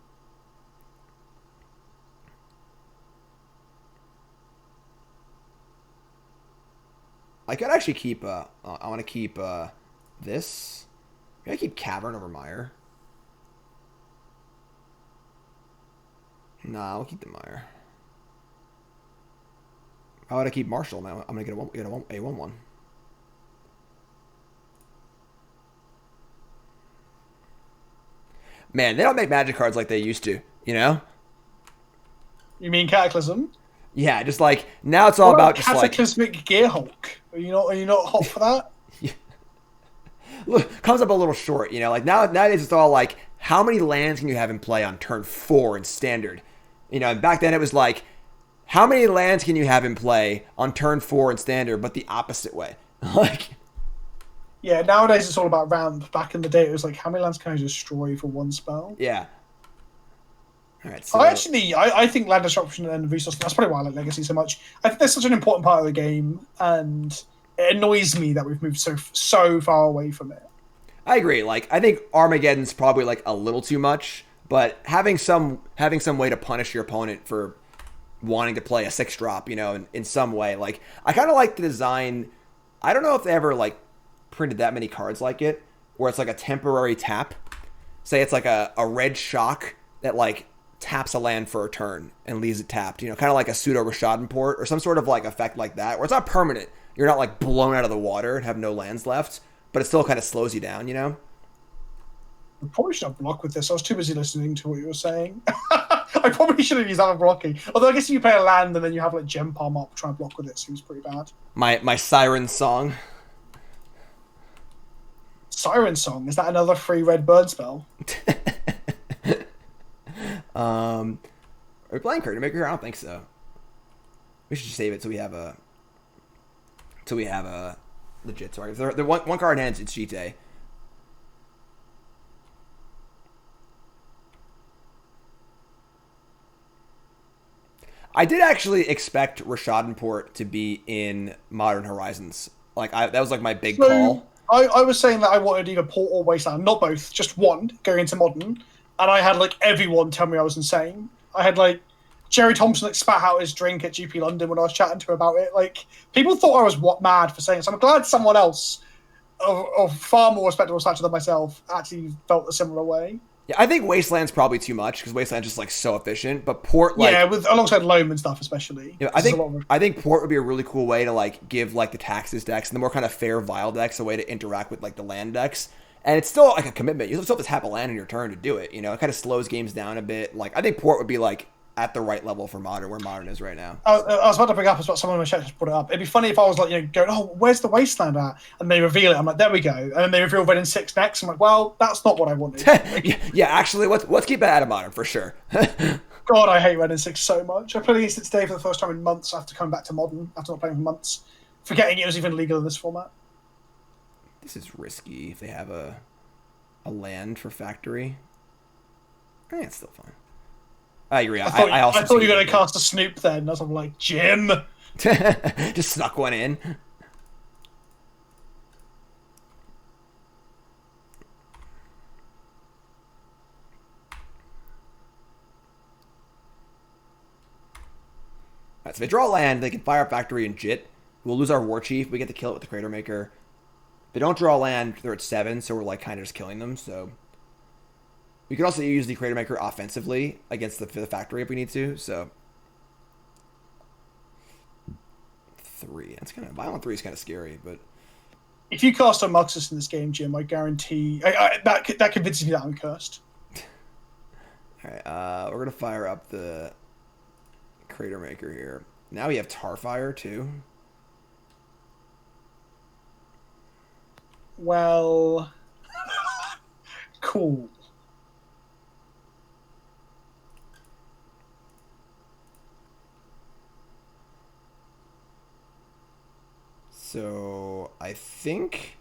[SPEAKER 1] I could actually keep, I want to keep, this. Maybe I keep Cavern over Meyer. Nah, I'll keep the Meyer. How would I keep Marshall now? I'm going to get a 1/1. Man, they don't make magic cards like they used to, you know?
[SPEAKER 2] You mean Cataclysm?
[SPEAKER 1] Yeah, just like now it's all
[SPEAKER 2] What
[SPEAKER 1] about just like
[SPEAKER 2] Cataclysmic Gearhulk. Are you not hot for that?
[SPEAKER 1] look, comes up a little short, you know. Like nowadays it's all like how many lands can you have in play on turn 4 in standard, you know. And back then it was like how many lands can you have in play on turn 4 in standard, but the opposite way, like.
[SPEAKER 2] Yeah, nowadays it's all about ramp. Back in the day, it was like, how many lands can I destroy for one spell?
[SPEAKER 1] Yeah. All right. So
[SPEAKER 2] I think land disruption and resource. That's probably why I like Legacy so much. I think that's such an important part of the game, and it annoys me that we've moved so far away from it.
[SPEAKER 1] I agree. Like I think Armageddon's probably like a little too much, but having some way to punish your opponent for wanting to play a 6-drop, you know, in some way. Like I kind of like the design. I don't know if they ever like printed that many cards like it, where it's like a temporary tap. Say it's like a red shock that like taps a land for a turn and leaves it tapped, you know, kind of like a pseudo Rishadan or some sort of like effect like that, where it's not permanent. You're not like blown out of the water and have no lands left, but it still kind of slows you down, you know?
[SPEAKER 2] I probably should have blocked with this. I was too busy listening to what you were saying. I probably should have used that for blocking. Although I guess if you play a land and then you have like Gem Palm up, try and block with it seems pretty bad.
[SPEAKER 1] My Siren Song.
[SPEAKER 2] Siren Song, is that another free red bird spell?
[SPEAKER 1] Are we playing Crater Maker? I don't think so. We should just save it till we have a legit target. If the one card in hand, it's Cheat. I did actually expect Rishadan to be in Modern Horizons. Like that was like my big call.
[SPEAKER 2] I was saying that I wanted either Port or Wasteland, not both, just one going into Modern, and I had like everyone tell me I was insane. I had like Jerry Thompson like spat out his drink at GP London when I was chatting to him about it. Like people thought I was mad for saying it. So I'm glad someone else of far more respectable stature than myself actually felt a similar way.
[SPEAKER 1] Yeah, I think Wasteland's probably too much because Wasteland's just like so efficient. But Port, like,
[SPEAKER 2] yeah, with alongside Loam and stuff, especially.
[SPEAKER 1] You know, I think Port would be a really cool way to like give like the Taxes decks and the more kind of fair Vile decks a way to interact with like the land decks. And it's still like a commitment. You still have to tap a land in your turn to do it. You know, it kind of slows games down a bit. Like I think Port would be like at the right level for Modern, where Modern is right now.
[SPEAKER 2] I was about to bring up as what someone in my chat just brought it up. It'd be funny if I was like, you know, going, oh, where's the Wasteland at? And they reveal it. I'm like, there we go. And then they reveal Red in 6 next. I'm like, well, that's not what I wanted.
[SPEAKER 1] Yeah, actually, let's keep it out of Modern for sure.
[SPEAKER 2] God, I hate Red in 6 so much. I played against it today for the first time in months after coming back to Modern, after not playing for months, forgetting it was even legal in this format.
[SPEAKER 1] This is risky if they have a land for Factory. I think it's still fine. I agree. I thought
[SPEAKER 2] you were going to cast a Snoop then. I was like, Jim.
[SPEAKER 1] Just snuck one in. Alright, so if they draw land, they can fire up Factory and Jit. We'll lose our War Chief. We get to kill it with the Crater Maker. If they don't draw land, they're at 7, so we're like kind of just killing them. So we could also use the Crater Maker offensively against the Factory if we need to. So 3. That's kind of Violent 3 is kind of scary, but
[SPEAKER 2] if you cast a Muxus in this game, Jim, I guarantee that convinces me that I'm cursed.
[SPEAKER 1] All right, we're gonna fire up the Crater Maker here. Now we have Tarfire too.
[SPEAKER 2] Well, cool.
[SPEAKER 1] So I think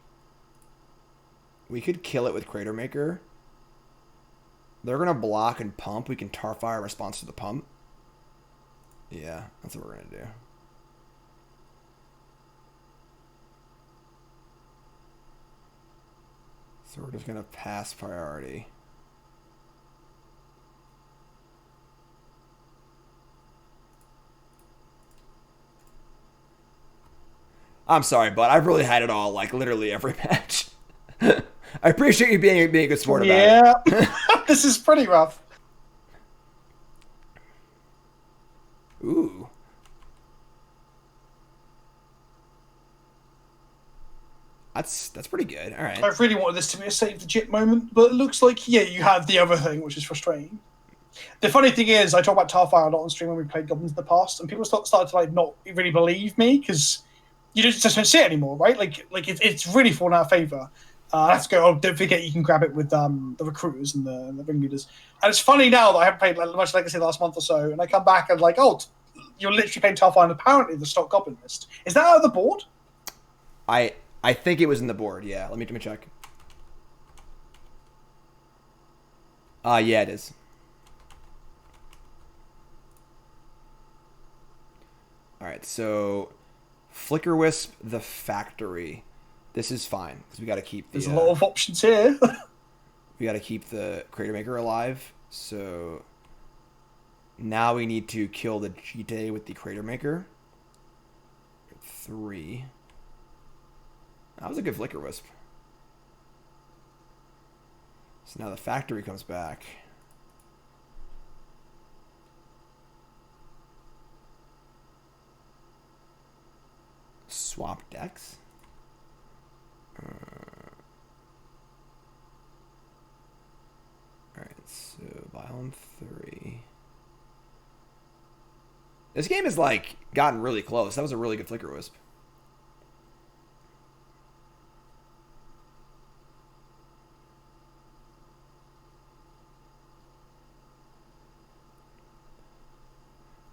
[SPEAKER 1] we could kill it with Crater Maker. They're gonna block and pump. We can Tarfire in response to the pump. Yeah, that's what we're gonna do. So we're just gonna pass priority. I'm sorry, but I've really had it all, like, literally every match. I appreciate you being a good sport about it.
[SPEAKER 2] Yeah, this is pretty rough.
[SPEAKER 1] Ooh. That's pretty good. All right.
[SPEAKER 2] I really wanted this to be a save the Jit moment, but it looks like, yeah, you have the other thing, which is frustrating. The funny thing is, I talk about Tarfire a lot on stream when we played Goblins in the past, and people started to like not really believe me because you just don't see it anymore, right? Like it's really fallen out of favor. I have to go. Oh, don't forget you can grab it with the recruiters and the ringleaders. And it's funny now that I haven't played much Legacy the last month or so, and I come back and like, oh, you're literally playing Tarfire, and apparently the stock Goblin list is that out of the board?
[SPEAKER 1] I think it was in the board. Yeah, let me check. Yeah, it is. All right, so Flicker Wisp, the factory. This is fine because we got to keep the.
[SPEAKER 2] There's a lot of options here.
[SPEAKER 1] We got to keep the Crater Maker alive. So now we need to kill the Jite with the Crater Maker. 3. That was a good Flicker Wisp. So now the factory comes back. Swap decks. Alright, so Biome 3. This game has like gotten really close. That was a really good Flicker Wisp.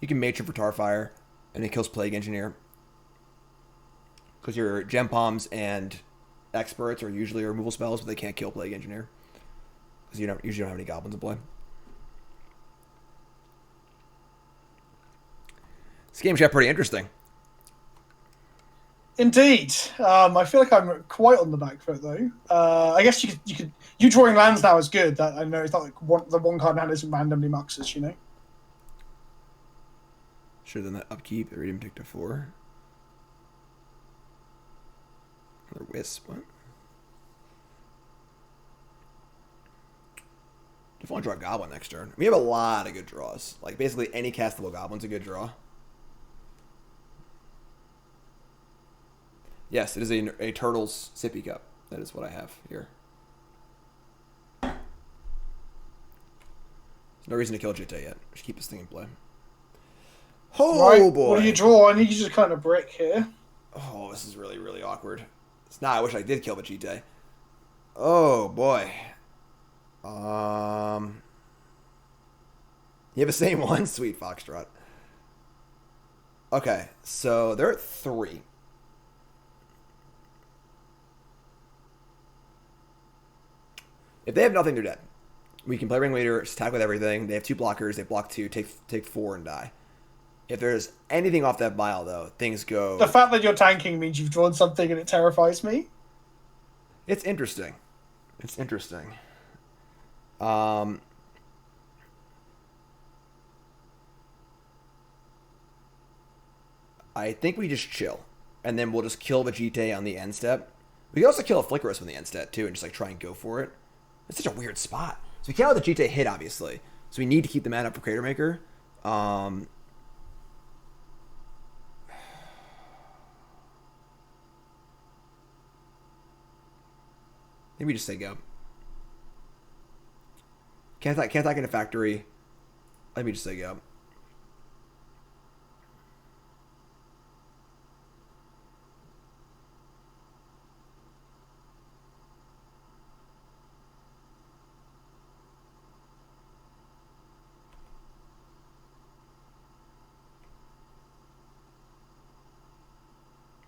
[SPEAKER 1] You can Matron for Tarfire, and it kills Plague Engineer. Because your Gem Palms and Experts are usually removal spells, but they can't kill Plague Engineer. Because you usually don't have any goblins in play. This game's got pretty interesting.
[SPEAKER 2] Indeed. I feel like I'm quite on the back foot though. I guess you drawing lands now is good. That I know it's not like the one card hand isn't randomly muxes, you know.
[SPEAKER 1] Should have done that upkeep. Iridium tick to 4. Another Wisp. What? Just want to draw a Goblin next turn. We have a lot of good draws. Like basically any castable Goblin's a good draw. Yes, it is a Turtles sippy cup. That is what I have here. There's no reason to kill Jite yet. Just keep this thing in play. Oh,
[SPEAKER 2] right,
[SPEAKER 1] boy.
[SPEAKER 2] What do you draw? I need you to kind of brick here.
[SPEAKER 1] Oh, this is really, really awkward. It's not. I wish I did kill Vegeta. Oh, boy. You have the same one? Sweet Foxtrot. Okay, so they're at 3. If they have nothing, they're dead. We can play Ringleader, attack with everything. They have 2 blockers. They block 2, take 4, and die. If there's anything off that vial, though, things go...
[SPEAKER 2] The fact that you're tanking means you've drawn something and it terrifies me.
[SPEAKER 1] It's interesting. It's interesting. I think we just chill. And then we'll just kill Vegeta on the end step. We can also kill a Flicker Wisp on the end step, too, and just like try and go for it. It's such a weird spot. So we can't let the Jite hit, obviously. So we need to keep the mana up for Crater Maker. Maybe just say go. Can't attack in a factory. Let me just say go.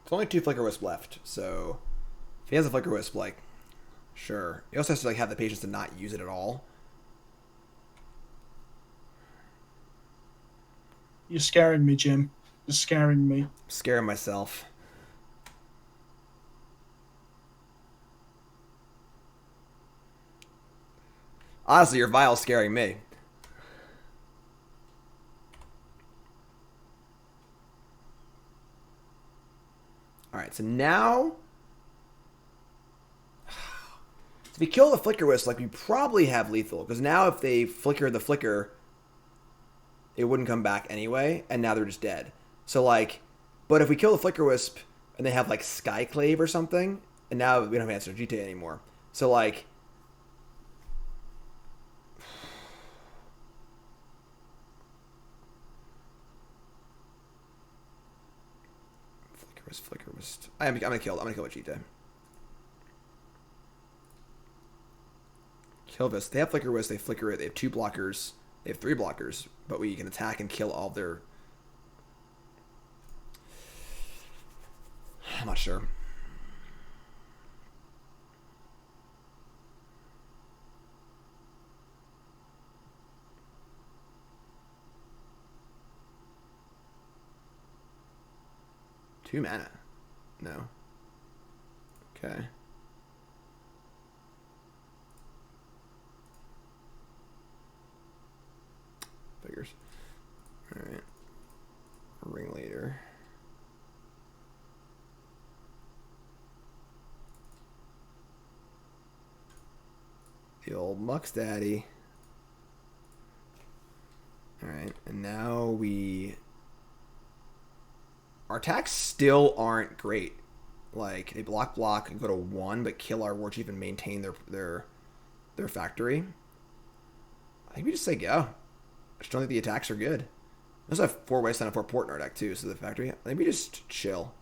[SPEAKER 1] There's only 2 Flicker Wisp left, so if he has a Flicker Wisp, like, sure. He also has to like have the patience to not use it at all.
[SPEAKER 2] You're scaring me, Jim. You're scaring me.
[SPEAKER 1] I'm scaring myself. Honestly, your vial's scaring me. Alright, so now... If we kill the Flicker Wisp, like, we probably have lethal. Because now if they flicker the Flicker, it wouldn't come back anyway. And now they're just dead. So, like... But if we kill the Flicker Wisp, and they have, like, Skyclave or something, and now we don't have Answer GT anymore. So, like... Flicker Wisp. I'm gonna kill Vegeta. Kill this. They have Flicker Wisp. They flicker it. They have 2 blockers. They have 3 blockers, but we can attack and kill all their. I'm not sure. Two mana. No. Okay. Figures. Alright. Ringleader. The old Mux Daddy. Alright, and now we... Our attacks still aren't great. Like, they block and go to 1, but kill our war chief and maintain their factory. I think we just say go. I just don't think the attacks are good. We also have 4 wasteland and 4 port in our deck too, so the factory. I think we just chill.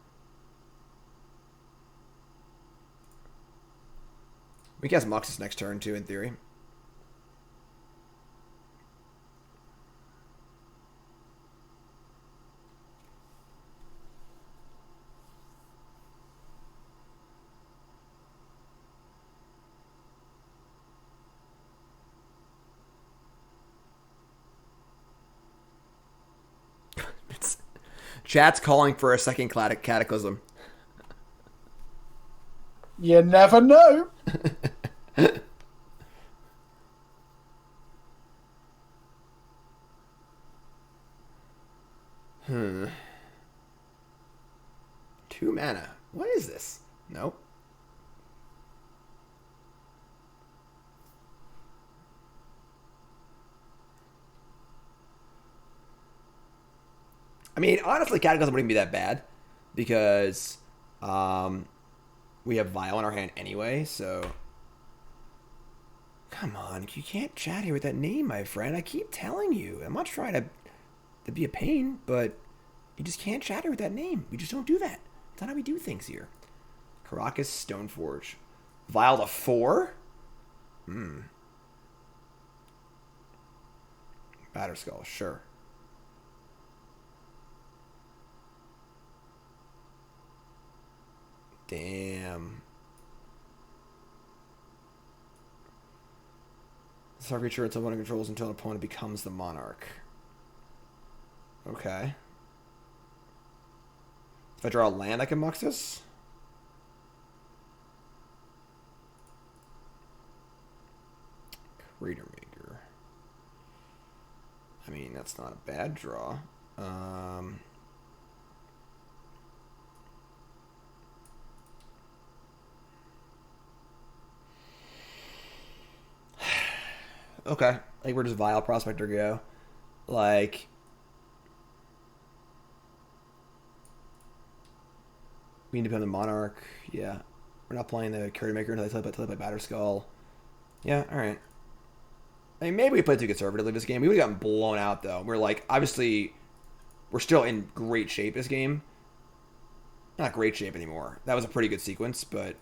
[SPEAKER 1] We cast Muxus next turn too, in theory. Chat's calling for a second cataclysm.
[SPEAKER 2] You never know.
[SPEAKER 1] Hmm. 2 mana. What is this? Nope. I mean, honestly, Cataclysm wouldn't be that bad because we have Vile in our hand anyway, so... Come on, you can't chat here with that name, my friend. I keep telling you. I'm not trying to be a pain, but you just can't chat here with that name. We just don't do that. That's not how we do things here. Caracas Stoneforge. Vile to 4? Batterskull, sure. Damn. This our creature until one controls until an opponent becomes the monarch. Okay. If I draw a land, I can Mux this? Crater Maker. I mean, that's not a bad draw. Okay. Like, where does Vile Prospector go? Like... We Independent Monarch. Yeah. We're not playing the Crater Maker until they play Batterskull. Yeah, alright. I mean, maybe we played too conservatively this game. We would have gotten blown out, though. We're like, obviously, we're still in great shape this game. Not great shape anymore. That was a pretty good sequence, but...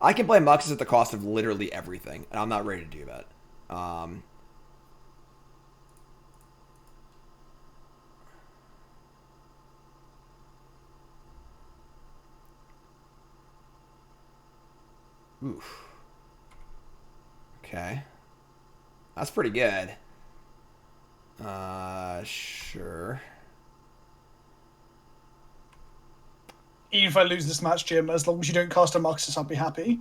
[SPEAKER 1] I can play Muxus at the cost of literally everything, and I'm not ready to do that. Oof. Okay. That's pretty good. Sure.
[SPEAKER 2] Even if I lose this match, Jim, as long as you don't cast a Muxus, I'll be happy.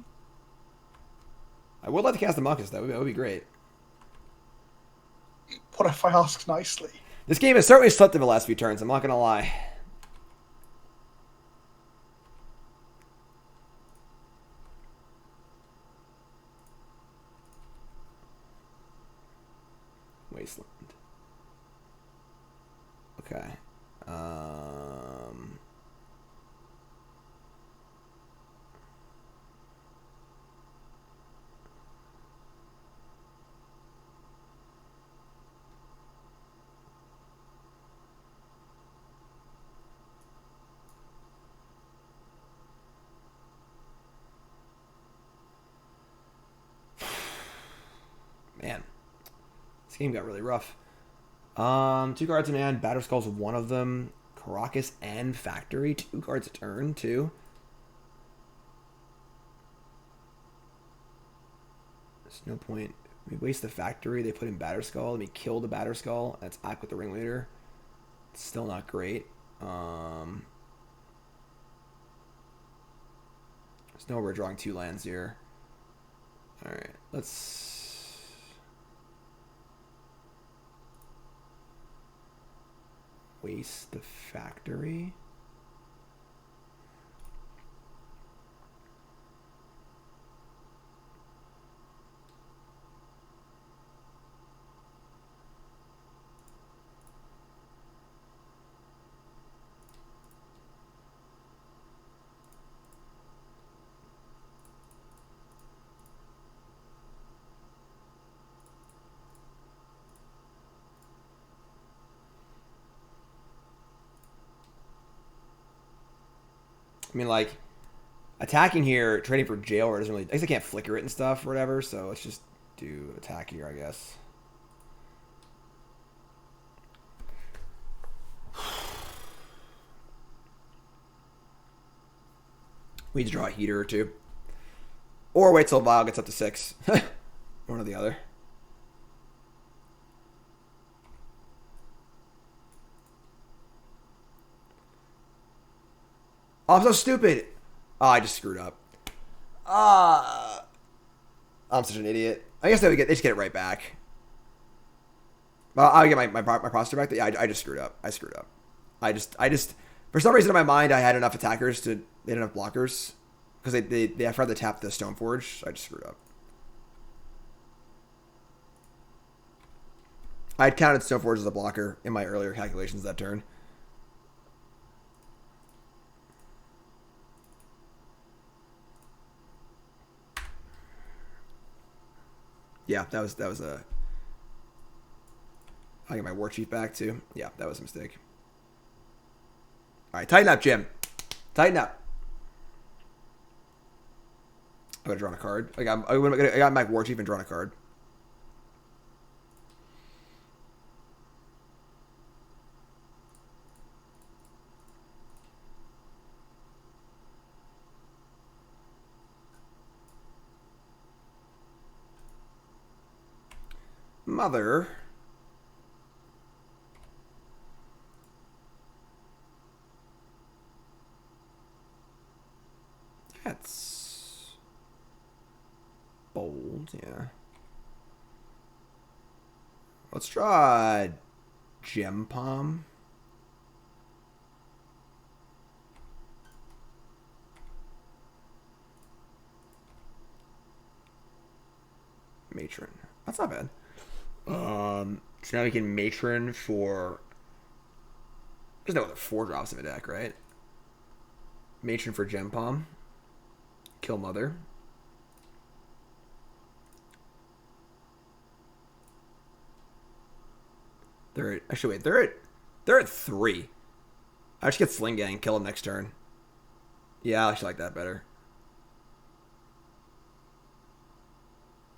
[SPEAKER 1] I would like to cast the Muxus, though. That would be great.
[SPEAKER 2] What if I ask nicely?
[SPEAKER 1] This game has certainly slipped in the last few turns, I'm not going to lie. Wasteland. Okay. Man, this game got really rough. 2 cards in hand. Batterskull's one of them. Caracas and Factory. 2 cards a turn, too. There's no point. We waste the Factory. They put in Batterskull. Let me kill the Batterskull. That's act with the Ringleader. It's still not great. There's no way we're drawing 2 lands here. Alright, let's... waste the Factory. I mean, like, attacking here, trading for Jailer doesn't really... I guess I can't flicker it and stuff or whatever, so let's just do attack here, I guess. We need to draw a heater or 2. Or wait till Vile gets up to 6. One or the other. Oh, I'm so stupid. Oh, I just screwed up. I'm such an idiot. I guess they just get it right back. Well, I'll get my roster back. Yeah, I just screwed up. I screwed up. I just for some reason in my mind I had enough attackers they had enough blockers because they forgot to tap the Stoneforge. So I just screwed up. I had counted Stoneforge as a blocker in my earlier calculations that turn. Yeah, that was a... I'll get my War Chief back, too. Yeah, that was a mistake. All right, tighten up, Jim. Tighten up. I'm going to draw a card. I got my War Chief and drawn a card. Mother. That's bold, yeah. Let's draw Gem Palm. Matron. That's not bad. So now we can Matron for... There's no other 4 drops in the deck, right? Matron for Gem Palm. Kill Mother. Actually, wait, they're at 3. I should get Sling Gang, kill him next turn. Yeah, I actually like that better.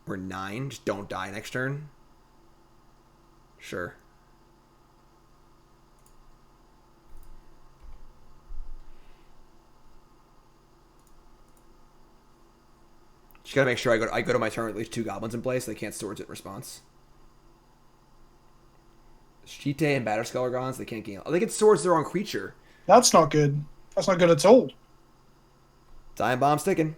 [SPEAKER 1] Or 9, just don't die next turn. Sure. Just gotta make sure I go to my turn with at least 2 goblins in place so they can't swords it in response. Shite and Batterskull are gone, so they can't gain. Oh, they get swords their own creature.
[SPEAKER 2] That's not good. That's not good at all.
[SPEAKER 1] Time bomb sticking.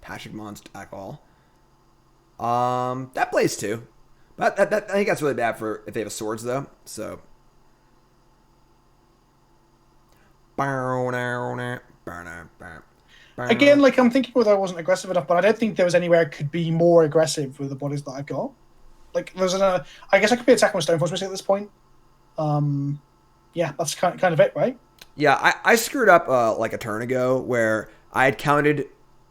[SPEAKER 1] Patrick Monst attack all. That plays too. But I think that's really bad for if they have swords though. So
[SPEAKER 2] again, like I'm thinking whether I wasn't aggressive enough, but I don't think there was anywhere I could be more aggressive with the bodies that I've got. Like there's I guess I could be attacking with Stoneforge basically at this point. Yeah, that's kind of it, right?
[SPEAKER 1] Yeah, I screwed up like a turn ago where I had counted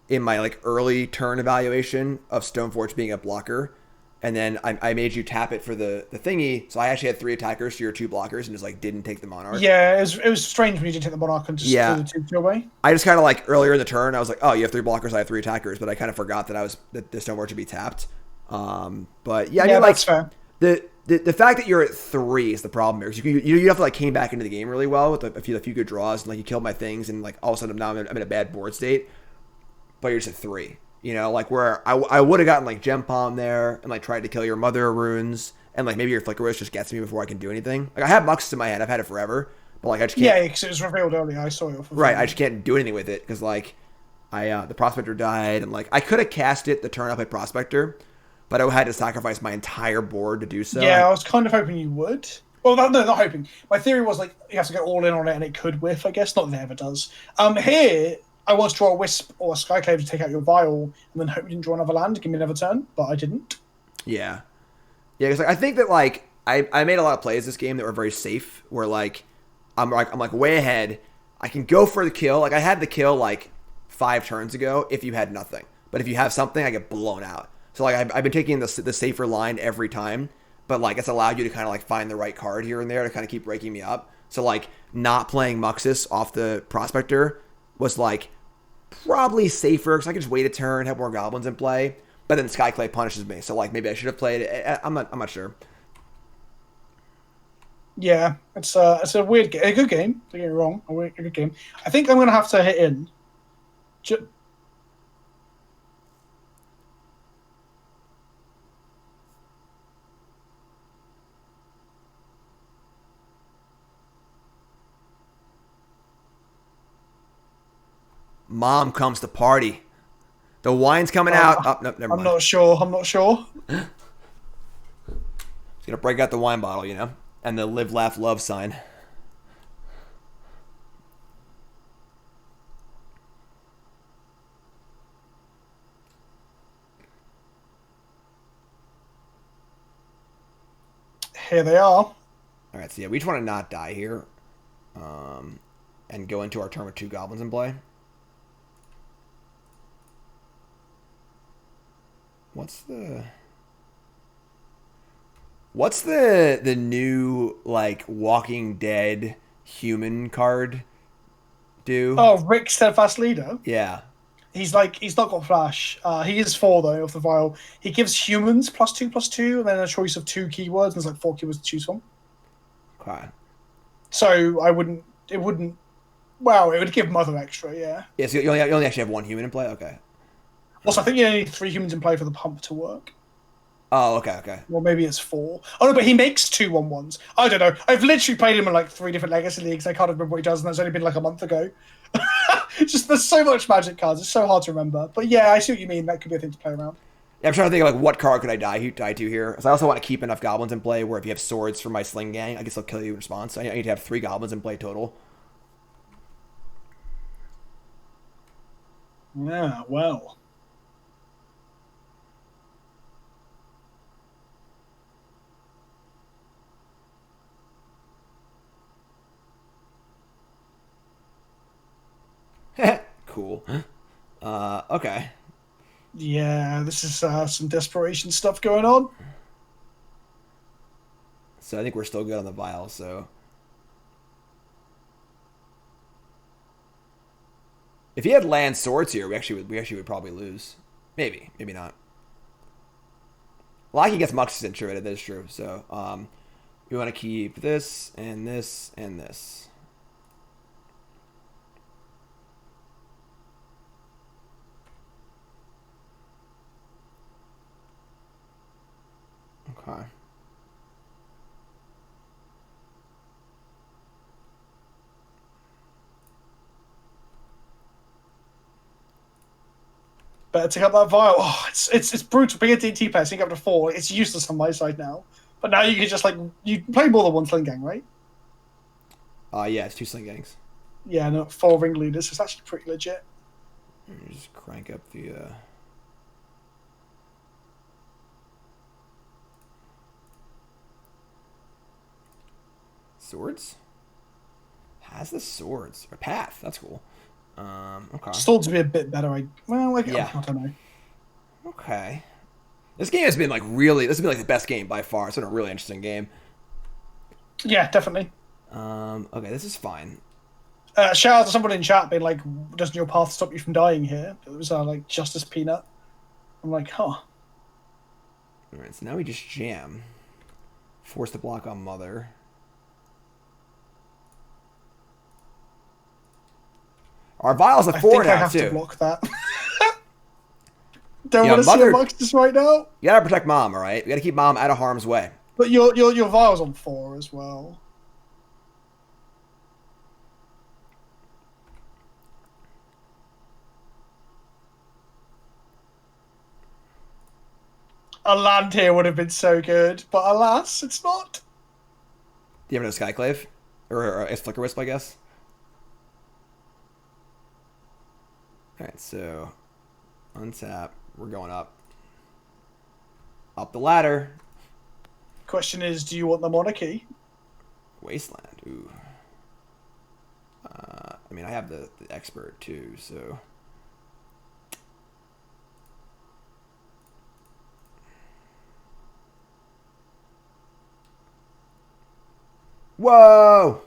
[SPEAKER 1] in my like early turn evaluation of Stoneforge being a blocker and then I made you tap it for the thingy. So I actually had 3 attackers to your 2 blockers, and just like didn't take the monarch.
[SPEAKER 2] Yeah, it was strange when you didn't take the monarch and just threw the 2 away.
[SPEAKER 1] I just kind of like earlier in the turn, I was like, oh, you have 3 blockers, I have 3 attackers, but I kind of forgot that this Stone should be tapped. But yeah, I mean, like
[SPEAKER 2] that's fair.
[SPEAKER 1] The fact that you're at 3 is the problem here, because you have to like came back into the game really well with a few good draws, and like you killed my things, and like all of a sudden now I'm in a bad board state. But you're just at 3, you know, like where I would have gotten like Gem Palm there and like tried to kill your Mother runes, and like maybe your Flicker Wish just gets me before I can do anything. Like I have Muxus in my hand, I've had it forever, but like I just can't.
[SPEAKER 2] Yeah, because it was revealed earlier. I saw it.
[SPEAKER 1] Right, I just can't do anything with it because like the Prospector died, and like I could have cast it the turn up at Prospector, but I had to sacrifice my entire board to do so.
[SPEAKER 2] Yeah, I was kind of hoping you would. Well, no, not hoping. My theory was like you have to go all in on it, and it could whiff. I guess not that it ever does. Here, I was draw a Wisp or a Skyclave to take out your Vial, and then hope you didn't draw another land to give me another turn, but I didn't.
[SPEAKER 1] Yeah, because like I think that like I made a lot of plays this game that were very safe, where like I'm like way ahead. I can go for the kill. Like I had the kill like 5 turns ago if you had nothing, but if you have something, I get blown out. So like I've been taking the safer line every time, but like it's allowed you to kind of like find the right card here and there to kind of keep breaking me up. So like not playing Muxus off the Prospector was like probably safer because I could just wait a turn, have more goblins in play. But then Skyclave punishes me, so like maybe I should have played it. I'm not sure.
[SPEAKER 2] Yeah, it's a weird game. A good game. Don't get me wrong. A good game. I think I'm gonna have to hit in.
[SPEAKER 1] Mom comes to party. The wine's coming out. Oh, no, never mind.
[SPEAKER 2] I'm not sure.
[SPEAKER 1] He's gonna break out the wine bottle, you know, and the live, laugh, love sign.
[SPEAKER 2] Here they are.
[SPEAKER 1] All right, so yeah, we just want to not die here, and go into our turn with 2 goblins in play. What's the new like Walking Dead human card do?
[SPEAKER 2] Oh, Rick Steadfast Leader.
[SPEAKER 1] Yeah.
[SPEAKER 2] He's not got flash. He is 4 though of the vial. He gives humans +2/+2, and then a choice of 2 keywords. And there's like 4 keywords to choose from.
[SPEAKER 1] Okay.
[SPEAKER 2] So it wouldn't. Wow, it would give Mother extra, yeah.
[SPEAKER 1] Yeah, so you only actually have 1 human in play. Okay.
[SPEAKER 2] Also, I think you only need 3 humans in play for the pump to work.
[SPEAKER 1] Oh, okay.
[SPEAKER 2] Well, maybe it's 4. Oh no, but he makes 2/1/1s. I don't know. I've literally played him in like 3 different Legacy leagues. I can't remember what he does, and that's only been like a month ago. Just there's so much Magic cards. It's so hard to remember. But yeah, I see what you mean. That could be a thing to play around.
[SPEAKER 1] Yeah, I'm trying to think of like what card could I die to here. So I also want to keep enough goblins in play where if you have swords for my sling gang, I guess I'll kill you in response. So I need to have 3 goblins in play total.
[SPEAKER 2] Yeah, well.
[SPEAKER 1] Cool. Okay.
[SPEAKER 2] Yeah, this is some desperation stuff going on.
[SPEAKER 1] So I think we're still good on the vial, so. If he had land swords here, we actually would probably lose. Maybe not. Like he gets Muxus into it, that is true. So we want to keep this and this and this. Okay.
[SPEAKER 2] Better take up that vial. Oh, it's brutal. Being a DT player, taking up to 4, it's useless on my side now. But now you can just you play more than 1 sling gang, right?
[SPEAKER 1] Yeah, it's 2 sling gangs.
[SPEAKER 2] Yeah, no, 4 ringleaders. It's actually pretty legit.
[SPEAKER 1] Let me just crank up the. Swords? Has the swords. Or path. That's cool. Okay.
[SPEAKER 2] Swords would be a bit better. I don't know.
[SPEAKER 1] Okay. This game has been like really. This has been like the best game by far. It's been a really interesting game.
[SPEAKER 2] Yeah, definitely.
[SPEAKER 1] Okay, this is fine.
[SPEAKER 2] Shout out to someone in chat being like, "Doesn't your path stop you from dying here?" It was like Justice Peanut. I'm like, huh.
[SPEAKER 1] All right, so now we just jam. Force the block on Mother. Our Vial's a 4 now,
[SPEAKER 2] I have
[SPEAKER 1] too.
[SPEAKER 2] to block that. Don't want to see a Muxus right now.
[SPEAKER 1] You gotta protect Mom, all right? You gotta keep Mom out of harm's way.
[SPEAKER 2] But your Vial's on 4 as well. A land here would have been so good, but alas, it's not.
[SPEAKER 1] Do you have no Skyclave? Or a Flicker Wisp, I guess? Alright, so untap. We're going up. Up the ladder.
[SPEAKER 2] Question is, do you want the monarchy?
[SPEAKER 1] Wasteland. Ooh. I mean, I have the expert too, so. Whoa!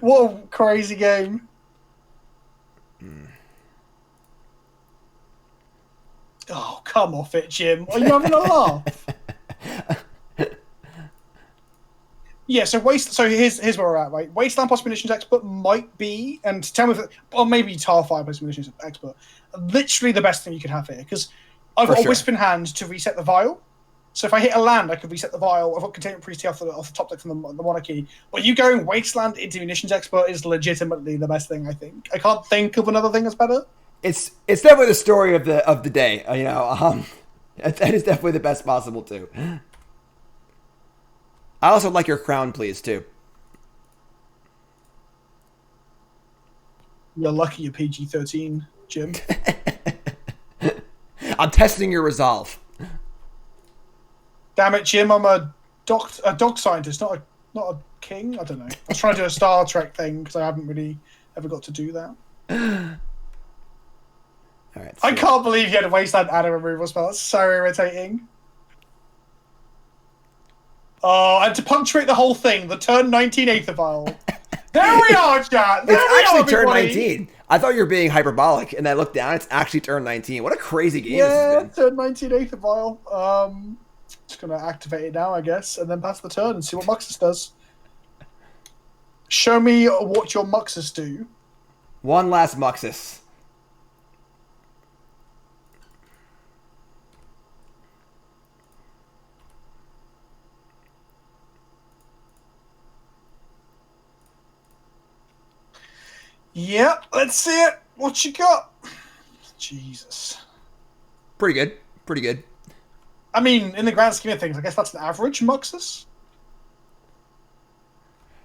[SPEAKER 2] What a crazy game. Oh, come off it, Jim. Are you having a laugh? Yeah, so here's where we're at, right? Wasteland plus munitions expert might be, and tell me if or maybe Tar Fire plus munitions expert, literally the best thing you could have here, because I've got a Wisp in hand to reset the vial. So if I hit a land, I could reset the vial. I've got Containment Priest off the top deck from the monarchy. But you going Wasteland into munitions expert is legitimately the best thing, I think. I can't think of another thing that's better.
[SPEAKER 1] It's definitely the story of the day. You know, that is definitely the best possible too. I also like your crown, please, too.
[SPEAKER 2] You're lucky you're PG-13, Jim.
[SPEAKER 1] I'm testing your resolve.
[SPEAKER 2] Damn it, Jim! I'm a dog scientist, not a king. I don't know. I was trying to do a Star Trek thing because I haven't really ever got to do that.
[SPEAKER 1] All right.
[SPEAKER 2] I can't believe you had a Wasteland and a removal spell. That's so irritating. Oh, and to punctuate the whole thing, the turn 19 Aether Vial. There we are, chat.
[SPEAKER 1] It's actually turn 19. I thought you were being hyperbolic, and I looked down. It's actually turn 19. What a crazy game this has been.
[SPEAKER 2] Turn 19 Aether Vial. Just gonna activate it now, I guess, and then pass the turn and see what Muxus does. Show me what your Muxus do.
[SPEAKER 1] One last Muxus.
[SPEAKER 2] Yep, let's see it. What you got? Jesus.
[SPEAKER 1] Pretty good. Pretty good.
[SPEAKER 2] I mean, in the grand scheme of things, I guess that's an average Muxus.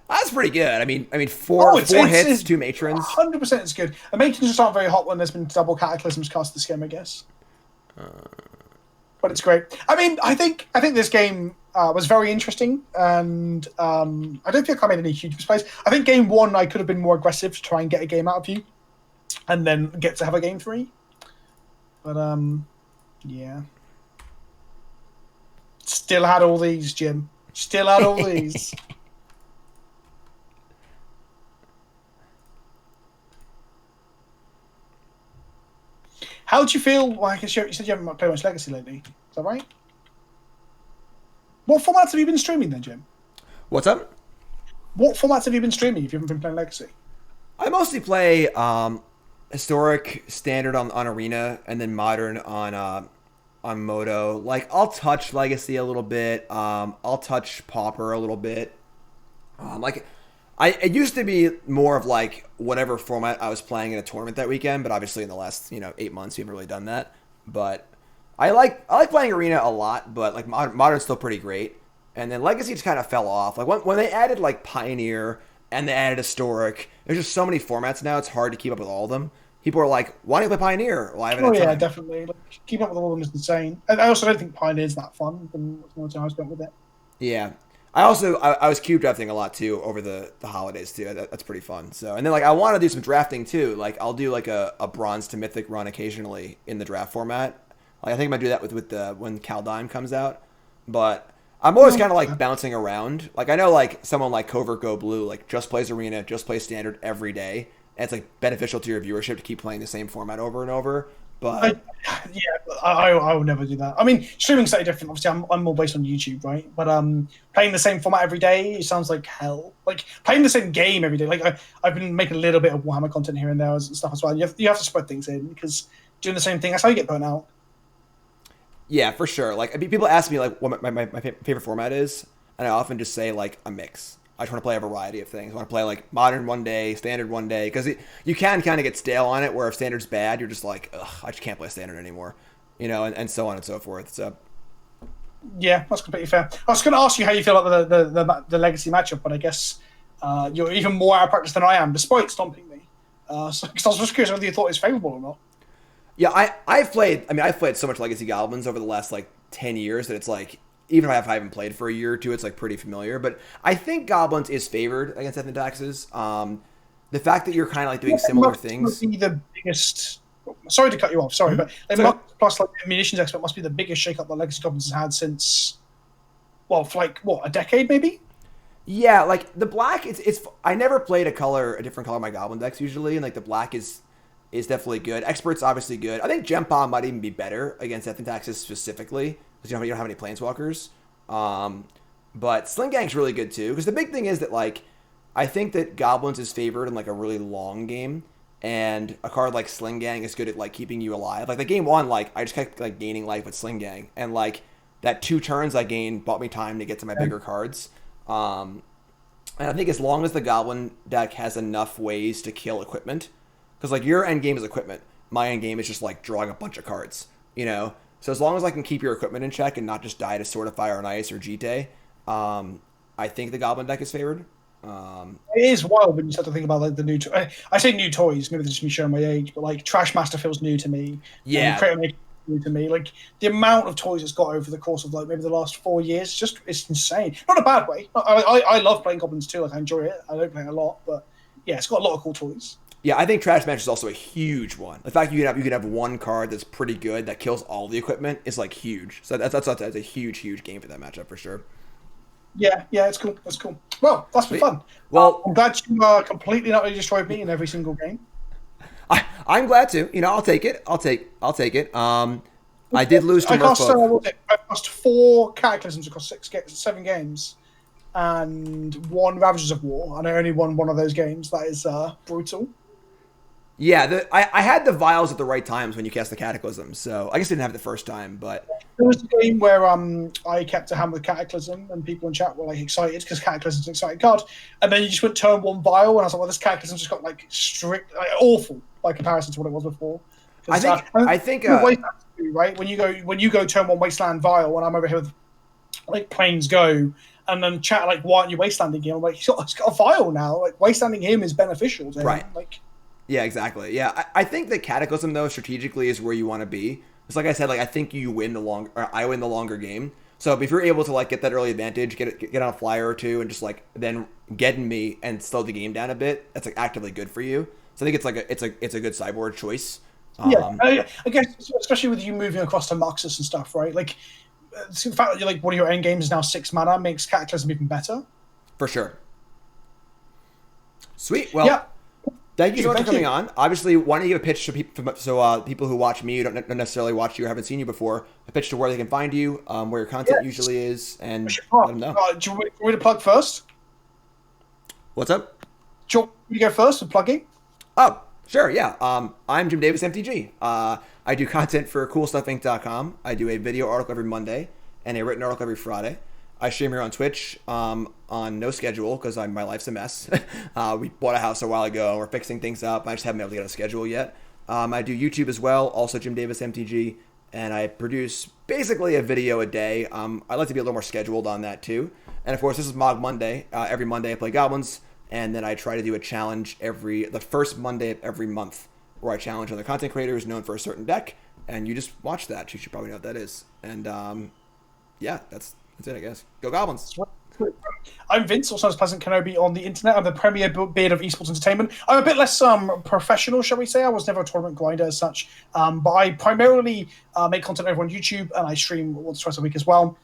[SPEAKER 1] That's pretty good. I mean, four hits, 2 matrons.
[SPEAKER 2] 100% is good. And matrons just aren't very hot when there's been double cataclysms cast this game, I guess. But it's great. I mean, I think this game was very interesting, and I don't think I made any huge mistakes. I think game 1 I could have been more aggressive to try and get a game out of you, and then get to have a game 3. But yeah. Still had all these, Jim. Still had all these. How do you feel? Well, I guess you said you haven't played much Legacy lately. Is that right? What formats have you been streaming then, Jim?
[SPEAKER 1] What's up?
[SPEAKER 2] What formats have you been streaming if you haven't been playing Legacy?
[SPEAKER 1] I mostly play historic, standard on Arena, and then modern on Moto. Like, I'll touch Legacy a little bit. I'll touch Pauper a little bit. It used to be more of like whatever format I was playing in a tournament that weekend, but obviously in the last 8 months we haven't really done that. But I like playing Arena a lot, but like Modern's still pretty great. And then Legacy just kind of fell off. Like when they added like Pioneer and they added Historic, there's just so many formats now. It's hard to keep up with all of them. People are like, "Why don't you play Pioneer?" Well, I haven't.
[SPEAKER 2] Yeah, definitely. Like, keeping up with all of them is insane. I also don't think Pioneer's that fun. From the time I spent with it.
[SPEAKER 1] Yeah. I was cube drafting a lot too over the holidays too. That's pretty fun. So and then like I want to do some drafting too. Like I'll do like a bronze to mythic run occasionally in the draft format. Like I think I might do that with the when Kaldheim comes out. But I'm always kind of like bouncing around. Like I know like someone like Covert Go Blue like just plays arena, just plays standard every day. And it's like beneficial to your viewership to keep playing the same format over and over. But
[SPEAKER 2] I will never do that. I mean, streaming's slightly different. Obviously, I'm more based on YouTube, right? But playing the same format every day sounds like hell. Like playing the same game every day. Like I've been making a little bit of Warhammer content here and there and stuff as well. You have to spread things in because doing the same thing, that's how you get burnt out.
[SPEAKER 1] Yeah, for sure. Like I mean, people ask me like what my favorite format is, and I often just say like a mix. I just want to play a variety of things. I want to play like modern one day, standard one day, because you can kind of get stale on it. Where if standard's bad, you're just like, ugh, I just can't play standard anymore, you know, and so on and so forth. So
[SPEAKER 2] yeah, that's completely fair. I was going to ask you how you feel about the legacy matchup, but I guess you're even more out of practice than I am, despite stomping me. So cause I was just curious whether you thought it was favorable or not.
[SPEAKER 1] Yeah, I've played so much Legacy Goblins over the last like 10 years that it's like. Even if I haven't played for a year or two, it's like pretty familiar. But I think Goblins is favored against Death and Taxes. The fact that you're kind of like doing similar things.
[SPEAKER 2] Must be the biggest. Sorry to cut you off. Sorry, but like, plus like munitions expert must be the biggest shakeup that Legacy Goblins has had since, well, for like what, a decade maybe.
[SPEAKER 1] Yeah, like the black. It's. I never played a different color in my Goblin decks usually, and like the black is definitely good. Expert's obviously good. I think Gem Bomb might even be better against Death and Taxes specifically. You don't have any planeswalkers, but Sling Gang's really good too. Because the big thing is that like I think that Goblins is favored in like a really long game, and a card like Sling Gang is good at like keeping you alive. Like the game one, like I just kept like gaining life with Sling Gang, and like that 2 turns I gained bought me time to get to my bigger cards. And I think as long as the Goblin deck has enough ways to kill equipment, because like your end game is equipment, my end game is just like drawing a bunch of cards, you know. So as long as I can keep your equipment in check and not just die to Sword of Fire and Ice or Jite, I think the Goblin deck is favored.
[SPEAKER 2] It is wild when you start to think about like the new. I say new toys. Maybe this is me showing my age, but like Trash Master feels new to me.
[SPEAKER 1] Yeah,
[SPEAKER 2] Creator Maker new to me. Like the amount of toys it's got over the course of like maybe the last 4 years, it's insane. Not a bad way. I love playing Goblins too. Like I enjoy it. I don't play it a lot, but yeah, it's got a lot of cool toys.
[SPEAKER 1] Yeah, I think Trash Match is also a huge one. The fact you can have one card that's pretty good that kills all the equipment is like huge. So that's a huge game for that matchup for sure.
[SPEAKER 2] Yeah, it's cool. That's cool. Well, that's been fun.
[SPEAKER 1] Well,
[SPEAKER 2] I'm glad you completely not only destroyed me in every single game.
[SPEAKER 1] I'm glad to. You know, I'll take it. I'll take it. I did lose to Merfolk.
[SPEAKER 2] I lost 4 Cataclysms across 7 games, and 1 Ravagers of War, and I only won one of those games. That is brutal.
[SPEAKER 1] Yeah, I had the vials at the right times when you cast the Cataclysm, so I guess I didn't have it the first time, but...
[SPEAKER 2] There was a game where I kept a hand with Cataclysm, and people in chat were like excited, because Cataclysm's an exciting card, and then you just went turn 1 Vial, and I was like, well, this Cataclysm just got like strict, like, awful by comparison to what it was before. I think right? When you go turn 1 Wasteland Vial, when I'm over here with like Plains Go, and then chat like, why aren't you wastelanding him? I'm like, he's got a Vial now. Like wastelanding him is beneficial to him.
[SPEAKER 1] Right.
[SPEAKER 2] Like,
[SPEAKER 1] yeah, exactly. Yeah, I think the Cataclysm though strategically is where you want to be. It's like I said, like I think I win the longer game. So if you're able to like get that early advantage, get on a flyer or two, and just like then get in me and slow the game down a bit, that's like actively good for you. So I think it's like it's a good sideboard choice.
[SPEAKER 2] I guess especially with you moving across to Moxus and stuff, right? Like the fact that you're like one of your end games is now 6 mana makes Cataclysm even better.
[SPEAKER 1] For sure. Sweet. Well. Yeah. Thank you so much for coming on. Obviously, why don't you give a pitch to people, so people who watch me, who don't necessarily watch you or haven't seen you before, a pitch to where they can find you, where your content usually is, and let them know.
[SPEAKER 2] Do you want me to plug first?
[SPEAKER 1] What's up?
[SPEAKER 2] Do you want me to go first with plugging?
[SPEAKER 1] Oh, sure, yeah. I'm Jim Davis, MTG. I do content for CoolStuffInc.com. I do a video article every Monday and a written article every Friday. I stream here on Twitch on no schedule because my life's a mess. We bought a house a while ago and we're fixing things up. I just haven't been able to get a schedule yet. I do YouTube as well, also Jim Davis MTG, and I produce basically a video a day. I like to be a little more scheduled on that too. And of course, this is Mogg Monday. Every Monday I play Goblins, and then I try to do a challenge the first Monday of every month where I challenge other content creators known for a certain deck, and you just watch that. You should probably know what that is. And yeah, that's it, I guess. Go Goblins.
[SPEAKER 2] I'm Vince, also known as PleasantKenobi on the internet. I'm the premier beard of esports entertainment. I'm a bit less professional, shall we say. I was never a tournament grinder as such, but I primarily make content over on YouTube, and I stream once or twice a week as well.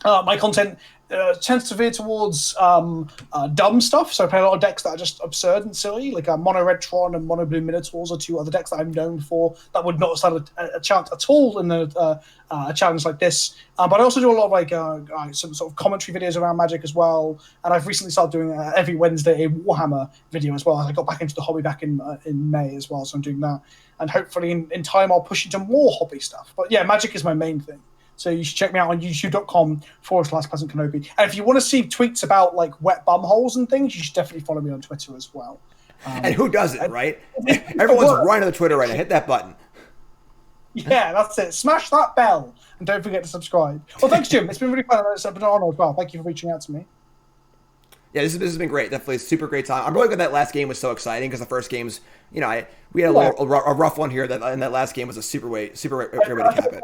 [SPEAKER 2] My content tends to veer towards dumb stuff, so I play a lot of decks that are just absurd and silly, like Mono Red Tron and Mono Blue Minotaurs are two other decks that I'm known for that would not stand a chance at all in a challenge like this. But I also do a lot of like some sort of commentary videos around Magic as well, and I've recently started doing every Wednesday a Warhammer video as well. I got back into the hobby back in May as well, so I'm doing that, and hopefully in time I'll push into more hobby stuff. But yeah, Magic is my main thing. So you should check me out on youtube.com/PleasantKenobi. And if you want to see tweets about like wet bum holes and things, you should definitely follow me on Twitter as well.
[SPEAKER 1] And who doesn't, right? Everyone's running to Twitter right now. Hit that button.
[SPEAKER 2] Yeah, that's it. Smash that bell. And don't forget to subscribe. Well, thanks, Jim. It's been really fun. It's been an honor as well. Thank you for reaching out to me.
[SPEAKER 1] Yeah, this has been great. Definitely a super great time. I'm really glad that last game was so exciting because the first game's, we had a rough one here. And that last game was a super great way to cap it.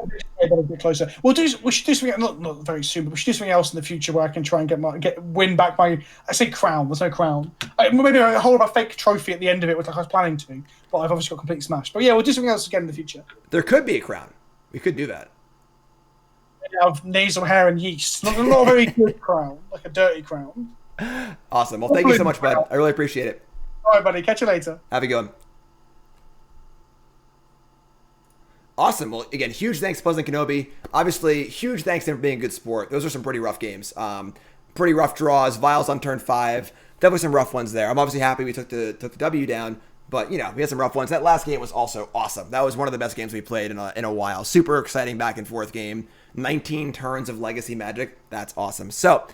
[SPEAKER 2] A bit closer. We should do something not very soon, but we should do something else in the future where I can try and win back my. I say crown. There's no crown. Maybe I hold a fake trophy at the end of it, which I was planning to, but I've obviously got completely smashed. But yeah, we'll do something else again in the future.
[SPEAKER 1] There could be a crown. We could do that.
[SPEAKER 2] Of nasal hair and yeast. Not a very good crown, like a dirty crown.
[SPEAKER 1] Awesome. Well, thank you so much, bud. I really appreciate it.
[SPEAKER 2] All right, buddy. Catch you later.
[SPEAKER 1] Have a good one. Awesome. Well, again, huge thanks to PleasantKenobi. Obviously, huge thanks to him for being a good sport. Those are some pretty rough games. Pretty rough draws. Vials on turn 5. Definitely some rough ones there. I'm obviously happy we took the W down, but we had some rough ones. That last game was also awesome. That was one of the best games we played in a while. Super exciting back and forth game. 19 turns of Legacy Magic. That's awesome. So,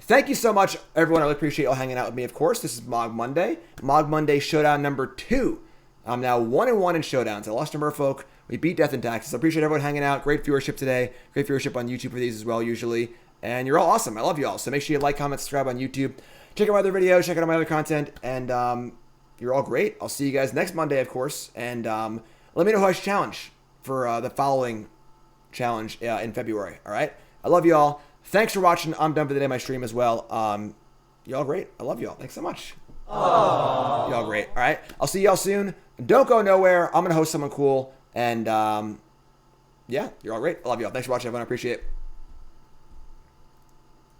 [SPEAKER 1] thank you so much, everyone. I really appreciate you all hanging out with me, of course. This is Mogg Monday. Mogg Monday Showdown number 2. I'm now 1-1 in Showdowns. I lost to Merfolk. We beat Death and Taxes. I appreciate everyone hanging out. Great viewership today. Great viewership on YouTube for these as well, usually. And you're all awesome. I love you all. So make sure you like, comment, subscribe on YouTube. Check out my other videos. Check out my other content. And you're all great. I'll see you guys next Monday, of course. And let me know who I should challenge for the following challenge in February. All right? I love you all. Thanks for watching. I'm done for the day. My stream as well. Y'all great. I love y'all. Thanks so much. Aww. Y'all great. All right. I'll see y'all soon. Don't go nowhere. I'm going to host someone cool. And, yeah, you're all great. I love y'all. Thanks for watching, everyone. I appreciate it.